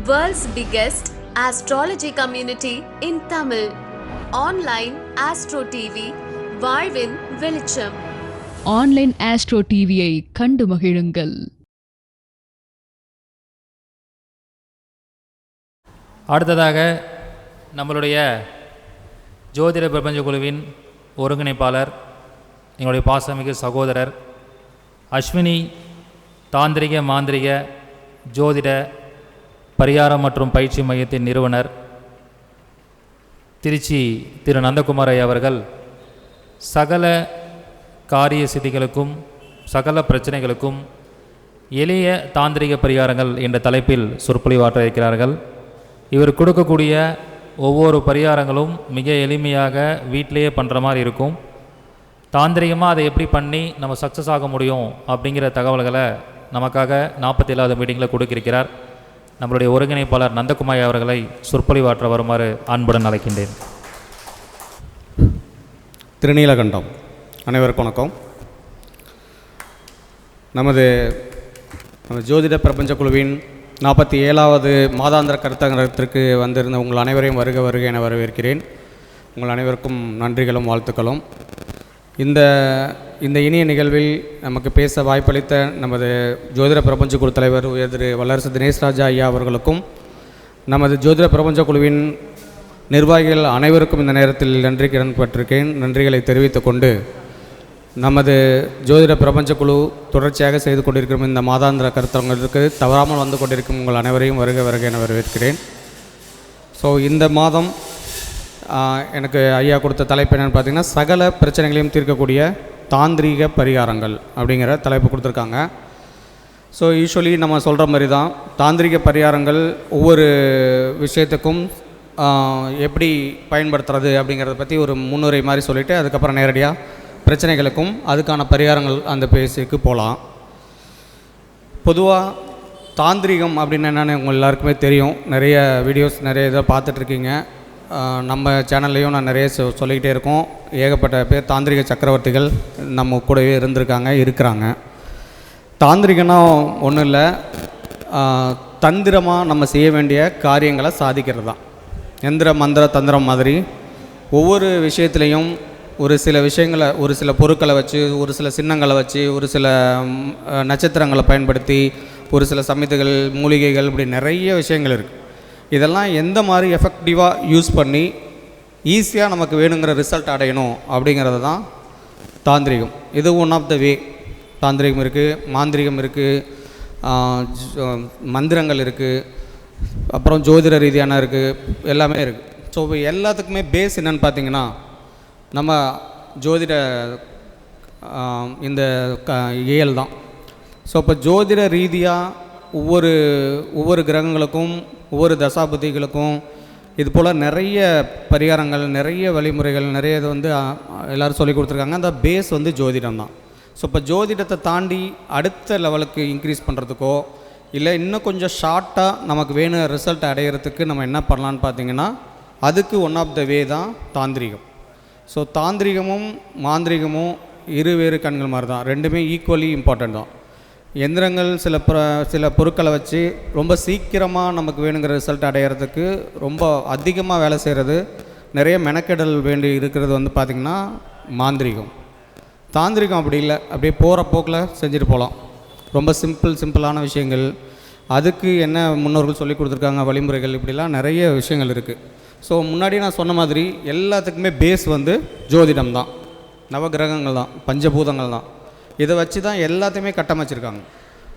World's biggest astrology community in Tamil. Online Astro TV, வாழ்வின் வெளிச்சம். Online astro டிவியை கண்டு மகிழுங்கள். அடுத்ததாக நம்மளுடைய ஜோதிட பிரபஞ்ச குழுவின் ஒருங்கிணைப்பாளர், எங்களுடைய பாசமிகு சகோதரர் அஸ்வினி தாந்திரிக மாந்திரிக ஜோதிட பரிகாரம் மற்றும் பயிற்சி மையத்தின் நிறுவனர் திருச்சி திரு நந்தகுமாரை அவர்கள் சகல காரிய சித்திகளுக்கும் சகல பிரச்சனைகளுக்கும் எளிய தாந்திரிக பரிகாரங்கள் என்ற தலைப்பில் சொற்பொழிவாற்ற இருக்கிறார்கள். இவர் கொடுக்கக்கூடிய ஒவ்வொரு பரிகாரங்களும் மிக எளிமையாக வீட்டிலேயே பண்ணுற மாதிரி இருக்கும். தாந்திரிகமாக அதை எப்படி பண்ணி நம்ம சக்ஸஸ் ஆக முடியும் அப்படிங்கிற தகவல்களை நமக்காக 47வது மீட்டிங்கில் கொடுக்கிருக்கிறார். நம்மளுடைய ஒருங்கிணைப்பாளர் நந்தகுமார் அவர்களை சொற்பொழிவாற்ற வருமாறு அன்புடன் அழைக்கின்றேன். திருநீலகண்டம் அனைவருக்கும் வணக்கம். நமது ஜோதிட பிரபஞ்ச குழுவின் 47வது மாதாந்திர கருத்தரங்கத்திற்கு வந்திருந்த உங்கள் அனைவரையும் வருக வருக என வரவேற்கிறேன். உங்கள் அனைவருக்கும் நன்றிகளும் வாழ்த்துக்களும். இந்த இனிய நிகழ்வில் நமக்கு பேச வாய்ப்பளித்த நமது ஜோதிட பிரபஞ்ச குழு தலைவர் திரு வல்லரசு தினேஷ் ராஜா ஐயா அவர்களுக்கும் நமது ஜோதிட பிரபஞ்ச குழுவின் நிர்வாகிகள் அனைவருக்கும் இந்த நேரத்தில் நன்றி கடன்பட்டிருக்கேன். நன்றிகளை தெரிவித்துக் கொண்டு நமது ஜோதிட பிரபஞ்ச குழு தொடர்ச்சியாக செய்து கொண்டிருக்கும் இந்த மாதாந்திர கருத்தரங்களுக்கு தவறாமல் வந்து கொண்டிருக்கும் உங்கள் அனைவரையும் வருக வருக என வரவேற்கிறேன். ஸோ இந்த மாதம் எனக்கு ஐயா கொடுத்த தலைப்பு என்னென்னு பார்த்தீங்கன்னா, சகல பிரச்சனைகளையும் தீர்க்கக்கூடிய தாந்திரீக பரிகாரங்கள் அப்படிங்கிற தலைப்பு கொடுத்துருக்காங்க. ஸோ யூஸ்வலி நம்ம சொல்கிற மாதிரி தான் தாந்திரிக பரிகாரங்கள் ஒவ்வொரு விஷயத்துக்கும் எப்படி பயன்படுத்துறது அப்படிங்கிறத பற்றி ஒரு முன்னுரை மாதிரி சொல்லிவிட்டு அதுக்கப்புறம் நேரடியாக பிரச்சனைகளுக்கும் அதுக்கான பரிகாரங்கள் அந்த பேசுக்கு போகலாம். பொதுவாக தாந்திரிகம் அப்படின்னு என்னென்னு உங்கள் எல்லாருக்குமே தெரியும். நிறைய வீடியோஸ் நிறைய இதை பார்த்துட்ருக்கீங்க. நம்ம சேனல்லையும் நான் நிறைய சொல்லிக்கிட்டே இருக்கோம். ஏகப்பட்ட பேர் தாந்திரிக சக்கரவர்த்திகள் நம்ம கூடவே இருக்கிறாங்க. தாந்திரிகன்னா ஒன்றும் இல்லை, தந்திரமாக நம்ம செய்ய வேண்டிய காரியங்களை சாதிக்கிறது தான். எந்திர மந்திர தந்திரம் மாதிரி ஒவ்வொரு விஷயத்துலேயும் ஒரு சில விஷயங்களை, ஒரு சில பொருட்களை வச்சு, ஒரு சில சின்னங்களை வச்சு, ஒரு சில நட்சத்திரங்களை பயன்படுத்தி, ஒரு சில சமித்துகள், மூலிகைகள், இப்படி நிறைய விஷயங்கள் இருக்குது. இதெல்லாம் எந்த மாதிரி எஃபெக்டிவாக யூஸ் பண்ணி ஈஸியாக நமக்கு வேணுங்கிற ரிசல்ட் அடையணும் அப்படிங்கிறது தான் தாந்திரிகம். இது ஒன் ஆஃப் த வே. தாந்திரிகம் இருக்குது, மாந்திரிகம் இருக்குது, மந்திரங்கள் இருக்குது, அப்புறம் ஜோதிட ரீதியான இருக்குது, எல்லாமே இருக்குது. ஸோ எல்லாத்துக்குமே பேஸ் என்னென்னு பார்த்தீங்கன்னா, நம்ம ஜோதிட இந்த இயல் தான். ஸோ இப்போ ஜோதிட ரீதியாக ஒவ்வொரு கிரகங்களுக்கும் ஒவ்வொரு தசாபுத்திகளுக்கும் இது போல் நிறைய பரிகாரங்கள், நிறைய வழிமுறைகள், நிறைய இது எல்லோரும் சொல்லி கொடுத்துருக்காங்க. அந்த பேஸ் ஜோதிடம் தான். ஸோ இப்போ ஜோதிடத்தை தாண்டி அடுத்த லெவலுக்கு இன்க்ரீஸ் பண்ணுறதுக்கோ இல்லை இன்னும் கொஞ்சம் ஷார்ட்டாக நமக்கு வேணும் ரிசல்ட் அடையிறதுக்கு நம்ம என்ன பண்ணலான்னு பார்த்தீங்கன்னா, அதுக்கு ஒன் ஆஃப் த வே தான் தாந்திரிகம். ஸோ தாந்திரிகமும் மாந்திரிகமும் இருவேறு கண்கள் மாதிரி தான். ரெண்டுமே ஈக்குவலி இம்பார்ட்டண்ட் தான். எந்திரங்கள் சில பொருட்களை வச்சு ரொம்ப சீக்கிரமாக நமக்கு வேணுங்கிற ரிசல்ட் அடையிறதுக்கு ரொம்ப அதிகமாக வேலை செய்கிறது, நிறைய மெனக்கெடல் வேண்டி இருக்கிறது பார்த்திங்கன்னா மாந்திரிகம். தாந்திரிகம் அப்படி இல்லை, அப்படியே போகிற போக்கில் செஞ்சுட்டு போகலாம். ரொம்ப சிம்பிளான விஷயங்கள், அதுக்கு என்ன முன்னோர்கள் சொல்லி கொடுத்துருக்காங்க வழிமுறைகள், இப்படிலாம் நிறைய விஷயங்கள் இருக்குது. ஸோ முன்னாடி நான் சொன்ன மாதிரி எல்லாத்துக்குமே பேஸ் ஜோதிடம் தான், நவகிரகங்கள் தான், பஞ்சபூதங்கள் தான். இதை வச்சு தான் எல்லாத்தையுமே கட்டமைச்சிருக்காங்க.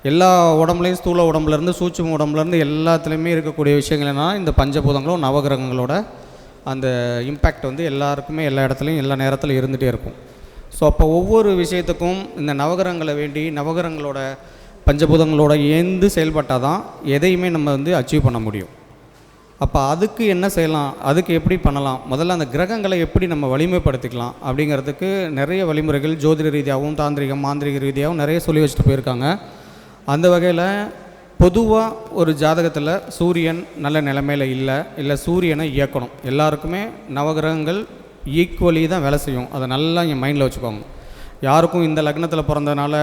எல்லா உடம்புலையும் ஸ்தூல உடம்புலேருந்து சூட்சும உடம்புலேருந்து எல்லாத்துலேயுமே இருக்கக்கூடிய விஷயங்கள் என்னன்னா, இந்த பஞ்சபூதங்களும் நவகிரகங்களோட அந்த இம்பேக்ட் எல்லாருக்குமே எல்லா இடத்துலையும் எல்லா நேரத்திலும் இருந்துகிட்டே இருக்கும். ஸோ அப்போ ஒவ்வொரு விஷயத்துக்கும் இந்த நவகிரகங்களை வேண்டி நவகிரகங்களோட பஞ்சபூதங்களோட ஏந்து செயல்பட்டால் தான் எதையுமே நம்ம அச்சீவ் பண்ண முடியும். அப்போ அதுக்கு என்ன செய்யலாம், அதுக்கு எப்படி பண்ணலாம், முதல்ல அந்த கிரகங்களை எப்படி நம்ம வலிமைப்படுத்திக்கலாம் அப்படிங்கிறதுக்கு நிறைய வழிமுறைகள் ஜோதிட ரீதியாகவும் தாந்திரிகம் மாந்திரிக ரீதியாகவும் நிறைய சொல்லி வச்சுட்டு போயிருக்காங்க. அந்த வகையில் பொதுவாக ஒரு ஜாதகத்தில் சூரியன் நல்ல நிலைமையில் இல்லை சூரியனை இயக்கணும். எல்லாருக்குமே நவகிரகங்கள் ஈக்குவலி தான் வேலை செய்யும். அதை நல்லா என் மைண்டில் வச்சுக்கோங்க. யாருக்கும் இந்த லக்னத்தில் பிறந்ததுனால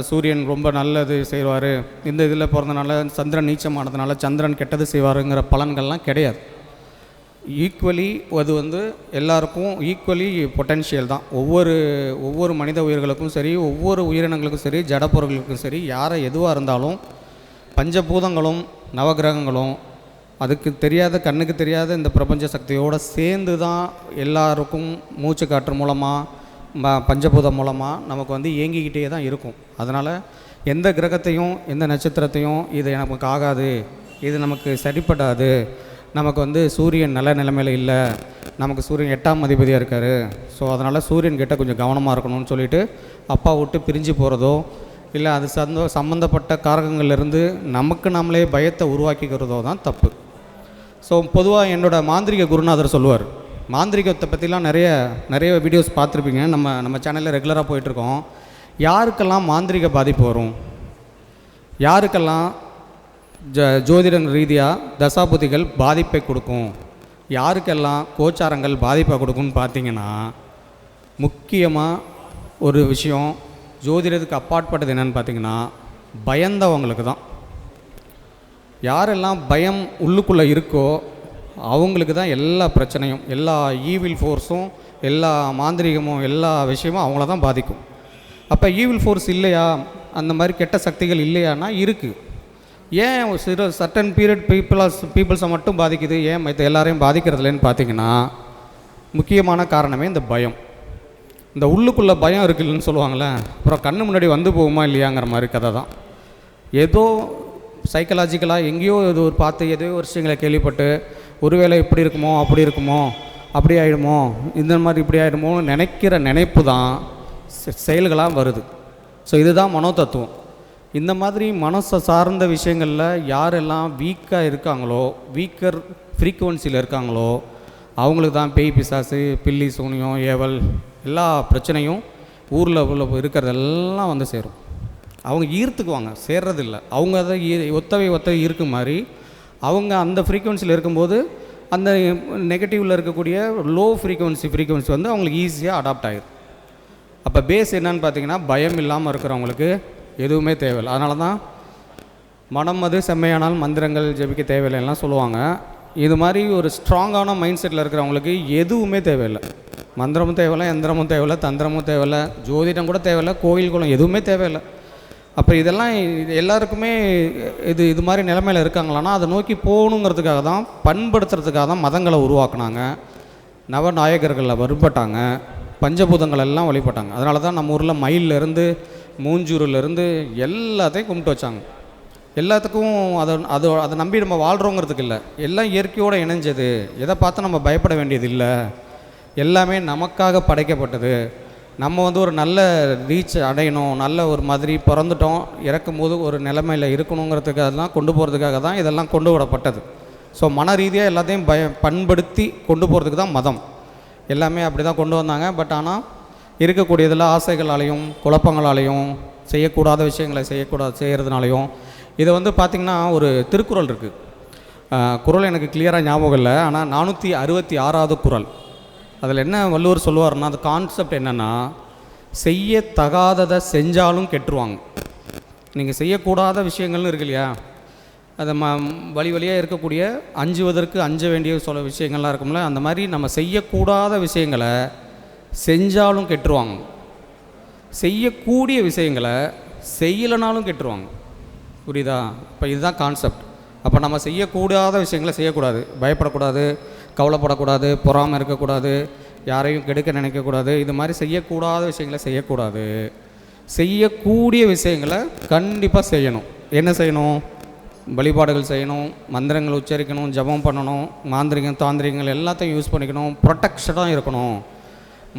சூரியன் ரொம்ப நல்லது செய்வார், இந்த இதில் பிறந்தனால சந்திரன் நீச்சமானதுனால சந்திரன் கெட்டது செய்வாருங்கிற பலன்கள்லாம் கிடையாது. ஈக்குவலி அது வந்து எல்லாருக்கும் ஈக்குவலி பொட்டென்ஷியல் தான். ஒவ்வொரு மனித உயிர்களுக்கும் சரி, ஒவ்வொரு உயிரினங்களுக்கும் சரி, ஜடப்பொருள்களுக்கும் சரி, யாரை எதுவாக இருந்தாலும் பஞ்சபூதங்களும் நவகிரகங்களும் அதுக்கு தெரியாத கண்ணுக்கு தெரியாத இந்த பிரபஞ்ச சக்தியோடு சேர்ந்து தான் எல்லாருக்கும் மூச்சு காற்று மூலமாக பஞ்சபூதம் மூலமாக நமக்கு வந்து இயங்கிக்கிட்டே தான் இருக்கும். அதனால் எந்த கிரகத்தையும் எந்த நட்சத்திரத்தையும் இது நமக்கு ஆகாது, இது நமக்கு சரிப்படாது, நமக்கு வந்து சூரியன் நல்ல நிலைமையில் இல்லை, நமக்கு சூரியன் 8ஆம் அதிபதியாக இருக்கார், ஸோ அதனால் சூரியன் கிட்ட கொஞ்சம் கவனமாக இருக்கணும்னு சொல்லிட்டு அப்பா விட்டு பிரிஞ்சு போகிறதோ இல்லை அது சம்மந்தப்பட்ட காரகங்கள்லேருந்து நமக்கு நம்மளே பயத்தை உருவாக்கிக்கிறதோ தான் தப்பு. ஸோ பொதுவாக என்னோடய மாந்திரிக குருநாதர் சொல்லுவார், மாந்திரிகத்தை பற்றிலாம் நிறைய வீடியோஸ் பார்த்துருப்பீங்க, நம்ம சேனலில் ரெகுலராக போயிட்டுருக்கோம். யாருக்கெல்லாம் மாந்திரிக பாதிப்பு வரும், யாருக்கெல்லாம் ஜோதிட ரீதியாக தசாபுதிகள் பாதிப்பை கொடுக்கும், யாருக்கெல்லாம் கோச்சாரங்கள் பாதிப்பை கொடுக்கும்னு பார்த்தீங்கன்னா, முக்கியமாக ஒரு விஷயம் ஜோதிடத்துக்கு அப்பாற்பட்டது என்னென்னு பார்த்தீங்கன்னா பயந்தவங்களுக்கு தான். யாரெல்லாம் பயம் உள்ளுக்குள்ளே இருக்கோ அவங்களுக்கு தான் எல்லா பிரச்சனையும், எல்லா ஈவில் ஃபோர்ஸும், எல்லா மாந்திரிகமும், எல்லா விஷயமும் அவங்கள தான் பாதிக்கும். அப்போ ஈவில் ஃபோர்ஸ் இல்லையா, அந்த மாதிரி கெட்ட சக்திகள் இல்லையானா இருக்குது. ஏன் சர்டன் பீரியட் பீப்புள்ஸை மட்டும் பாதிக்குது, ஏன் மற்ற எல்லாரையும் பாதிக்கிறதுலன்னு பார்த்தீங்கன்னா முக்கியமான காரணமே இந்த பயம். இந்த உள்ளுக்குள்ளே பயம் இருக்குல்லன்னு சொல்லுவாங்களே, அப்புறம் கண்ணு முன்னாடி வந்து போகுமா இல்லையாங்கிற மாதிரி கதை தான். ஏதோ சைக்கலாஜிக்கலாக எங்கேயோ ஏதோ ஒரு பார்த்து ஏதோ ஒரு விஷயங்களை கேள்விப்பட்டு ஒருவேளை இப்படி இருக்குமோ அப்படி இருக்குமோ அப்படி ஆகிடுமோ இந்த மாதிரி இப்படி ஆகிடுமோன்னு நினைக்கிற நினைப்பு தான் செயல்களாக வருது. ஸோ இதுதான் மனோதத்துவம். இந்த மாதிரி மனசை சார்ந்த விஷயங்களில் யாரெல்லாம் வீக்காக இருக்காங்களோ, வீக்கர் ஃப்ரீக்குவன்சியில் இருக்காங்களோ அவங்களுக்கு தான் பேய் பிசாசு, பில்லி சூனியம், ஏவல் எல்லா பிரச்சனையும் ஊரில் இருக்கிறதெல்லாம் வந்து சேரும். அவங்க ஈர்த்துக்குவாங்க, சேர்றதில்லை. அவங்க அதை ஒத்தவை ஈர்க்கும் மாதிரி அவங்க அந்த ஃப்ரீக்குவன்சியில் இருக்கும்போது அந்த நெகட்டிவில் இருக்கக்கூடிய லோ ஃப்ரீக்குவன்சி வந்து அவங்களுக்கு ஈஸியாக அடாப்ட் ஆகிடும். அப்போ பேஸ் என்னன்னு பார்த்தீங்கன்னா பயம் இல்லாமல் இருக்கிறவங்களுக்கு எதுவுமே தேவையில்லை. அதனால தான் மனம் அது செம்மையானால் மந்திரங்கள் ஜெபிக்க தேவையில்லைலாம் சொல்லுவாங்க. இது மாதிரி ஒரு ஸ்ட்ராங்கான மைண்ட் செட்டில் இருக்கிறவங்களுக்கு எதுவுமே தேவையில்லை. மந்திரமும் தேவையில்லை, எந்திரமும் தேவையில்லை, தந்திரமும் தேவையில்லை, ஜோதிடம் கூட தேவையில்லை, கோவில் குளம் எதுவுமே தேவையில்லை. அப்போ இதெல்லாம் எல்லாருக்குமே இது மாதிரி நிலைமையில் இருக்காங்களான்னா அதை நோக்கி போகணுங்கிறதுக்காக தான், பண்படுத்துறதுக்காக தான் மதங்களை உருவாக்குனாங்க, நவநாயகர்களில் வழிபட்டாங்க, பஞ்சபூதங்கள் எல்லாம் வழிபட்டாங்க. அதனால தான் நம்ம ஊரில் மயிலிருந்து மூஞ்சூரிலேருந்து எல்லாத்தையும் கும்பிட்டு வச்சாங்க. எல்லாத்துக்கும் அதை நம்பி நம்ம வாழ்கிறோங்கிறதுக்கு இல்லை, எல்லாம் இயற்கையோடு இணைஞ்சது, எதை பார்த்து நம்ம பயப்பட வேண்டியது இல்லை, எல்லாமே நமக்காக படைக்கப்பட்டது. நம்ம வந்து ஒரு நல்ல ரீச் அடையணும், நல்ல ஒரு மாதிரி பிறந்துட்டோம், இறக்கும் போது ஒரு நிலைமையில் இருக்கணுங்கிறதுக்காக தான், கொண்டு போகிறதுக்காக தான் இதெல்லாம் கொண்டு விடப்பட்டது. ஸோ மன ரீதியாக எல்லாத்தையும் பண்படுத்தி கொண்டு போகிறதுக்கு தான் மதம் எல்லாமே அப்படி தான் கொண்டு வந்தாங்க. பட் ஆனால் இருக்கக்கூடியதில் ஆசைகளாலையும் குழப்பங்களாலையும் செய்யக்கூடாத விஷயங்களை செய்கிறதுனாலையும் இதை வந்து பார்த்திங்கன்னா ஒரு திருக்குறள் இருக்குது. குறள் எனக்கு கிளியராக ஞாபகம் இல்லை, ஆனால் 466வது குறள். அதில் என்ன வள்ளுவர் சொல்லுவார்னா, அது கான்செப்ட் என்னென்னா, செய்யத்தகாததை செஞ்சாலும் கெட்டுருவாங்க. நீங்கள் செய்யக்கூடாத விஷயங்கள்னு இருக்கு இல்லையா, அதை வழியாக இருக்கக்கூடிய அஞ்சுவதற்கு அஞ்ச வேண்டிய விஷயங்கள்லாம் இருக்கும்ல, அந்த மாதிரி நம்ம செய்யக்கூடாத விஷயங்களை செஞ்சாலும் கெட்டுருவாங்க, செய்யக்கூடிய விஷயங்களை செய்யலைனாலும் கெட்டுருவாங்க. புரியுதா? இப்போ இதுதான் கான்செப்ட். அப்போ நம்ம செய்யக்கூடாத விஷயங்களை செய்யக்கூடாது, பயப்படக்கூடாது, கவலைப்படக்கூடாது, பொறாமல் இருக்கக்கூடாது, யாரையும் கெடுக்க நினைக்கக்கூடாது, இது மாதிரி செய்யக்கூடாத விஷயங்களை செய்யக்கூடாது. செய்யக்கூடிய விஷயங்களை கண்டிப்பாக செய்யணும். என்ன செய்யணும்? வழிபாடுகள் செய்யணும், மந்திரங்கள் உச்சரிக்கணும், ஜபம் பண்ணணும், மாந்திரிகம் தாந்திரிகங்கள் எல்லாத்தையும் யூஸ் பண்ணிக்கணும், ப்ரொடெக்ஷனாக இருக்கணும்.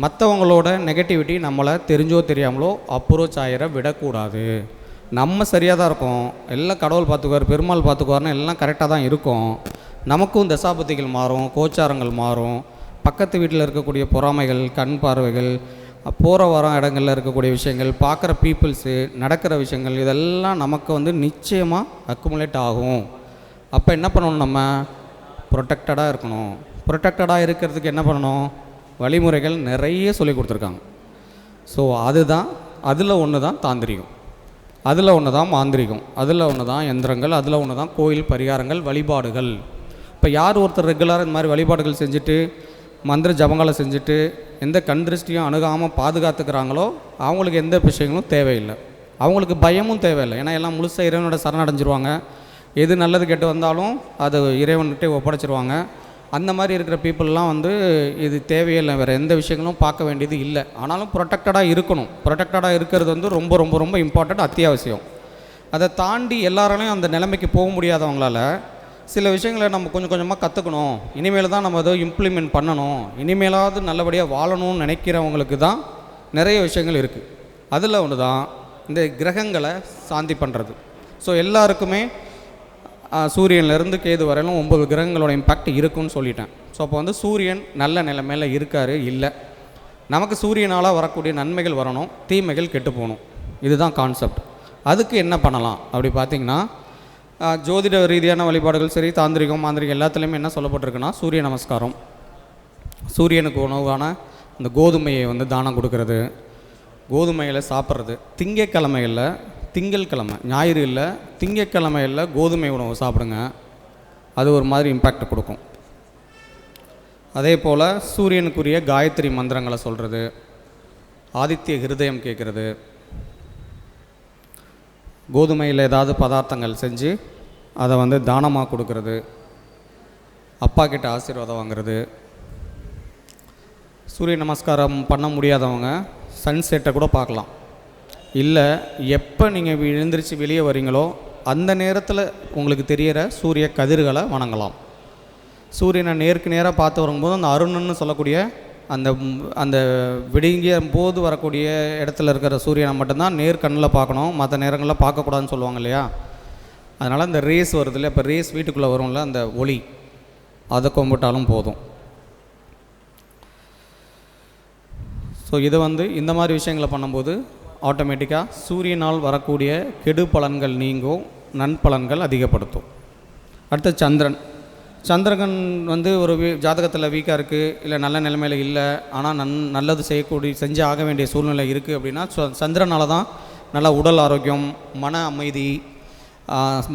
மற்றவங்களோட நெகட்டிவிட்டி நம்மளை தெரிஞ்சோ தெரியாமலோ அப்ரோச் ஆகிற விடக்கூடாது. நம்ம சரியாக தான் இருக்கோம், எல்லாம் கடவுள் பார்த்துக்குவார், பெருமாள் பார்த்துக்குவார்னு எல்லாம் கரெக்டாக தான் இருக்கும். நமக்கும் தசாபதிகள் மாறும், கோச்சாரங்கள் மாறும், பக்கத்து வீட்டில் இருக்கக்கூடிய பொறாமைகள், கண் பார்வைகள், போகிற வர இடங்களில் இருக்கக்கூடிய விஷயங்கள், பார்க்குற பீப்புள்ஸு, நடக்கிற விஷயங்கள், இதெல்லாம் நமக்கு வந்து நிச்சயமாக அக்குமுலேட் ஆகும். அப்போ என்ன பண்ணணும்? நம்ம ப்ரொடெக்டடாக இருக்கணும். ப்ரொடெக்டடாக இருக்கிறதுக்கு என்ன பண்ணணும்? வழிமுறைகள் நிறைய சொல்லி கொடுத்துருக்காங்க. ஸோ அதுதான், அதில் ஒன்று தான் தாந்திரிகம், அதில் ஒன்று தான் மாந்திரிகம், அதில் ஒன்று தான் யந்திரங்கள், அதில் ஒன்று தான் கோயில் பரிகாரங்கள், வழிபாடுகள். இப்போ யார் ஒருத்தர் ரெகுலராக இந்த மாதிரி வழிபாடுகள் செஞ்சுட்டு மந்திர ஜபங்களை செஞ்சுட்டு எந்த கண் திருஷ்டியும் அணுகாமல் பாதுகாத்துக்கிறாங்களோ அவங்களுக்கு எந்த விஷயங்களும் தேவையில்லை, அவங்களுக்கு பயமும் தேவையில்லை. ஏன்னா எல்லாம் முழுசாக இறைவனோட சரணடைஞ்சிருவாங்க. எது நல்லது கெட்டு வந்தாலும் அது இறைவன்கிட்டே ஒப்படைச்சிருவாங்க. அந்த மாதிரி இருக்கிற பீப்புளெலாம் வந்து இது தேவையில்லை, வேறு எந்த விஷயங்களும் பார்க்க வேண்டியது இல்லை. ஆனாலும் ப்ரொடெக்டடாக இருக்கணும். ப்ரொடெக்டடாக இருக்கிறது வந்து ரொம்ப ரொம்ப ரொம்ப இம்பார்ட்டண்ட், அத்தியாவசியம். அதை தாண்டி எல்லாராலையும் அந்த நிலைமைக்கு போக முடியாதவங்களால் சில விஷயங்களை நம்ம கொஞ்சம் கொஞ்சமாக கற்றுக்கணும், இனிமேல் தான் நம்ம அதை இம்ப்ளிமெண்ட் பண்ணணும், இனிமேலாவது நல்லபடியாக வாழணும்னு நினைக்கிறவங்களுக்கு தான் நிறைய விஷயங்கள் இருக்குது. அதில் ஒன்று தான் இந்த கிரகங்களை சாந்தி பண்ணுறது. ஸோ எல்லாருக்குமே சூரியன்லேருந்து கேது வரையிலும் 9 கிரகங்களோட இம்பேக்ட் இருக்குன்னு சொல்லிட்டேன். ஸோ அப்போ வந்து சூரியன் நல்ல நிலைமையில் இருக்கார் இல்லை, நமக்கு சூரியனால் வரக்கூடிய நன்மைகள் வரணும், தீமைகள் கெட்டு போகணும், இதுதான் கான்செப்ட். அதுக்கு என்ன பண்ணலாம் அப்படி பார்த்திங்கன்னா, ஜோதிட ரீதியான வழிபாடுகள் சரி, தாந்திரிகம் மாந்திரிகம் எல்லாத்துலேயுமே என்ன சொல்லப்பட்டிருக்குன்னா, சூரிய நமஸ்காரம், சூரியனுக்கு உணவான இந்த கோதுமையை வந்து தானம் கொடுக்கறது, கோதுமையில் சாப்பிட்றது, திங்கட்கிழமை ஞாயிறு இல்லை திங்கட்கிழமையில் கோதுமை உணவு சாப்பிடுங்க, அது ஒரு மாதிரி இம்பேக்ட் கொடுக்கும். அதே போல் சூரியனுக்குரிய காயத்ரி மந்திரங்களை சொல்கிறது, ஆதித்ய ஹிருதயம் கேட்குறது, கோதுமையில் ஏதாவது பதார்த்தங்கள் செஞ்சு அதை வந்து தானமாக கொடுக்கறது, அப்பா கிட்ட ஆசீர்வாதம் வாங்கிறது. சூரிய நமஸ்காரம் பண்ண முடியாதவங்க சன்செட்டை கூட பார்க்கலாம். இல்லை, எப்போ நீங்கள் எழுந்திரிச்சு வெளியே வரீங்களோ அந்த நேரத்தில் உங்களுக்கு தெரிகிற சூரிய கதிர்களை வணங்கலாம். சூரியனை நேருக்கு நேராக பார்த்து வரும்போது அந்த அருணன்னு சொல்லக்கூடிய அந்த விடிங்கிய போது வரக்கூடிய இடத்துல இருக்கிற சூரியனை மட்டும்தான் நேர்கண்ணில் பார்க்கணும், மற்ற நேரங்களில் பார்க்கக்கூடாதுன்னு சொல்லுவாங்க இல்லையா. அதனால் அந்த ரேஸ் வருது இல்லை, இப்போ ரேஸ் வீட்டுக்குள்ளே வரும்ல, அந்த ஒளி, அதை கும்பிட்டாலும் போதும். ஸோ இதை வந்து இந்த மாதிரி விஷயங்களை பண்ணும்போது ஆட்டோமேட்டிக்காக சூரியனால் வரக்கூடிய கெடு பலன்கள் நீங்கும், நன்பலன்கள் அதிகப்படுத்தும். அடுத்து சந்திரன் வந்து ஒரு ஜாதகத்தில் வீக்காக இருக்குது, இல்லை நல்ல நிலைமையில் இல்லை, ஆனால் நல்லது செஞ்சு ஆக வேண்டிய சூழ்நிலை இருக்குது அப்படின்னா சந்திரனால தான் நல்ல உடல் ஆரோக்கியம், மன அமைதி,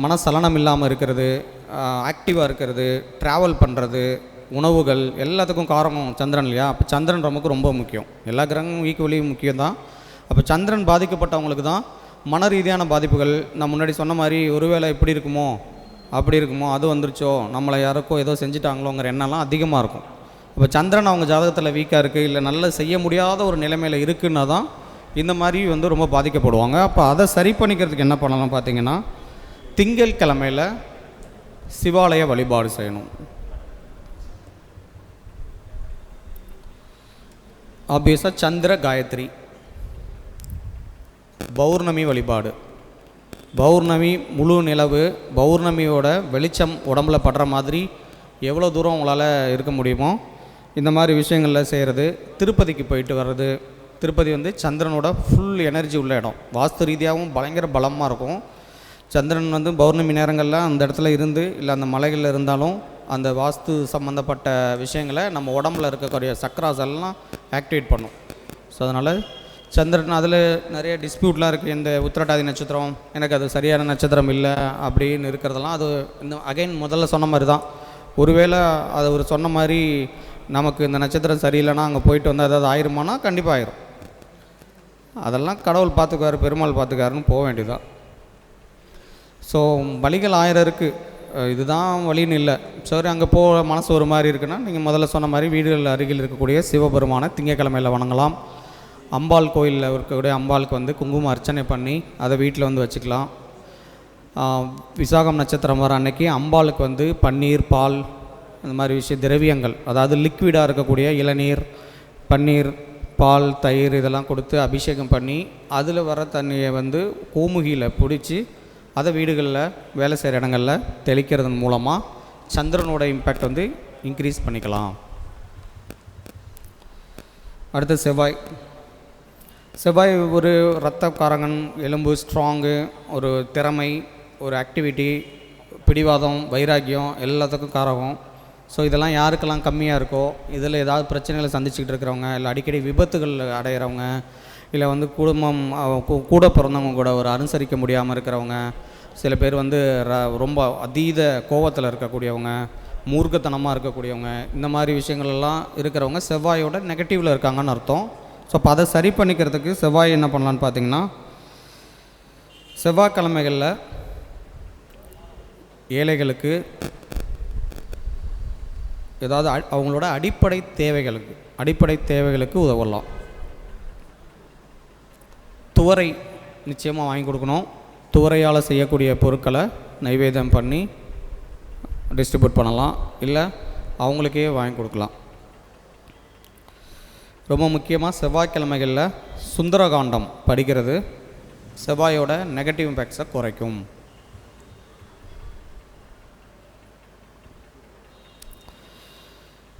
மனசலனம் இல்லாமல் இருக்கிறது, ஆக்டிவாக இருக்கிறது, ட்ராவல் பண்ணுறது, உணவுகள் எல்லாத்துக்கும் காரணம் சந்திரன் இல்லையா. அப்போ சந்திரன் நமக்கு ரொம்ப முக்கியம். எல்லா கிரகமும் ஈக்குவலி முக்கியம் தான். அப்போ சந்திரன் பாதிக்கப்பட்டவங்களுக்கு தான் மன ரீதியான பாதிப்புகள், நான் முன்னாடி சொன்ன மாதிரி ஒருவேளை இப்படி இருக்குமோ அப்படி இருக்குமோ, அது வந்துருச்சோ, நம்மளை யாருக்கோ ஏதோ செஞ்சுட்டாங்களோங்கிற எண்ணம்லாம் அதிகமாக இருக்கும். இப்போ சந்திரன் அவங்க ஜாதகத்தில் வீக்காக இருக்குது, இல்லை நல்லா செய்ய முடியாத ஒரு நிலைமையில் இருக்குன்னா தான் இந்த மாதிரி வந்து ரொம்ப பாதிக்கப்படுவாங்க. அப்போ அதை சரி பண்ணிக்கிறதுக்கு என்ன பண்ணலாம் பார்த்திங்கன்னா, திங்கட்கிழமையில் சிவாலய வழிபாடு செய்யணும். ஆப்வியஸாக சந்திர காயத்ரி, பௌர்ணமி வழிபாடு, பௌர்ணமி முழு நிலவு, பௌர்ணமியோட வெளிச்சம் உடம்புல படுற மாதிரி எவ்வளோ தூரம் உங்களால் இருக்க முடியுமோ இந்த மாதிரி விஷயங்களில் செய்கிறது. திருப்பதிக்கு போயிட்டு வர்றது, திருப்பதி வந்து சந்திரனோட ஃபுல் எனர்ஜி உள்ள இடம், வாஸ்து ரீதியாகவும் பயங்கர பலமாக இருக்கும். சந்திரன் வந்து பௌர்ணமி நேரங்களில் அந்த இடத்துல இருந்து, இல்லை அந்த மலைகளில் இருந்தாலும் அந்த வாஸ்து சம்மந்தப்பட்ட விஷயங்களை நம்ம உடம்புல இருக்கக்கூடிய சக்கராஸ் எல்லாம் ஆக்டிவேட் பண்ணும். ஸோ அதனால் சந்திரன், அதில் நிறைய டிஸ்பியூட்லாம் இருக்குது. இந்த உத்திரட்டாதி நட்சத்திரம் எனக்கு அது சரியான நட்சத்திரம் இல்லை அப்படின்னு இருக்கிறதெல்லாம் அது இன்னும் அகைன் முதல்ல சொன்ன மாதிரி தான். ஒருவேளை அது ஒரு சொன்ன மாதிரி நமக்கு இந்த நட்சத்திரம் சரியில்லைன்னா அங்கே போயிட்டு வந்து அதாவது ஆயிருமானா கண்டிப்பாக ஆயிரும். அதெல்லாம் கடவுள் பார்த்துக்காரு, பெருமாள் பார்த்துக்காருன்னு போக வேண்டியதுதான். ஸோ வழிகள் 1000 இருக்குது, இதுதான் வழின்னு இல்லை. சரி, அங்கே போக மனசு ஒரு மாதிரி இருக்குன்னா நீங்கள் முதல்ல சொன்ன மாதிரி வீடுகள் அருகில் இருக்கக்கூடிய சிவபெருமானை திங்கக்கிழமையில் வணங்கலாம். அம்பாள் கோயிலில் இருக்கக்கூடிய அம்பாளுக்கு வந்து குங்குமம் அர்ச்சனை பண்ணி அதை வீட்டில் வந்து வச்சுக்கலாம். விசாகம் நட்சத்திரம் வர அன்னைக்கு அம்பாளுக்கு வந்து பன்னீர், பால், இந்த மாதிரி திரவியங்கள், அதாவது லிக்விடாக இருக்கக்கூடிய இளநீர், பன்னீர், பால், தயிர் இதெல்லாம் கொடுத்து அபிஷேகம் பண்ணி அதில் வர தண்ணியை வந்து கோமுகியில் பிடிச்சி அதை வீடுகளில் வேலை செய்கிற இடங்களில் தெளிக்கிறதன் மூலமாக சந்திரனோட இம்பேக்ட் வந்து இன்க்ரீஸ் பண்ணிக்கலாம். அடுத்து செவ்வாய் ஒரு இரத்தக்காரகன், எலும்பு ஸ்ட்ராங்கு, ஒரு திறமை, ஒரு ஆக்டிவிட்டி, பிடிவாதம், வைராக்கியம் எல்லாத்துக்கும் காரகம். ஸோ இதெல்லாம் யாருக்கெல்லாம் கம்மியாக இருக்கோ, இதில் ஏதாவது பிரச்சனைகளை சந்திச்சுக்கிட்டு இருக்கிறவங்க, இல்லை அடிக்கடி விபத்துகள் அடைகிறவங்க, இல்லை வந்து குடும்பம் கூட பிறந்தவங்க கூட ஒரு அனுசரிக்க முடியாமல் இருக்கிறவங்க, சில பேர் வந்து ரொம்ப அதீத கோபத்தில் இருக்கக்கூடியவங்க, மூர்க்கத்தனமாக இருக்கக்கூடியவங்க, இந்த மாதிரி விஷயங்கள்லாம் இருக்கிறவங்க செவ்வாயோட நெகட்டிவில் இருக்காங்கன்னு அர்த்தம். ஸோ அப்போ அதை சரி பண்ணிக்கிறதுக்கு செவ்வாய் என்ன பண்ணலான்னு பார்த்தீங்கன்னா, செவ்வாய்க்கிழமைகளில் ஏழைகளுக்கு ஏதாவது அவங்களோட அடிப்படை தேவைகளுக்கு உதவலாம். துவரை நிச்சயமாக வாங்கி கொடுக்கணும். துவரையால் செய்யக்கூடிய பொருட்களை நைவேத்தியம் பண்ணி டிஸ்ட்ரிபியூட் பண்ணலாம், இல்லை அவங்களுக்கே வாங்கி கொடுக்கலாம். ரொம்ப முக்கியமாக செவ்வாய்க்கிழமைகளில் சுந்தரகாண்டம் படிக்கிறது செவ்வாயோட நெகட்டிவ் இம்பேக்ட்ஸை குறைக்கும்.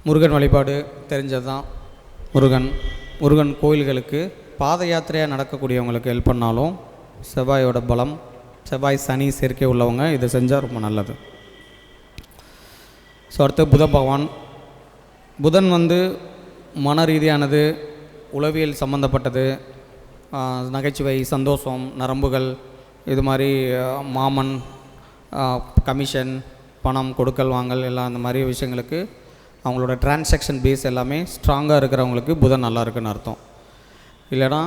முருகன் வழிபாடு தெரிஞ்சது தான். முருகன் கோயில்களுக்கு பாத யாத்திரையாக நடக்கக்கூடியவங்களுக்கு ஹெல்ப் பண்ணாலும் செவ்வாயோட பலம், செவ்வாய் சனி சேர்க்கை உள்ளவங்க இதை செஞ்சால் ரொம்ப நல்லது. ஸோ அடுத்து புத பகவான். புதன் வந்து மன ரீதியானது, உளவியல் சம்மந்தப்பட்டது, நகைச்சுவை, சந்தோஷம், நரம்புகள், இது மாதிரி மாமன், கமிஷன், பணம் கொடுக்கல் வாங்கல் எல்லாம் அந்த மாதிரி விஷயங்களுக்கு அவங்களோட டிரான்சாக்ஷன் பேஸ் எல்லாமே ஸ்ட்ராங்காக இருக்கிறவங்களுக்கு புதன் நல்லா இருக்குன்னு அர்த்தம். இல்லைனா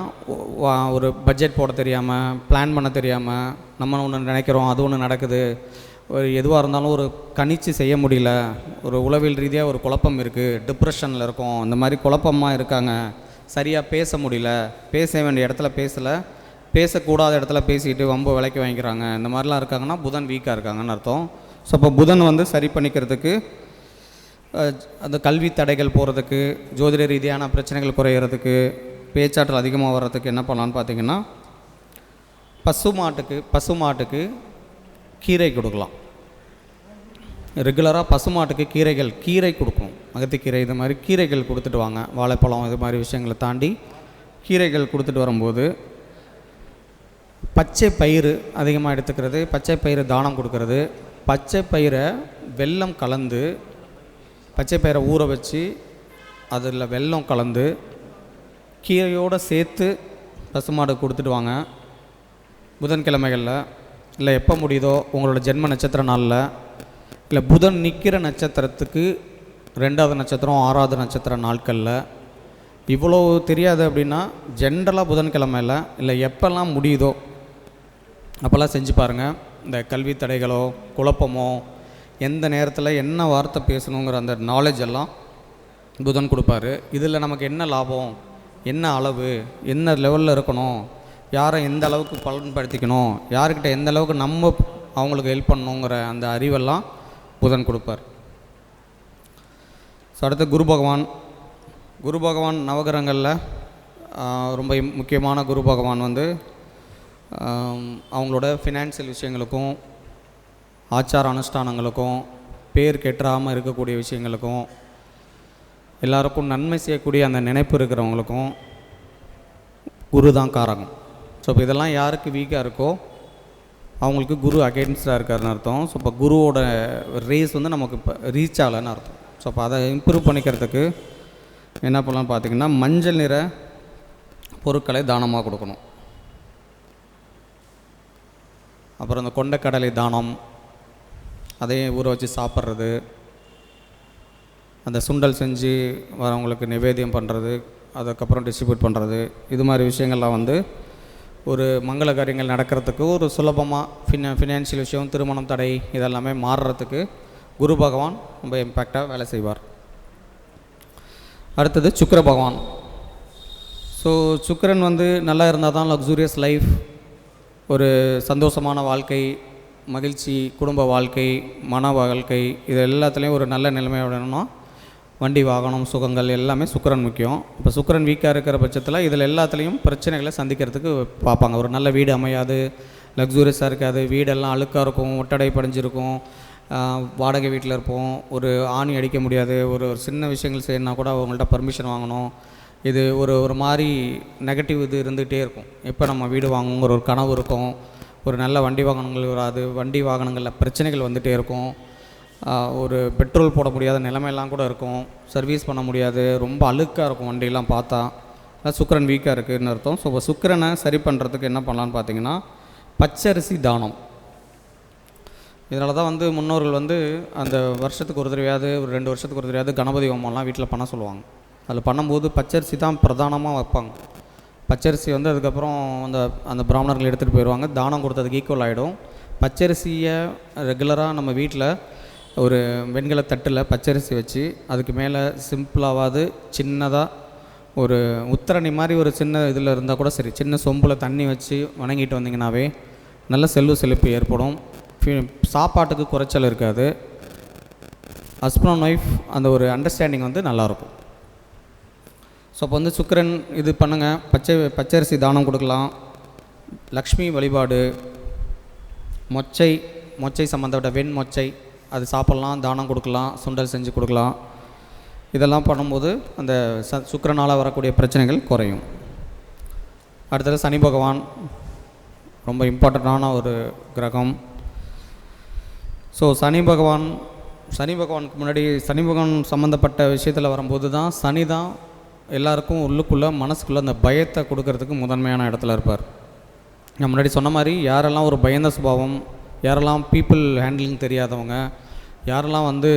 ஒரு பட்ஜெட் போட தெரியாமல், பிளான் பண்ண தெரியாமல், நம்ம ஒன்று நினைக்கிறோம் அது ஒன்று நடக்குது, ஒரு எதுவாக இருந்தாலும் ஒரு கணிச்சு செய்ய முடியல, ஒரு உளவியல் ரீதியாக ஒரு குழப்பம் இருக்குது, டிப்ரெஷனில் இருக்கும், இந்த மாதிரி குழப்பமாக இருக்காங்க, சரியாக பேச முடியல, பேச வேண்டிய இடத்துல பேசலை, பேசக்கூடாத இடத்துல பேசிக்கிட்டு வம்பு விலைக்கு வாங்கிக்கிறாங்க, இந்த மாதிரிலாம் இருக்காங்கன்னா புதன் வீக்காக இருக்காங்கன்னு அர்த்தம். ஸோ அப்போ புதன் வந்து சரி பண்ணிக்கிறதுக்கு, அந்த கல்வி தடைகள் போகிறதுக்கு, ஜோதிட ரீதியான பிரச்சனைகள் குறையிறதுக்கு, பேச்சாற்றல் அதிகமாக வர்றதுக்கு என்ன பண்ணலான்னு பார்த்தீங்கன்னா, பசுமாட்டுக்கு கீரை கொடுக்கலாம். ரெகுலராக பசுமாட்டுக்கு கீரை கொடுக்கணும். அகத்திக்கீரை இது மாதிரி கீரைகள் கொடுத்துட்டு வாங்க. வாழைப்பழம் இது மாதிரி விஷயங்களை தாண்டி கீரைகள் கொடுத்துட்டு வரும்போது, பச்சை பயிறு அதிகமாக எடுத்துக்கிறது, பச்சை பயிறு தானம் கொடுக்கறது, பச்சை பயிரை வெல்லம் கலந்து, பச்சை பயிரை ஊற வச்சு அதில் வெல்லம் கலந்து கீரையோடு சேர்த்து பசுமாடு கொடுத்துட்டு வாங்க. புதன்கிழமைகளில் இல்லை எப்போ முடியுதோ உங்களோட ஜென்ம நட்சத்திர நாளில், இல்லை புதன் நிற்கிற நட்சத்திரத்துக்கு 2வது நட்சத்திரம் 6வது நட்சத்திர நாட்களில், இவ்வளோ தெரியாது அப்படின்னா ஜென்ரலாக புதன்கிழமையில் இல்லை எப்போல்லாம் முடியுதோ அப்போல்லாம் செஞ்சு பாருங்கள். இந்த கல்வி தடைகளோ குழப்பமோ, எந்த நேரத்தில் என்ன வார்த்தை பேசணுங்கிற அந்த நாலேஜ் எல்லாம் புதன் கொடுப்பாரு. இதில் நமக்கு என்ன லாபம், என்ன அளவு, என்ன லெவலில் இருக்கணும், யாரை எந்த அளவுக்கு பலன்படுத்திக்கணும், யார்கிட்ட எந்த அளவுக்கு நம்ம அவங்களுக்கு ஹெல்ப் பண்ணணுங்கிற அந்த அறிவெல்லாம் புதன் கொடுப்பார். ஸோ அடுத்து குரு பகவான் நவகிரகங்களில் ரொம்ப முக்கியமான குரு பகவான் வந்து அவங்களோட ஃபினான்சியல் விஷயங்களுக்கும், ஆச்சார அனுஷ்டானங்களுக்கும், பேர் கெட்டாமல் இருக்கக்கூடிய விஷயங்களுக்கும், எல்லாருக்கும் நன்மை செய்யக்கூடிய அந்த நினைப்பு இருக்கிறவங்களுக்கும் குரு தான் காரகம். ஸோ இப்போ இதெல்லாம் யாருக்கு வீக்காக இருக்கோ அவங்களுக்கு குரு அகெயின்ஸ்டாக இருக்காருன்னு அர்த்தம். ஸோ இப்போ குருவோட ரேஸ் வந்து நமக்கு இப்போ ரீச் ஆகலைன்னு அர்த்தம். ஸோ அப்போ அதை இம்ப்ரூவ் பண்ணிக்கிறதுக்கு என்ன பண்ணலான்னு பார்த்திங்கன்னா, மஞ்சள் நிற பொருட்களை தானமாக கொடுக்கணும். அப்புறம் இந்த கொண்டைக்கடலை தானம், அதையும் ஊற வச்சு சாப்பிட்றது, அந்த சுண்டல் செஞ்சு வரவங்களுக்கு நிவேதியம் பண்ணுறது, அதுக்கப்புறம் டிஸ்ட்ரிபியூட் பண்ணுறது, இது மாதிரி விஷயங்கள்லாம் வந்து ஒரு மங்கள காரியங்கள் நடக்கிறதுக்கு ஒரு சுலபமாக ஃபினான்ஷியல் விஷயம், திருமணம் தடை இதெல்லாமே மாறுறதுக்கு குரு பகவான் ரொம்ப இம்பேக்டாக வேலை செய்வார். அடுத்தது சுக்கிர பகவான். ஸோ சுக்கிரன் வந்து நல்லா இருந்தால் தான் லக்ஸூரியஸ் லைஃப், ஒரு சந்தோஷமான வாழ்க்கை, மகிழ்ச்சி, குடும்ப வாழ்க்கை, மன வாழ்க்கை, இது எல்லாத்துலேயும் ஒரு நல்ல நிலைமையை விடணும்னா வண்டி வாகனம் சுகங்கள் எல்லாமே சுக்கிரன் முக்கியம். இப்போ சுக்கிரன் வீக்காக இருக்கிற பட்சத்தில் இதில் எல்லாத்துலேயும் பிரச்சனைகளை சந்திக்கிறதுக்கு பார்ப்பாங்க. ஒரு நல்ல வீடு அமையாது, லக்ஸூரியஸாக இருக்காது, வீடெல்லாம் அழுக்காக இருக்கும், ஒட்டடை படிஞ்சிருக்கும், வாடகை வீட்டில் இருப்போம், ஒரு ஆணி அடிக்க முடியாது, ஒரு சின்ன விஷயங்கள் செய்யணுன்னா கூட அவங்கள்ட்ட பர்மிஷன் வாங்கணும். இது ஒரு மாதிரி நெகட்டிவ் இது இருந்துகிட்டே இருக்கும். எப்போ நம்ம வீடு வாங்குங்கிற ஒரு கனவு இருக்கும், ஒரு நல்ல வண்டி வாகனங்கள் வராது, வண்டி வாகனங்களில் பிரச்சனைகள் வந்துகிட்டே இருக்கும், ஒரு பெட்ரோல் போட முடியாத நிலைமையெல்லாம் கூட இருக்கும், சர்வீஸ் பண்ண முடியாது, ரொம்ப அழுக்காக இருக்கும் வண்டியெல்லாம் பார்த்தா, சுக்கிரன் வீக்காக இருக்குதுன்னு அர்த்தம். ஸோ இப்போ சுக்கிரனை சரி பண்ணுறதுக்கு என்ன பண்ணலான்னு பார்த்தீங்கன்னா பச்சரிசி தானம். இதனால தான் வந்து முன்னோர்கள் வந்து அந்த வருஷத்துக்கு ஒரு தடவையாவது ஒரு 2 வருஷத்துக்கு ஒரு தடவையாவது கணபதி ஹோமம்லாம் வீட்டில் பண்ண சொல்லுவாங்க. அதில் பண்ணும்போது பச்சரிசி தான் பிரதானமாக வைப்பாங்க. பச்சரிசி வந்து அதுக்கப்புறம் அந்த பிராமணர்கள் எடுத்துகிட்டு போயிடுவாங்க, தானம் கொடுத்ததுக்கு ஈக்குவல் ஆகிடும். பச்சரிசியை ரெகுலராக நம்ம வீட்டில் ஒரு வெண்கல தட்டில் பச்சரிசி வச்சு அதுக்கு மேலே சிம்பிளாவது சின்னதாக ஒரு உத்தரணி மாதிரி ஒரு சின்ன இதில் இருந்தால் கூட சரி, சின்ன சொம்பில் தண்ணி வச்சு வணங்கிட்டு வந்தீங்கன்னாவே நல்ல செல்வ செழிப்பு ஏற்படும். சாப்பாட்டுக்கு குறைச்சல் இருக்காது. ஹஸ்பண்ட் ஒய்ஃப் அந்த ஒரு அண்டர்ஸ்டாண்டிங் வந்து நல்லாயிருக்கும். ஸோ அப்போ வந்து சுக்கிரன் இது பண்ணுங்கள், பச்சரிசி தானம் கொடுக்கலாம். லக்ஷ்மி வழிபாடு, மொச்சை சம்மந்தப்பட்ட வெண்மொச்சை அது சாப்பிட்லாம், தானம் கொடுக்கலாம், சுண்டல் செஞ்சு கொடுக்கலாம். இதெல்லாம் பண்ணும்போது அந்த சுக்கிரனால் வரக்கூடிய பிரச்சனைகள் குறையும். அடுத்தது சனி பகவான் ரொம்ப இம்பார்ட்டண்ட்டான ஒரு கிரகம். ஸோ சனி பகவானுக்கு முன்னாடி சனி பகவான் சம்மந்தப்பட்ட விஷயத்தில் வரும்போது தான் சனி தான் எல்லாருக்கும் உள்ளுக்குள்ளே மனசுக்குள்ளே அந்த பயத்தை கொடுக்கறதுக்கு முதன்மையான இடத்துல இருப்பார். நான் முன்னாடி சொன்ன மாதிரி யாரெல்லாம் ஒரு பயந்த சுபாவம், யாரெல்லாம் பீப்புள் ஹேண்ட்லிங் தெரியாதவங்க, யாரெல்லாம் வந்து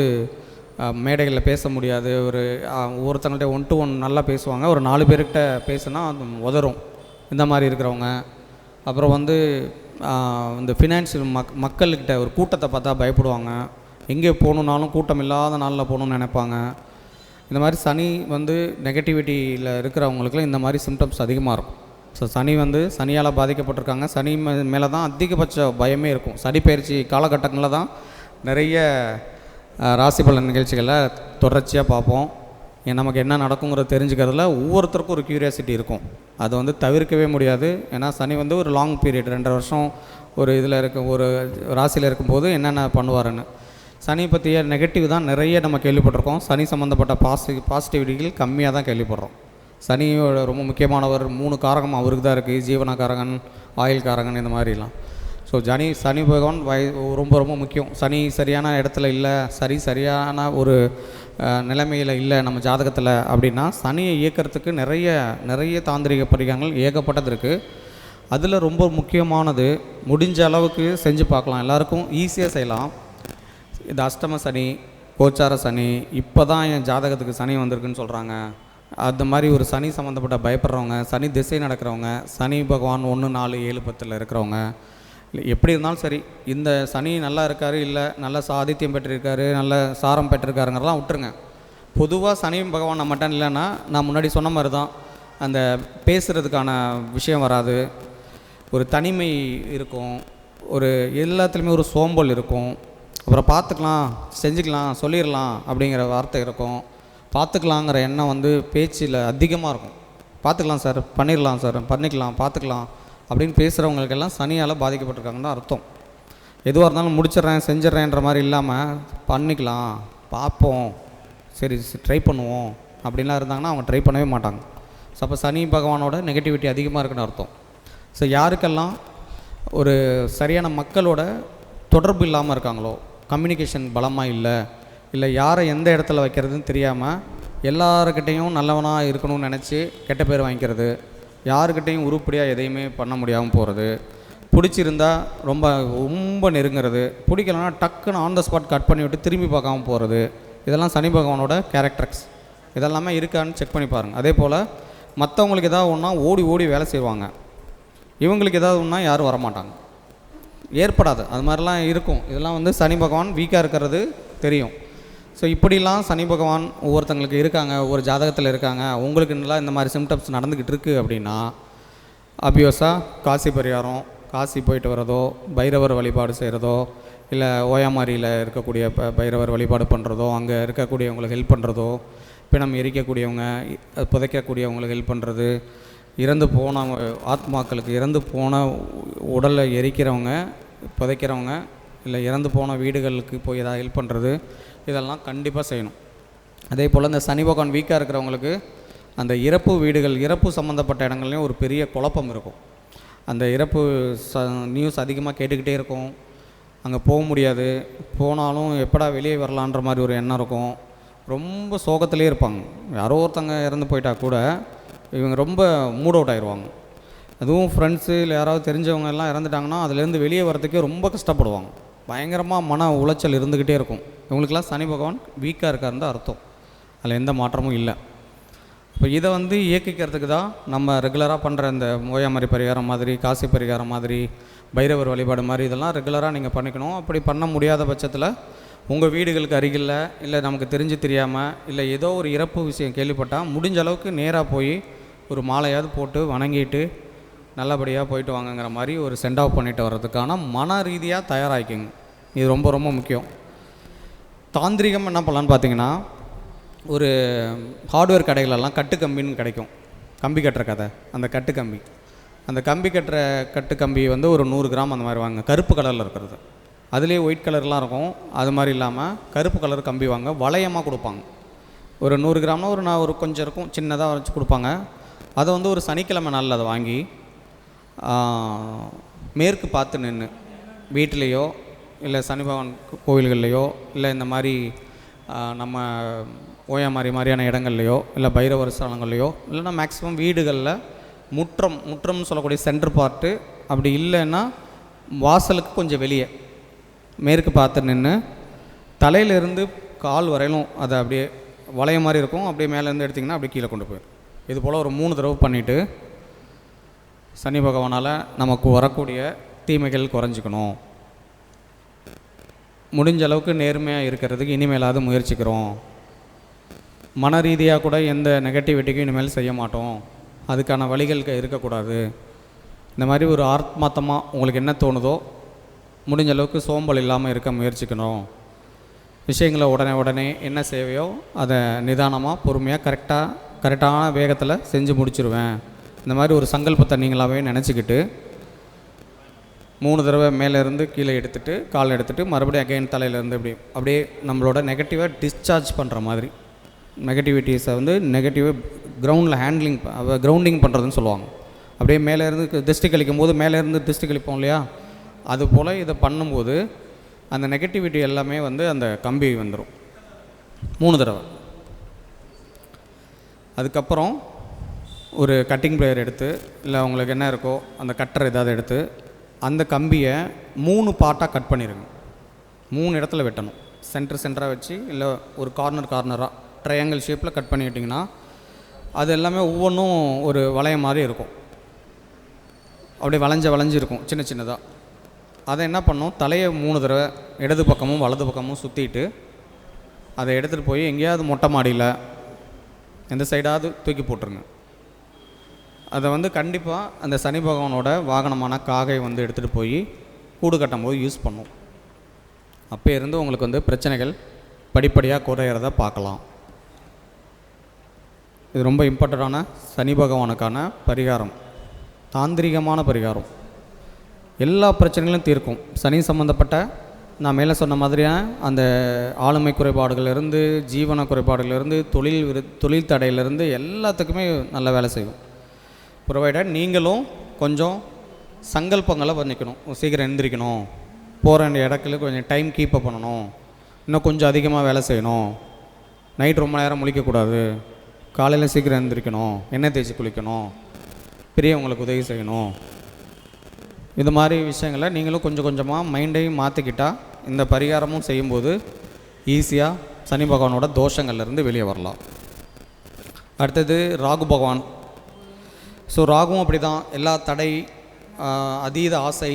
மேடைகளில் பேச முடியாது, ஒவ்வொருத்தங்கள்ட்ட 1 to 1 நல்லா பேசுவாங்க, ஒரு 4 பேர்கிட்ட பேசுனா அது உதறும், இந்த மாதிரி இருக்கிறவங்க. அப்புறம் வந்து இந்த ஃபினான்ஷியல் மக்கள்கிட்ட ஒரு கூட்டத்தை பார்த்தா பயப்படுவாங்க, எங்கே போகணுன்னாலும் கூட்டம் இல்லாத நாளில் போகணுன்னு நினைப்பாங்க. இந்த மாதிரி சனி வந்து நெகட்டிவிட்டியில் இருக்கிறவங்களுக்குலாம் இந்த மாதிரி சிம்டம்ஸ் அதிகமாக இருக்கும். ஸோ சனி வந்து சனியால் பாதிக்கப்பட்டிருக்காங்க. சனி மேலே தான் அதிகபட்ச பயமே இருக்கும். சனி பயிற்சி காலகட்டங்களில் தான் நிறைய ராசி பலன் நிகழ்ச்சிகளை தொடர்ச்சியாக பார்ப்போம். நமக்கு என்ன நடக்குங்கிறத தெரிஞ்சுக்கிறதுல ஒவ்வொருத்தருக்கும் ஒரு க்யூரியாசிட்டி இருக்கும். அதை வந்து தவிர்க்கவே முடியாது. ஏன்னா சனி வந்து ஒரு லாங் பீரியட் 2.5 வருஷம் ஒரு இதில் ஒரு ராசியில் இருக்கும்போது என்னென்ன பண்ணுவாருன்னு. சனி பற்றிய நெகட்டிவ் தான் நிறைய நம்ம கேள்விப்பட்டிருக்கோம். சனி சம்மந்தப்பட்ட பாசிட்டிவிட்டிகள் கம்மியாக தான் கேள்விப்படுறோம். சனியோட ரொம்ப முக்கியமானவர் 3 காரகம் அவருக்கு தான் இருக்குது, ஜீவனகாரகன், ஆயில் காரகன், இந்த மாதிரிலாம். ஸோ சனி பகவான் ரொம்ப ரொம்ப முக்கியம். சனி சரியான இடத்துல இல்லை, சரியான ஒரு நிலைமையில் இல்லை நம்ம ஜாதகத்தில் அப்படின்னா சனியை இயக்கிறதுக்கு நிறைய தாந்திரிக பரிகாரங்கள் ஏகப்பட்டது இருக்குது. அதில் ரொம்ப முக்கியமானது முடிஞ்ச அளவுக்கு செஞ்சு பார்க்கலாம், எல்லாருக்கும் ஈஸியாக செய்யலாம். இந்த அஷ்டம சனி, கோச்சார சனி, இப்போ தான் என் ஜாதகத்துக்கு சனி வந்திருக்குன்னு சொல்கிறாங்க, அந்த மாதிரி ஒரு சனி சம்மந்தப்பட்ட பயப்படுறவங்க, சனி திசை நடக்கிறவங்க, சனி பகவான் 1, 4, 7, 10 இருக்கிறவங்க, எப்படி இருந்தாலும் சரி, இந்த சனி நல்லா இருக்கார், இல்லை நல்ல சாதித்யம் பெற்றிருக்காரு, நல்ல சாரம் பெற்றிருக்காருங்கிறலாம் விட்டுருங்க. பொதுவாக சனி பகவான் நம்மகிட்ட இல்லைன்னா நான் முன்னாடி சொன்ன மாதிரி தான், அந்த பேசுகிறதுக்கான விஷயம் வராது, ஒரு தனிமை இருக்கும், ஒரு எல்லாத்துலேயுமே ஒரு சோம்பல் இருக்கும், அப்புறம் பார்த்துக்கலாம், செஞ்சுக்கலாம், சொல்லிடலாம் அப்படிங்கிற வார்த்தை இருக்கும், பார்த்துக்கலாங்கிற எண்ணம் வந்து பேச்சில் அதிகமாக இருக்கும். பார்த்துக்கலாம் சார், பண்ணிடலாம் சார், பண்ணிக்கலாம், பார்த்துக்கலாம் அப்படின்னு பேசுகிறவங்களுக்கெல்லாம் சனியால் பாதிக்கப்பட்டிருக்காங்கன்னு அர்த்தம். எதுவாக இருந்தாலும் முடிச்சிட்றேன், செஞ்சிட்றேன்ற மாதிரி இல்லாமல் பண்ணிக்கலாம், பார்ப்போம், சரி ட்ரை பண்ணுவோம் அப்படின்லாம் இருந்தாங்கன்னா அவங்க ட்ரை பண்ணவே மாட்டாங்க. ஸோ அப்போ சனி பகவானோட நெகட்டிவிட்டி அதிகமாக இருக்குன்னு அர்த்தம். ஸோ யாருக்கெல்லாம் ஒரு சரியான மக்களோட தொடர்பு இல்லாமல் இருக்காங்களோ, கம்யூனிகேஷன் பலமாக இல்லை யாரை எந்த இடத்துல வைக்கிறதுன்னு தெரியாமல் எல்லாருக்கிட்டையும் நல்லவனாக இருக்கணும்னு நினச்சி கெட்ட பேர் வாங்கிக்கிறது, யாருக்கிட்டையும் உருப்படியாக எதையுமே பண்ண முடியாமல் போகிறது, பிடிச்சிருந்தா ரொம்ப நெருங்கிறது, பிடிக்கலன்னா டக்குன்னு ஆன் த ஸ்பாட் கட் பண்ணி விட்டு திரும்பி பார்க்காம போகிறது, இதெல்லாம் சனி பகவானோட கேரக்டர்ஸ். இதெல்லாமே இருக்கான்னு செக் பண்ணி பாருங்கள். அதே போல் மற்றவங்களுக்கு ஏதாவது ஒன்றா ஓடி வேலை செய்வாங்க, இவங்களுக்கு ஏதாவது ஒன்றா யாரும் வரமாட்டாங்க, ஏற்படாது, அது மாதிரிலாம் இருக்கும். இதெல்லாம் வந்து சனி பகவான் வீக்காக இருக்கிறது தெரியும். ஸோ இப்படிலாம் சனி பகவான் ஒவ்வொருத்தங்களுக்கு இருக்காங்க, ஒவ்வொரு ஜாதகத்தில் இருக்காங்க, உங்களுக்கு நல்லா இந்த மாதிரி சிம்டம்ஸ் நடந்துக்கிட்டு இருக்குது அப்படின்னா அபியோஸாக காசி பரிகாரம், காசி போயிட்டு வரதோ, பைரவர் வழிபாடு செய்கிறதோ, இல்லை ஓயாமாரியில் இருக்கக்கூடிய பைரவர் வழிபாடு பண்ணுறதோ, அங்கே இருக்கக்கூடியவங்களுக்கு ஹெல்ப் பண்ணுறதோ, பிணம் எரிக்கக்கூடியவங்க, புதைக்கக்கூடியவங்களுக்கு ஹெல்ப் பண்ணுறது, இறந்து போன ஆத்மாக்களுக்கு, இறந்து போன உடலை எரிக்கிறவங்க, புதைக்கிறவங்க, இல்லை இறந்து போன வீடுகளுக்கு போய் ஏதாவது ஹெல்ப் பண்ணுறது, இதெல்லாம் கண்டிப்பாக செய்யணும். அதே போல் இந்த சனி பகவான் வீக்காக இருக்கிறவங்களுக்கு அந்த இறப்பு வீடுகள், இறப்பு சம்மந்தப்பட்ட இடங்கள்லையும் ஒரு பெரிய குழப்பம் இருக்கும். அந்த இறப்பு நியூஸ் அதிகமாக கேட்டுக்கிட்டே இருக்கும், அங்கே போக முடியாது, போனாலும் எப்படா வெளியே வரலான்ற மாதிரி ஒரு எண்ணம் இருக்கும், ரொம்ப சோகத்திலே இருப்பாங்க. யாரோ ஒருத்தங்க இறந்து போயிட்டா கூட இவங்க ரொம்ப மூட் அவுட் ஆயிடுவாங்க. அதுவும் ஃப்ரெண்ட்ஸு இல்லை யாராவது தெரிஞ்சவங்க எல்லாம் இறந்துட்டாங்கன்னா அதுலேருந்து வெளியே வரதுக்கே ரொம்ப கஷ்டப்படுவாங்க. பயங்கரமாக மன உளைச்சல் இருந்துக்கிட்டே இருக்கும். இவங்களுக்கெல்லாம் சனி பகவான் வீக்காக இருக்காருன்னு தான் அர்த்தம். அதில் எந்த மாற்றமும் இல்லை. இப்போ இதை வந்து இயக்கிக்கிறதுக்கு தான் நம்ம ரெகுலராக பண்ணுற இந்த ஓயாமரி பரிகாரம் மாதிரி, காசி பரிகாரம் மாதிரி, பைரவர் வழிபாடு மாதிரி இதெல்லாம் ரெகுலராக நீங்கள் பண்ணிக்கணும். அப்படி பண்ண முடியாத பட்சத்தில் உங்கள் வீடுகளுக்கு அருகில் இல்லை நமக்கு தெரிஞ்சு தெரியாமல் இல்லை ஏதோ ஒரு இறப்பு விஷயம் கேள்விப்பட்டால் முடிஞ்ச அளவுக்கு நேராக போய் ஒரு மாலையாவது போட்டு வணங்கிட்டு நல்லபடியாக போயிட்டு வாங்கங்கிற மாதிரி ஒரு சென்ட் ஆஃப் பண்ணிட்டு வர்றதுக்கான மன ரீதியாக தயாராகிக்குங்க. இது ரொம்ப ரொம்ப முக்கியம். தாந்திரிகம் என்ன பண்ணலான்னு பார்த்தீங்கன்னா, ஒரு ஹார்ட்வேர் கடைகளெல்லாம் கட்டு கம்பின்னு கிடைக்கும். கம்பி கட்டுற கதை, அந்த கட்டு கம்பி, அந்த கம்பி கட்டுற கட்டு கம்பி வந்து ஒரு 100 கிராம் அந்த மாதிரி வாங்க. கருப்பு கலரில் இருக்கிறது, அதுலேயே ஒயிட் கலர்லாம் இருக்கும். அது மாதிரி இல்லாமல் கருப்பு கலர் கம்பி வாங்க, வளையமாக கொடுப்பாங்க. ஒரு 100 கிராம்னா ஒரு கொஞ்சம் இருக்கும், சின்னதாக வச்சு கொடுப்பாங்க. அதை வந்து ஒரு சனிக்கிழமை நாளில் அதை வாங்கி மேற்கு பார்த்து நின்று வீட்டிலையோ இல்லை சனி பகவான் கோவில்கள்லையோ இல்லை இந்த மாதிரி நம்ம ஓயாமாரி மாதிரியான இடங்கள்லையோ இல்லை பைரவர் ஸ்தலங்கள்லையோ இல்லைன்னா மேக்ஸிமம் வீடுகளில் முற்றம்னு சொல்லக்கூடிய சென்டர் பார்ட்டு, அப்படி இல்லைன்னா வாசலுக்கு கொஞ்சம் வெளியே மேற்கு பார்த்து நின்று தலையிலேருந்து கால் வரையிலும் அதை அப்படியே வளைய மாதிரி இருக்கும். அப்படியே மேலேருந்து எடுத்திங்கன்னா அப்படியே கீழே கொண்டு போயிடும். இது போல் ஒரு 3 தடவை பண்ணிவிட்டு சனி பகவானால் நமக்கு வரக்கூடிய தீமைகள் குறைஞ்சிக்கணும். முடிஞ்ச அளவுக்கு நேர்மையாக இருக்கிறதுக்கு இனிமேலாவது முயற்சிக்கிறோம். மன ரீதியாக கூட எந்த நெகட்டிவிட்டிக்கும் இனிமேல் செய்ய மாட்டோம். அதுக்கான வழிகள் இருக்கக்கூடாது. இந்த மாதிரி ஒரு ஆத்மார்த்தமாக உங்களுக்கு என்ன தோணுதோ முடிஞ்ச அளவுக்கு சோம்பல் இல்லாமல் இருக்க முயற்சிக்கணும். விஷயங்களை உடனே என்ன சேவையோ அதை நிதானமாக பொறுமையாக கரெக்டான வேகத்தில் செஞ்சு முடிச்சிருவேன். இந்த மாதிரி ஒரு சங்கல்பத்தை நீங்களாகவே நினச்சிக்கிட்டு 3 தடவை மேலேருந்து கீழே எடுத்துகிட்டு கால் எடுத்துகிட்டு மறுபடியும் அகைன் தலையிலேருந்து அப்படியே நம்மளோட நெகட்டிவாக டிஸ்சார்ஜ் பண்ணுற மாதிரி, நெகட்டிவிட்டிஸை வந்து நெகட்டிவாக கிரவுண்டிங் பண்ணுறதுன்னு சொல்லுவாங்க. அப்படியே மேலேருந்து திருஷ்டி கழிக்கும் போது மேலேருந்து திருஷ்டி கழிப்போம் இல்லையா, அது போல் இதை பண்ணும்போது அந்த நெகட்டிவிட்டி எல்லாமே வந்து அந்த கம்பி வந்துடும் 3 தடவை. அதுக்கப்புறம் ஒரு கட்டிங் பிளேயர் எடுத்து இல்லை உங்களுக்கு என்ன இருக்கோ அந்த கட்டர் ஏதாவது எடுத்து அந்த கம்பியை 3 பார்ட்டாக கட் பண்ணிடுங்க. 3 இடத்துல வெட்டணும். சென்டராக வச்சு இல்லை ஒரு கார்னராக ட்ரையாங்கிள் ஷேப்பில் கட் பண்ணிக்கிட்டிங்கன்னா அது எல்லாமே ஒவ்வொன்றும் ஒரு வளையம் மாதிரி இருக்கும். அப்படியே வளைஞ்சிருக்கும் சின்னதாக. அதை என்ன பண்ணணும், தலையை 3 தடவை இடது பக்கமும் வலது பக்கமும் சுற்றிட்டு அதை எடுத்துகிட்டு போய் எங்கேயாவது மொட்டை மாடியில் எந்த சைடாவது தூக்கி போட்டுருங்க. அதை வந்து கண்டிப்பாக அந்த சனி பகவானோட வாகனமான காகை வந்து எடுத்துகிட்டு போய் கூடு கட்டும் போது யூஸ் பண்ணும். அப்போ இருந்து உங்களுக்கு வந்து பிரச்சனைகள் படிப்படியாக குறையிறத பார்க்கலாம். இது ரொம்ப இம்பார்ட்டண்ட்டான சனி பகவானுக்கான பரிகாரம், தாந்திரிகமான பரிகாரம். எல்லா பிரச்சனைகளும் தீர்க்கும். சனி சம்மந்தப்பட்ட நான் மேலே சொன்ன மாதிரியான அந்த ஆளுமை குறைபாடுகளிலிருந்து, ஜீவன குறைபாடுகளிலிருந்து, தொழில் தடையிலிருந்து எல்லாத்துக்குமே நல்ல வேலை செய்யும். ப்ரொவைடட் நீங்களும் கொஞ்சம் சங்கல்பங்களை பண்ணிக்கணும். சீக்கிரம் எழுந்திரிக்கணும், போகிற வேண்டிய இடத்துல கொஞ்சம் டைம் கீப்பப் பண்ணணும், இன்னும் கொஞ்சம் அதிகமாக வேலை செய்யணும், நைட் ரொம்ப நேரம் முழிக்கக்கூடாது, காலையில் சீக்கிரம் எழுந்திரிக்கணும், எண்ணெய் தேய்ச்சி குளிக்கணும், பெரியவங்களுக்கு உதவி செய்யணும். இது மாதிரி விஷயங்களை நீங்களும் கொஞ்சமாக மைண்டையும் மாற்றிக்கிட்டால் இந்த பரிகாரமும் செய்யும்போது ஈஸியாக சனி பகவானோட தோஷங்கள்லேருந்து வெளியே வரலாம். அடுத்தது ராகு பகவான். ஸோ ராகுவும் அப்படி தான். எல்லா தடை, அதீத ஆசை,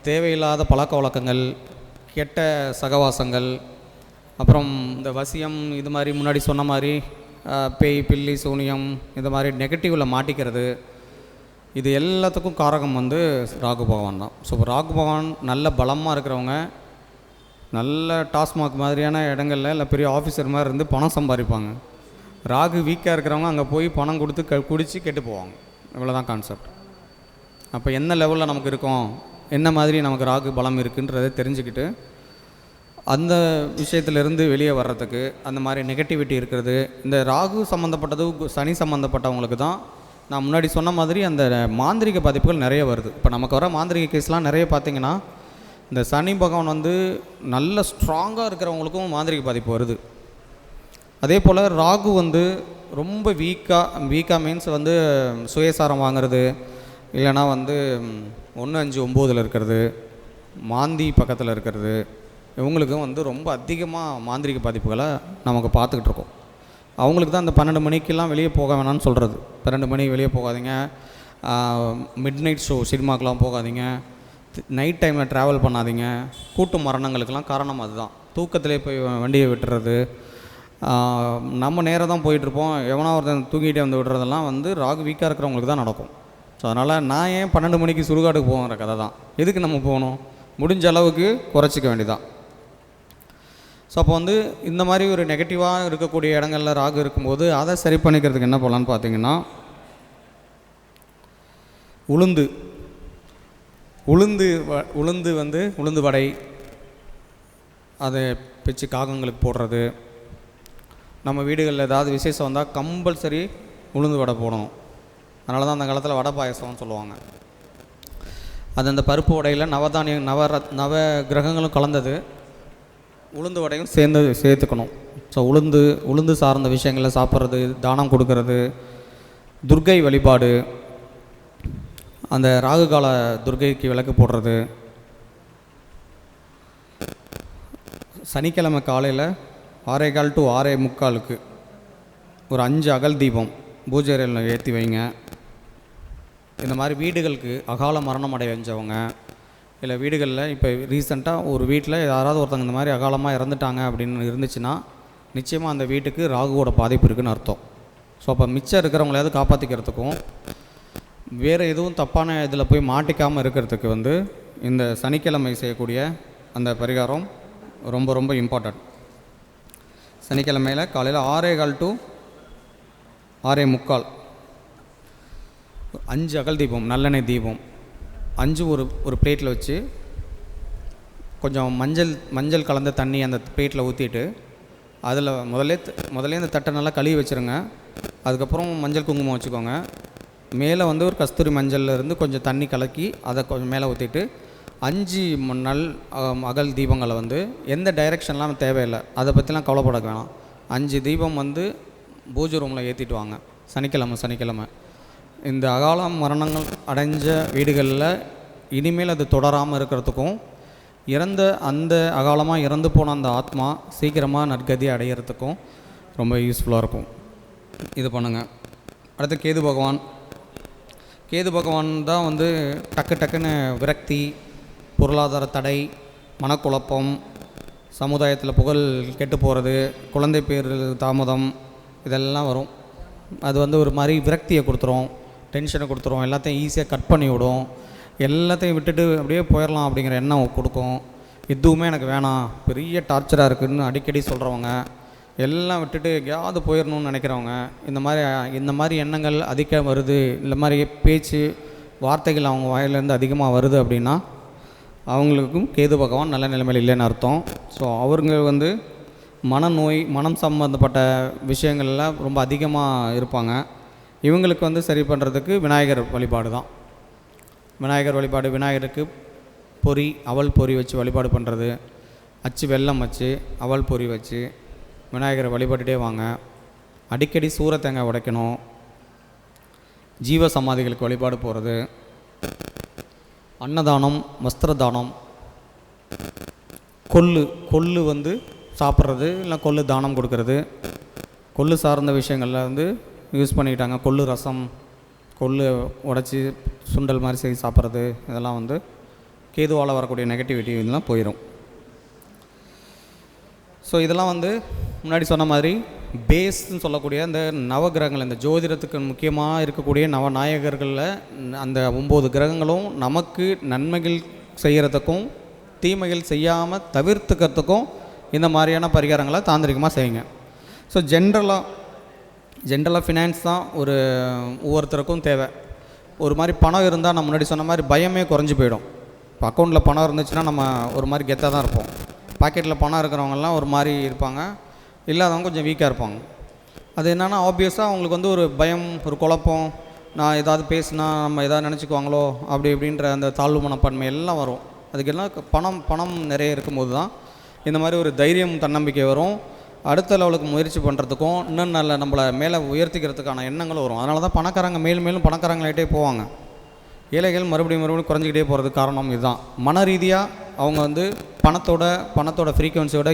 தேவையில்லாத பழக்க வழக்கங்கள், கெட்ட சகவாசங்கள், அப்புறம் இந்த வசியம், இது மாதிரி முன்னாடி சொன்ன மாதிரி பேய் பில்லி சூனியம், இது மாதிரி நெகட்டிவில் மாட்டிக்கிறது, இது எல்லாத்துக்கும் காரகம் வந்து ராகு பகவான் தான். ஸோ ராகு பகவான் நல்ல பலமாக இருக்கிறவங்க நல்ல டாஸ்மாக் மாதிரியான இடங்களில் இல்லை பெரிய ஆஃபீஸர் மாதிரி இருந்து பணம் சம்பாதிப்பாங்க. ராகு வீக்காக இருக்கிறவங்க அங்கே போய் பணம் கொடுத்து குடித்து கெட்டு போவாங்க. இவ்வளோதான் கான்செப்ட். அப்போ என்ன லெவலில் நமக்கு இருக்கோம், என்ன மாதிரி நமக்கு ராகு பலம் இருக்குன்றதை தெரிஞ்சுக்கிட்டு அந்த விஷயத்துலேருந்து வெளியே வர்றதுக்கு, அந்த மாதிரி நெகட்டிவிட்டி இருக்கிறது, இந்த ராகு சம்மந்தப்பட்டது சனி சம்மந்தப்பட்டவங்களுக்கு தான் நான் முன்னாடி சொன்ன மாதிரி அந்த மாந்திரிக பாதிப்புகள் நிறைய வருது. இப்போ நமக்கு வர மாந்திரிக கேஸ்லாம் நிறைய பார்த்திங்கன்னா இந்த சனி பகவான் வந்து நல்ல ஸ்ட்ராங்காக இருக்கிறவங்களுக்கும் மாந்திரிக பாதிப்பு வருது. அதே போல் ராகு வந்து ரொம்ப வீக்காக மீன்ஸ் வந்து சுயசாரம் வாங்கிறது, இல்லைனா வந்து 1-5-9 இருக்கிறது, மாந்தி பக்கத்தில் இருக்கிறது, இவங்களுக்கும் வந்து ரொம்ப அதிகமாக மாந்திரிக பாதிப்புகளை நமக்கு பார்த்துக்கிட்டு இருக்கோம். அவங்களுக்கு தான் அந்த 12 மணிக்கெல்லாம் வெளியே போக வேணாம்னு சொல்கிறது. 12 மணிக்கு வெளியே போகாதீங்க, மிட் நைட் ஷோ சினிமாக்கெலாம் போகாதீங்க, நைட் டைமில் ட்ராவல் பண்ணாதீங்க. கூட்டு மரணங்களுக்கெல்லாம் காரணம் அதுதான். தூக்கத்திலே போய் வண்டியை விட்டுறது, நம்ம நேராக தான் போயிட்டுருப்போம், எவனா ஒருத்தன் தூங்கிட்டே வந்து விடுறதெல்லாம் வந்து ராகு வீக்காக இருக்கிறவங்களுக்கு தான் நடக்கும். ஸோ அதனால் நான் ஏன் 12 மணிக்கு சுடுகாட்டுக்கு போகிற கதை தான். எதுக்கு நம்ம போகணும்? முடிஞ்ச அளவுக்கு குறைச்சிக்க வேண்டியதான். ஸோ அப்போ வந்து இந்த மாதிரி ஒரு நெகட்டிவாக இருக்கக்கூடிய இடங்களில் ராகு இருக்கும்போது அதை சரி பண்ணிக்கிறதுக்கு என்ன பண்ணலான்னு பார்த்தீங்கன்னா, உளுந்து வடை அதை பிச்சு காகங்களுக்கு போடுறது. நம்ம வீடுகளில் ஏதாவது விசேஷம் வந்தால் கம்பல்சரி உளுந்து வடை போடணும். அதனால தான் அந்த காலத்தில் வடை பாயசம்னு சொல்லுவாங்க. அது அந்த பருப்பு வடையில் நவ கிரகங்களும் கலந்தது, உளுந்து வடையும் சேர்த்துக்கணும். ஸோ உளுந்து சார்ந்த விஷயங்களில் சாப்பிட்றது, தானம் கொடுக்கறது, துர்க்கை வழிபாடு, அந்த ராகு கால துர்க்கைக்கு விளக்கு போடுறது, சனிக்கிழமை காலையில் 6:15 to 6:45 ஒரு 5 அகல் தீபம் பூஜை அறையில் ஏற்றி வைங்க. இந்த மாதிரி வீடுகளுக்கு அகால மரணம் அடைஞ்சவங்க, இல்லை வீடுகளில் இப்போ ரீசெண்டாக ஒரு வீட்டில் யாராவது ஒருத்தங்க இந்த மாதிரி அகாலமாக இறந்துட்டாங்க அப்படின்னு இருந்துச்சுன்னா நிச்சயமாக அந்த வீட்டுக்கு ராகுவோட பாதிப்பு இருக்குதுன்னு அர்த்தம். ஸோ அப்போ மிச்சம் இருக்கிறவங்களையாவது காப்பாற்றிக்கிறதுக்கும் வேறு எதுவும் தப்பான இதில் போய் மாட்டிக்காமல் இருக்கிறதுக்கு வந்து இந்த சனிக்கிழமை செய்யக்கூடிய அந்த பரிகாரம் ரொம்ப ரொம்ப இம்பார்ட்டன்ட். சனிக்கிழமையில் காலையில் 6:15 to 6:45 5 அகல் தீபம், நல்லெண்ணெய் தீபம் 5 ஒரு பிளேட்டில் வச்சு கொஞ்சம் மஞ்சள் கலந்த தண்ணி அந்த பிளேட்டில் ஊற்றிட்டு அதில் முதல்ல இந்த தட்டை நல்லா கழுவி வச்சுருங்க. அதுக்கப்புறம் மஞ்சள் குங்குமம் வச்சுக்கோங்க. மேலே வந்து ஒரு கஸ்தூரி மஞ்சள்லேருந்து கொஞ்சம் தண்ணி கலக்கி அதை கொஞ்சம் மேலே ஊற்றிட்டு 5 அகல் தீபங்களை வந்து எந்த டைரெக்ஷன்லாம் தேவையில்லை, அதை பற்றிலாம் கவலைப்பட வேணாம். 5 தீபம் வந்து பூஜை ரூமில் ஏற்றிட்டு வாங்க. சனிக்கிழமை இந்த அகால மரணங்கள் அடைஞ்ச வீடுகளில் இனிமேல் அது தொடராமல் இருக்கிறதுக்கும், அந்த அகாலமாக இறந்து போன அந்த ஆத்மா சீக்கிரமாக நற்கதி அடையிறதுக்கும் ரொம்ப யூஸ்ஃபுல்லாக இருக்கும். இது பண்ணுங்கள். அடுத்து கேது பகவான் தான் வந்து டக்குன்னு விரக்தி, பொருளாதார தடை, மனக்குழப்பம், சமுதாயத்தில் புகழ் கெட்டு போகிறது, குழந்தை பேர் தாமதம், இதெல்லாம் வரும். அது வந்து ஒரு மாதிரி விரக்தியை கொடுத்துரும், டென்ஷனை கொடுத்துரும், எல்லாத்தையும் ஈஸியாக கட் பண்ணி விடும், எல்லாத்தையும் விட்டுட்டு அப்படியே போயிடலாம் அப்படிங்கிற எண்ணம் கொடுக்கும். எதுவுமே எனக்கு வேணாம், பெரிய டார்ச்சராக இருக்குதுன்னு அடிக்கடி சொல்கிறவங்க, எல்லாம் விட்டுட்டு எங்கேயாவது போயிடணும்னு நினைக்கிறவங்க, இந்த மாதிரி எண்ணங்கள் அதிகம் வருது, இந்த மாதிரி பேச்சு வார்த்தைகள் அவங்க வாயிலேருந்து அதிகமாக வருது அப்படின்னா அவங்களுக்கும் கேது பகவான் நல்ல நிலைமையில் இல்லைன்னு அர்த்தம். ஸோ அவருங்க வந்து மனநோய், மனம் சம்மந்தப்பட்ட விஷயங்கள்லாம் ரொம்ப அதிகமாக இருப்பாங்க. இவங்களுக்கு வந்து சரி பண்ணுறதுக்கு விநாயகர் வழிபாடு தான். விநாயகருக்கு அவல் பொரி வச்சு வழிபாடு பண்ணுறது, வெல்லம் வச்சு அவல் பொரி வச்சு விநாயகரை வழிபட்டுட்டே வாங்க. அடிக்கடி சூரத்தேங்காய் உடைக்கணும். ஜீவ சமாதிகளுக்கு வழிபாடு போகிறது, அன்னதானம், வஸ்திரதானம், கொள்ளு வந்து சாப்பிட்றது, இல்லை கொள்ளு தானம் கொடுக்கறது, கொள்ளு சார்ந்த விஷயங்களில் வந்து யூஸ் பண்ணிக்கிட்டாங்க. கொள்ளு ரசம், கொள்ளு உடச்சி சுண்டல் மாதிரி செய்து சாப்பிட்றது, இதெல்லாம் வந்து கேதுவால் வரக்கூடிய நெகட்டிவிட்டி இதெல்லாம் போயிடும். ஸோ இதெல்லாம் வந்து முன்னாடி சொன்ன மாதிரி பேஸ்ன்னு சொல்லக்கூடிய இந்த நவகிரகங்கள், இந்த ஜோதிடத்துக்கு முக்கியமாக இருக்கக்கூடிய நவநாயகர்களில் அந்த 9 கிரகங்களும் நமக்கு நன்மைகள் செய்கிறதுக்கும் தீமைகள் செய்யாமல் தவிர்த்துக்கிறதுக்கும் இந்த மாதிரியான பரிகாரங்களை தாந்திரிகமாக செய்யுங்க. ஸோ ஜென்ரலாக ஃபினான்ஸ் தான் ஒவ்வொருத்தருக்கும் தேவை. ஒரு மாதிரி பணம் இருந்தால் நான் முன்னாடி சொன்ன மாதிரி பயமே குறைஞ்சி போயிடும். இப்போ அக்கௌண்ட்டில் பணம் இருந்துச்சுன்னா நம்ம ஒரு மாதிரி கெத்தாக தான் இருப்போம். பாக்கெட்டில் பணம் இருக்கிறவங்கெல்லாம் ஒரு மாதிரி இருப்பாங்க, இல்லாதவங்க கொஞ்சம் வீக்காக இருப்பாங்க. அது என்னென்னா ஆப்வியஸாக அவங்களுக்கு வந்து ஒரு பயம், ஒரு குழப்பம், நான் ஏதாவது பேசினா நம்ம எதாவது நினச்சிக்குவாங்களோ அப்படி இப்படின்ற அந்த தாழ்வு மனப்பான்மை எல்லாம் வரும். அதுக்கெல்லாம் பணம் நிறைய இருக்கும்போது தான் இந்த மாதிரி ஒரு தைரியம், தன்னம்பிக்கை வரும். அடுத்த லெவலுக்கு முயற்சி பண்ணுறதுக்கும் இன்னும் நல்ல நம்மளை மேலே உயர்த்திக்கிறதுக்கான எண்ணங்களும் வரும். அதனால தான் பணக்காரங்க மேலும் மேலும் பணக்காரங்களாகிட்டே போவாங்க. ஏழைகள் மறுபடியும் குறைஞ்சிக்கிட்டே போகிறதுக்கு காரணம் இதுதான். மன ரீதியாக அவங்க வந்து பணத்தோட ஃப்ரீக்குவன்சியோட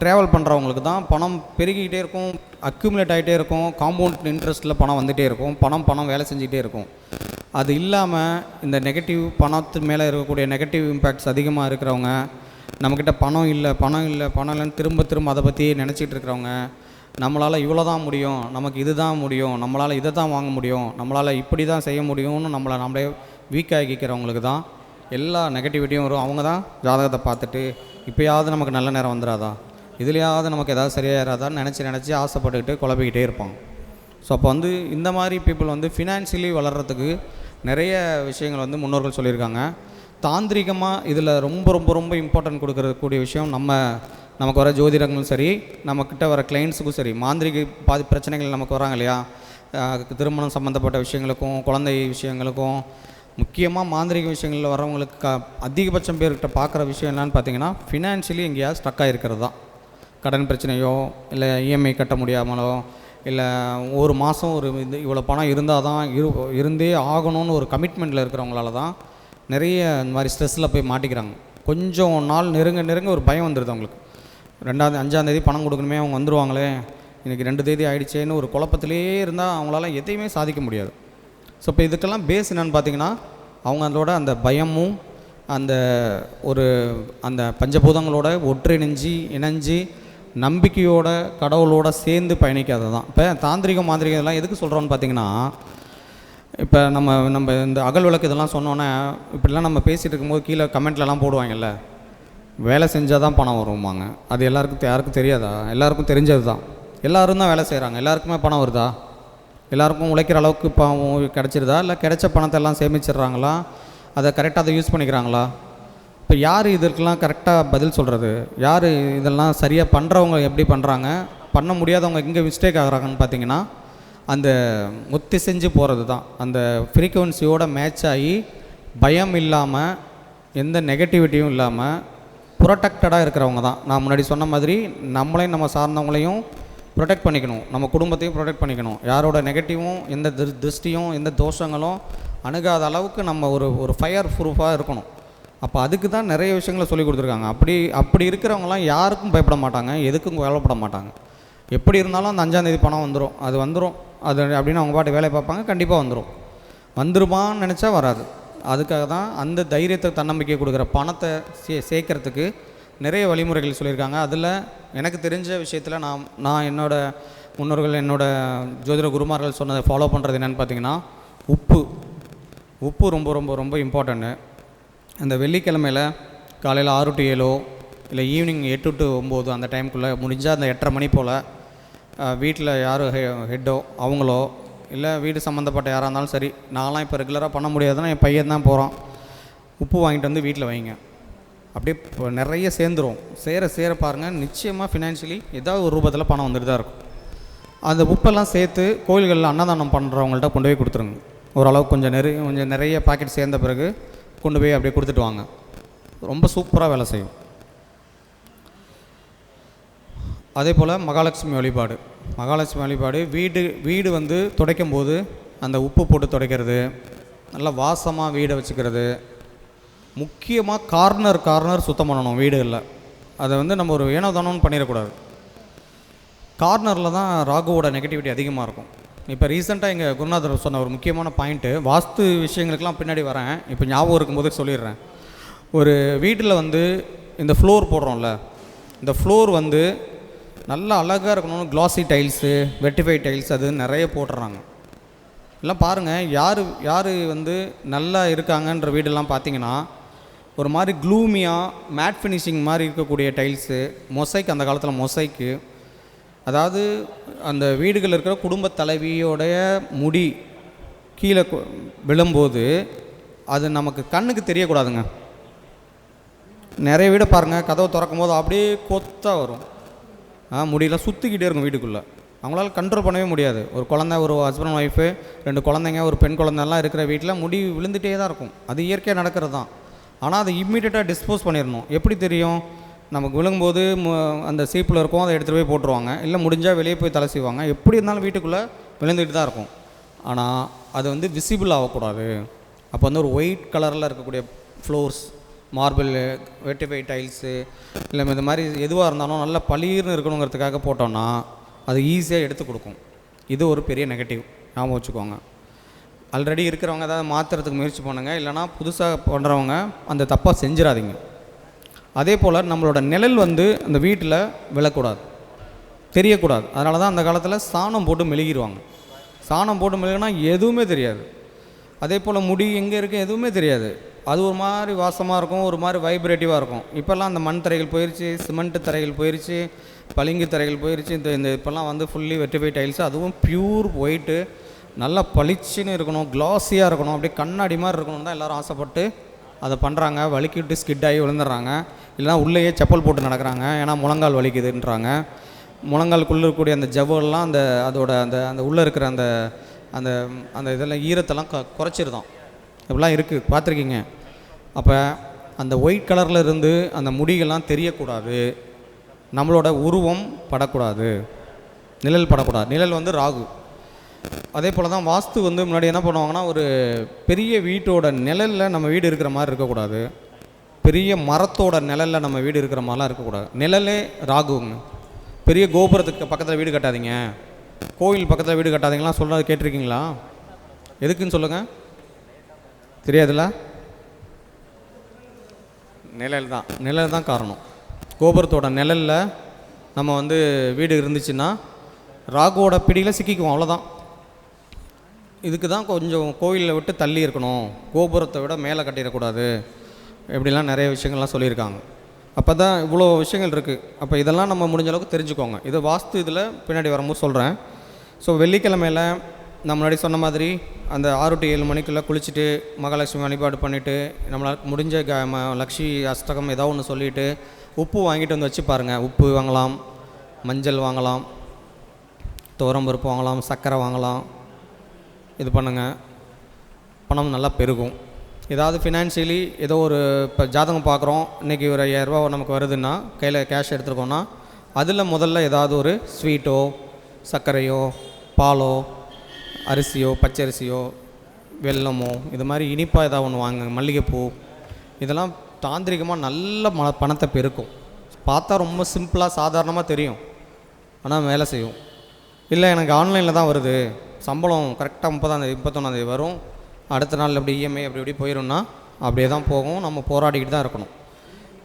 ட்ராவல் பண்ணுறவங்களுக்கு தான் பணம் பெருகிக்கிட்டே இருக்கும், அக்யூமுலேட் ஆகிட்டே இருக்கும், காம்பவுண்ட் இன்ட்ரெஸ்ட்டில் பணம் வந்துகிட்டே இருக்கும், பணம் வேலை செஞ்சுக்கிட்டே இருக்கும். அது இல்லாமல் இந்த நெகட்டிவ் பணத்து மேலே இருக்கக்கூடிய நெகட்டிவ் இம்பேக்ட்ஸ் அதிகமாக இருக்கிறவங்க, நம்மக்கிட்ட பணம் இல்லைன்னு திரும்ப அதை பற்றியே நினச்சிட்டு இருக்கிறவங்க, நம்மளால் இவ்வளோ தான் முடியும், நமக்கு இது தான் முடியும், நம்மளால் இதை தான் வாங்க முடியும், நம்மளால் இப்படி தான் செய்ய முடியும்னு நம்மளே வீக்காகிக்கிறவங்களுக்கு தான் எல்லா நெகட்டிவிட்டியும் வரும். அவங்க தான் ஜாதகத்தை பார்த்துட்டு இப்போயாவது நமக்கு நல்ல நேரம் வந்துடாதா, இதுலையாவது நமக்கு ஏதாவது சரியாயிராதான்னு நினச்சி ஆசைப்பட்டுக்கிட்டு குழப்பிக்கிட்டே இருப்பாங்க. ஸோ அப்போ வந்து இந்த மாதிரி பீப்புள் வந்து ஃபினான்ஷியலி வளர்கிறதுக்கு நிறைய விஷயங்கள் வந்து முன்னோர்கள் சொல்லியிருக்காங்க. தாந்திரிகமாக இதில் ரொம்ப ரொம்ப ரொம்ப இம்பார்ட்டன்ட் கொடுக்கக்கூடிய விஷயம் நமக்கு வர ஜோதிடங்களும் சரி, நம்மக்கிட்ட வர கிளைண்ட்ஸுக்கும் சரி, மாந்திரிக பிரச்சனைகள் நமக்கு வராங்க இல்லையா, திருமணம் சம்மந்தப்பட்ட விஷயங்களுக்கும் குழந்தை விஷயங்களுக்கும், முக்கியமாக மாந்திரிக விஷயங்களில் வரவங்களுக்கு அதிகபட்சம் பேர்கிட்ட பார்க்குற விஷயம் என்னன்னு பார்த்தீங்கன்னா, ஃபினான்ஷியலி எங்கேயாவது ஸ்ட்ரக் ஆகிருக்கிறது தான். கடன் பிரச்சனையோ, இல்லை இஎம்ஐ கட்ட முடியாமலோ, இல்லை ஒரு மாதம் இவ்வளோ பணம் இருந்தால் தான் இருந்தே ஆகணும்னு ஒரு கமிட்மெண்ட்டில் இருக்கிறவங்களால தான் நிறைய இந்த மாதிரி ஸ்ட்ரெஸ்ஸில் போய் மாட்டிக்கிறாங்க. கொஞ்சம் நாள் நெருங்க ஒரு பயம் வந்துடுது அவங்களுக்கு. 2ஆம் 5ஆம் தேதி பணம் கொடுக்கணுமே, அவங்க வந்துடுவாங்களே, இன்றைக்கி 2 தேதி ஆகிடுச்சேன்னு ஒரு குழப்பத்திலே இருந்தால் அவங்களால எதையுமே சாதிக்க முடியாது. ஸோ இப்போ இதுக்கெல்லாம் பேஸ் என்னென்னு பார்த்தீங்கன்னா, அவங்களோட அந்த பயமும் அந்த பஞ்சபூதங்களோட இணைஞ்சு நம்பிக்கையோட கடவுளோட சேர்ந்து பயணிக்காது தான். இப்போ தாந்திரிகம் இதெல்லாம் எதுக்கு சொல்கிறோன்னு பார்த்தீங்கன்னா, இப்போ நம்ம இந்த அகல் விளக்கு இதெல்லாம் சொன்னோன்னே இப்படிலாம் நம்ம பேசிகிட்டு இருக்கும்போது கீழே கமெண்ட்லலாம் போடுவாங்கல்ல, வேலை செஞ்சால் தான் பணம் வருவாங்க. அது யாருக்கும் தெரியாதா? எல்லாருக்கும் தெரிஞ்சது தான். எல்லோரும் தான் வேலை செய்கிறாங்க, எல்லாருக்குமே பணம் வருதா? எல்லாருக்கும் உழைக்கிற அளவுக்கு கிடச்சிருதா? இல்லை கிடைச்ச பணத்தை எல்லாம் சேமிச்சிட்றாங்களா? அதை கரெக்டாக யூஸ் பண்ணிக்கிறாங்களா? இப்போ யார் இதற்கெல்லாம் கரெக்டாக பதில் சொல்கிறது? யார் இதெல்லாம் சரியாக பண்ணுறவங்க எப்படி பண்ணுறாங்க, பண்ண முடியாதவங்க எங்கே மிஸ்டேக் ஆகுறாங்கன்னு பார்த்தீங்கன்னா, அந்த ஒத்தி செஞ்சு போகிறது தான். அந்த ஃப்ரீக்குவன்சியோட மேட்ச் ஆகி பயம் இல்லாமல், எந்த நெகட்டிவிட்டியும் இல்லாமல் ப்ரொடெக்டடாக இருக்கிறவங்க தான். நான் முன்னாடி சொன்ன மாதிரி நம்மளையும் நம்ம சார்ந்தவங்களையும் ப்ரொடெக்ட் பண்ணிக்கணும், நம்ம குடும்பத்தையும் ப்ரொடெக்ட் பண்ணிக்கணும். யாரோட நெகட்டிவும் எந்த திருஷ்டியும் எந்த தோஷங்களும் அணுகாத அளவுக்கு நம்ம ஒரு ஃபயர் ப்ரூஃபாக இருக்கணும். அப்போ அதுக்கு தான் நிறைய விஷயங்களை சொல்லி கொடுத்துருக்காங்க. அப்படி இருக்கிறவங்களாம் யாருக்கும் பயப்பட மாட்டாங்க, எதுக்கும் கவலைப்பட மாட்டாங்க. எப்படி இருந்தாலும் அந்த 5ஆம் தேதி பணம் வந்துடும், அது அப்படின்னு அவங்க பாட்டு வேலையை பார்ப்பாங்க, கண்டிப்பாக வந்துருமான்னு நினச்சா வராது. அதுக்காக தான் அந்த தைரியத்தை தன்னம்பிக்கை கொடுக்குற பணத்தை சேர்க்கறதுக்கு நிறைய வழிமுறைகள் சொல்லியிருக்காங்க. அதில் எனக்கு தெரிஞ்ச விஷயத்தில் நான் என்னோடய முன்னோர்கள் ஜோதிட குருமார்கள் சொன்னதை ஃபாலோ பண்ணுறது என்னென்னு பார்த்தீங்கன்னா, உப்பு ரொம்ப ரொம்ப ரொம்ப இம்பார்ட்டண்ட்டு. அந்த வெள்ளிக்கிழமையில் காலையில் 6 to 7 இல்லை ஈவினிங் 8 to 9 அந்த டைமுக்குள்ளே முடிஞ்சால் அந்த 8:30 மணி போல் வீட்டில் யார் ஹெட்டோ அவங்களோ இல்லை வீடு சம்மந்தப்பட்ட யாராக இருந்தாலும் சரி, நான்லாம் இப்போ ரெகுலராக பண்ண முடியாதுன்னா என் பையன் தான் போகிறான், உப்பு வாங்கிட்டு வந்து வீட்டில் வைங்க. அப்படியே நிறைய சேர்ந்துடும். சேர பாருங்கள், நிச்சயமாக ஃபினான்ஷியலி ஏதாவது ஒரு ரூபத்தில் பணம் வந்துட்டு தான் இருக்கும். அந்த உப்பெல்லாம் சேர்த்து கோயில்களில் அன்னதானம் பண்ணுறவங்கள்ட்ட கொண்டு போய் கொடுத்துருங்க. ஓரளவுக்கு கொஞ்சம் நிறைய பாக்கெட் சேர்ந்த பிறகு கொண்டு போய் அப்படியே கொடுத்துட்டு வாங்க. ரொம்ப சூப்பராக வேலை செய்யும். அதே போல் மகாலட்சுமி வழிபாடு வீடு வந்து துடைக்கும் போது அந்த உப்பு போட்டு துடைக்கிறது, நல்லா வாசமாக வீடை வச்சுக்கிறது. முக்கியமாக கார்னர் சுத்தம் பண்ணணும் வீடுகளில். அதை வந்து நம்ம ஒரு ஏனோதானோன்னு பண்ணிடக்கூடாது. கார்னரில் தான் ராகுவோட நெகட்டிவிட்டி அதிகமாக இருக்கும். இப்போ ரீசெண்டாக எங்கள் குருநாதர் சொன்ன ஒரு முக்கியமான பாயிண்ட்டு, வாஸ்து விஷயங்களுக்கெல்லாம் பின்னாடி வரேன், இப்போ ஞாபகம் இருக்கும்போது சொல்லிடுறேன். ஒரு வீட்டில் வந்து இந்த ஃப்ளோர் போடுறோம்ல, இந்த ஃப்ளோர் வந்து நல்லா அழகாக இருக்கணும்னு கிளாசி டைல்ஸு, வெட்டிஃபை டைல்ஸ் அது நிறைய போட்டுறாங்க. எல்லாம் பாருங்கள், யார் வந்து நல்லா இருக்காங்கன்ற வீடெல்லாம் பார்த்தீங்கன்னா ஒரு மாதிரி க்ளூமியாக மேட் ஃபினிஷிங் மாதிரி இருக்கக்கூடிய டைல்ஸு, மொசைக், அந்த காலத்தில் மொசைக்கு. அதாவது அந்த வீடுகளில் இருக்கிற குடும்ப தலைவியோடைய முடி கீழே விழும்போது அது நமக்கு கண்ணுக்கு தெரியக்கூடாதுங்க. நிறைய வீடை பாருங்கள், கதவை திறக்கும் போது அப்படியே கொத்தாக வரும், முடியெல்லாம் சுற்றிக்கிட்டே இருக்கும் வீட்டுக்குள்ளே. அவங்களால கண்ட்ரோல் பண்ணவே முடியாது. ஒரு குழந்தை, ஒரு ஹஸ்பண்ட் ஒய்ஃபு, 2 குழந்தைங்க, ஒரு பெண் குழந்தைலாம் இருக்கிற வீட்டில் முடி விழுந்துகிட்டே தான் இருக்கும். அது இயற்கையாக நடக்கிறது தான். ஆனால் அதை இம்மீடியட்டாக டிஸ்போஸ் பண்ணிடணும். எப்படி தெரியும்? நமக்கு விழுங்கும்போது அந்த சீப்பில் இருக்கும், அதை எடுத்துகிட்டு போய் போட்டுருவாங்க. இல்லை முடிஞ்சால் வெளியே போய் தலை செய்வாங்க. எப்படி இருந்தாலும் வீட்டுக்குள்ளே விழுந்துக்கிட்டு தான் இருக்கும். ஆனால் அது வந்து விசிபிள் ஆகக்கூடாது. அப்போ வந்து ஒரு ஒயிட் கலரில் இருக்கக்கூடிய ஃப்ளோர்ஸ், மார்பிள், வெட்டிஃபை டைல்ஸு, இல்லை இந்த மாதிரி எதுவாக இருந்தாலும் நல்லா பளீர்னு இருக்கணுங்கிறதுக்காக போட்டோன்னா அது ஈஸியாக எடுத்து கொடுக்கும். இது ஒரு பெரிய நெகட்டிவ், ஞாபகம் வச்சுக்கோங்க. ஆல்ரெடி இருக்கிறவங்க ஏதாவது மாற்றுறதுக்கு முயற்சி பண்ணுங்கள், இல்லைனா புதுசாக பண்ணுறவங்க அந்த தப்பாக செஞ்சிடாதீங்க. அதே போல் நம்மளோட நிழல் வந்து அந்த வீட்டில் விழக்கூடாது, தெரியக்கூடாது. அதனால தான் அந்த காலத்தில் சாணம் போட்டு மெழுகிடுவாங்க. சாணம் போட்டு மெழுகினா எதுவுமே தெரியாது. அதே போல் முடி எங்கே இருக்குது எதுவுமே தெரியாது. அது ஒரு மாதிரி வாசமாக இருக்கும், ஒரு மாதிரி வைப்ரேட்டிவாக இருக்கும். இப்போல்லாம் அந்த மண் தரைகள் போயிடுச்சு, சிமெண்ட்டு தரைகள் போயிடுச்சு, பளிங்கு தரைகள் போயிடுச்சு. இந்த இப்போல்லாம் வந்து ஃபுல்லி வெட்டிஃபை டைல்ஸு, அதுவும் ப்யூர் ஒயிட்டு, நல்லா பளிச்சுன்னு இருக்கணும், க்ளாஸியாக இருக்கணும், அப்படியே கண்ணாடி மாதிரி இருக்கணும் தான் எல்லோரும் ஆசைப்பட்டு அதை பண்ணுறாங்க. வலிக்கிட்டு ஸ்கிட் ஆகி விழுந்துடுறாங்க. இல்லைனா உள்ளேயே செப்பல் போட்டு நடக்கிறாங்க, ஏன்னா முழங்கால் வலிக்குதுன்றாங்க. முழங்காலுக்குள்ளே இருக்கக்கூடிய அந்த ஜவ்வெல்லாம் அதோட அந்த உள்ளே இருக்கிற அந்த அந்த அந்த இதெல்லாம் ஈரத்தெல்லாம் குறைச்சிருதான். இப்படிலாம் இருக்குது, பார்த்துருக்கீங்க. அப்போ அந்த ஒயிட் கலரில் இருந்து அந்த முடிகள்லாம் தெரியக்கூடாது, நம்மளோட உருவம் படக்கூடாது, நிழல் படக்கூடாது. நிழல் வந்து ராகு. அதே போல் தான் வாஸ்து வந்து முன்னாடி என்ன பண்ணுவாங்கன்னா, ஒரு பெரிய வீட்டோட நிழலில் நம்ம வீடு இருக்கிற மாதிரி இருக்கக்கூடாது, பெரிய மரத்தோட நிழலில் நம்ம வீடு இருக்கிற மாதிரிலாம் இருக்கக்கூடாது. நிழலே ராகுங்க. பெரிய கோபுரத்துக்கு பக்கத்தில் வீடு கட்டாதீங்க, கோவில் பக்கத்தில் வீடு கட்டாதீங்களாம் சொல்கிறது கேட்டிருக்கீங்களா? எதுக்குன்னு சொல்லுங்கள், தெரியாதுல்ல? நிழல் தான் காரணம். கோபுரத்தோட நிழலில் நம்ம வந்து வீடு இருந்துச்சுன்னா ராகுவோட பிடியில் சிக்கிக்குவோம், அவ்வளோதான். இதுக்கு தான் கொஞ்சம் கோயிலை விட்டு தள்ளி இருக்கணும், கோபுரத்தை விட மேலே கட்டிடக்கூடாது, இப்படிலாம் நிறைய விஷயங்கள்லாம் சொல்லியிருக்காங்க. அப்போ தான் இவ்வளோ விஷயங்கள் இருக்குது. அப்போ இதெல்லாம் நம்ம முடிஞ்ச அளவுக்கு தெரிஞ்சுக்கோங்க. இது வாஸ்து இதில் பின்னாடி வரும்போது சொல்கிறேன். ஸோ வெள்ளிக்கிழமையில் நான் முன்னாடி சொன்ன மாதிரி அந்த 6 to 7 மணிக்குள்ளே குளிச்சுட்டு மகாலட்சுமி வழிபாடு பண்ணிவிட்டு நம்மளால் முடிஞ்ச லக்ஷ்மி அஷ்டகம் ஏதோ ஒன்று சொல்லிவிட்டு உப்பு வாங்கிட்டு வந்து வச்சு பாருங்கள். உப்பு வாங்கலாம், மஞ்சள் வாங்கலாம், துவரம்பருப்பு வாங்கலாம், சர்க்கரை வாங்கலாம். இது பண்ணுங்கள், பணம் நல்லா பெருகும். ஏதாவது ஃபினான்ஷியலி ஏதோ ஒரு இப்போ ஜாதகம் பார்க்குறோம், இன்றைக்கி ஒரு 5000 ரூபா நமக்கு வருதுன்னா கையில் கேஷ் எடுத்துருக்கோன்னா அதில் முதல்ல ஏதாவது ஒரு ஸ்வீட்டோ, சர்க்கரையோ, பாலோ, அரிசியோ, பச்சரிசியோ, வெல்லமோ, இது மாதிரி இனிப்பாக ஏதாவது ஒன்று வாங்குங்க. மல்லிகைப்பூ, இதெல்லாம் தாந்திரிகமாக நல்ல பணத்தை பெருக்கும். பார்த்தா ரொம்ப சிம்பிளாக சாதாரணமாக தெரியும், ஆனால் வேலை செய்யும். இல்லை எனக்கு ஆன்லைனில் தான் வருது, சம்பளம் கரெக்டாக 30ஆம் தேதி 31ஆம் தேதி வரும், அடுத்த நாள் அப்படி இஎம்ஐ அப்படி போயிடும்னா அப்படியே தான் போகும். நம்ம போராடிக்கிட்டு தான் இருக்கணும்.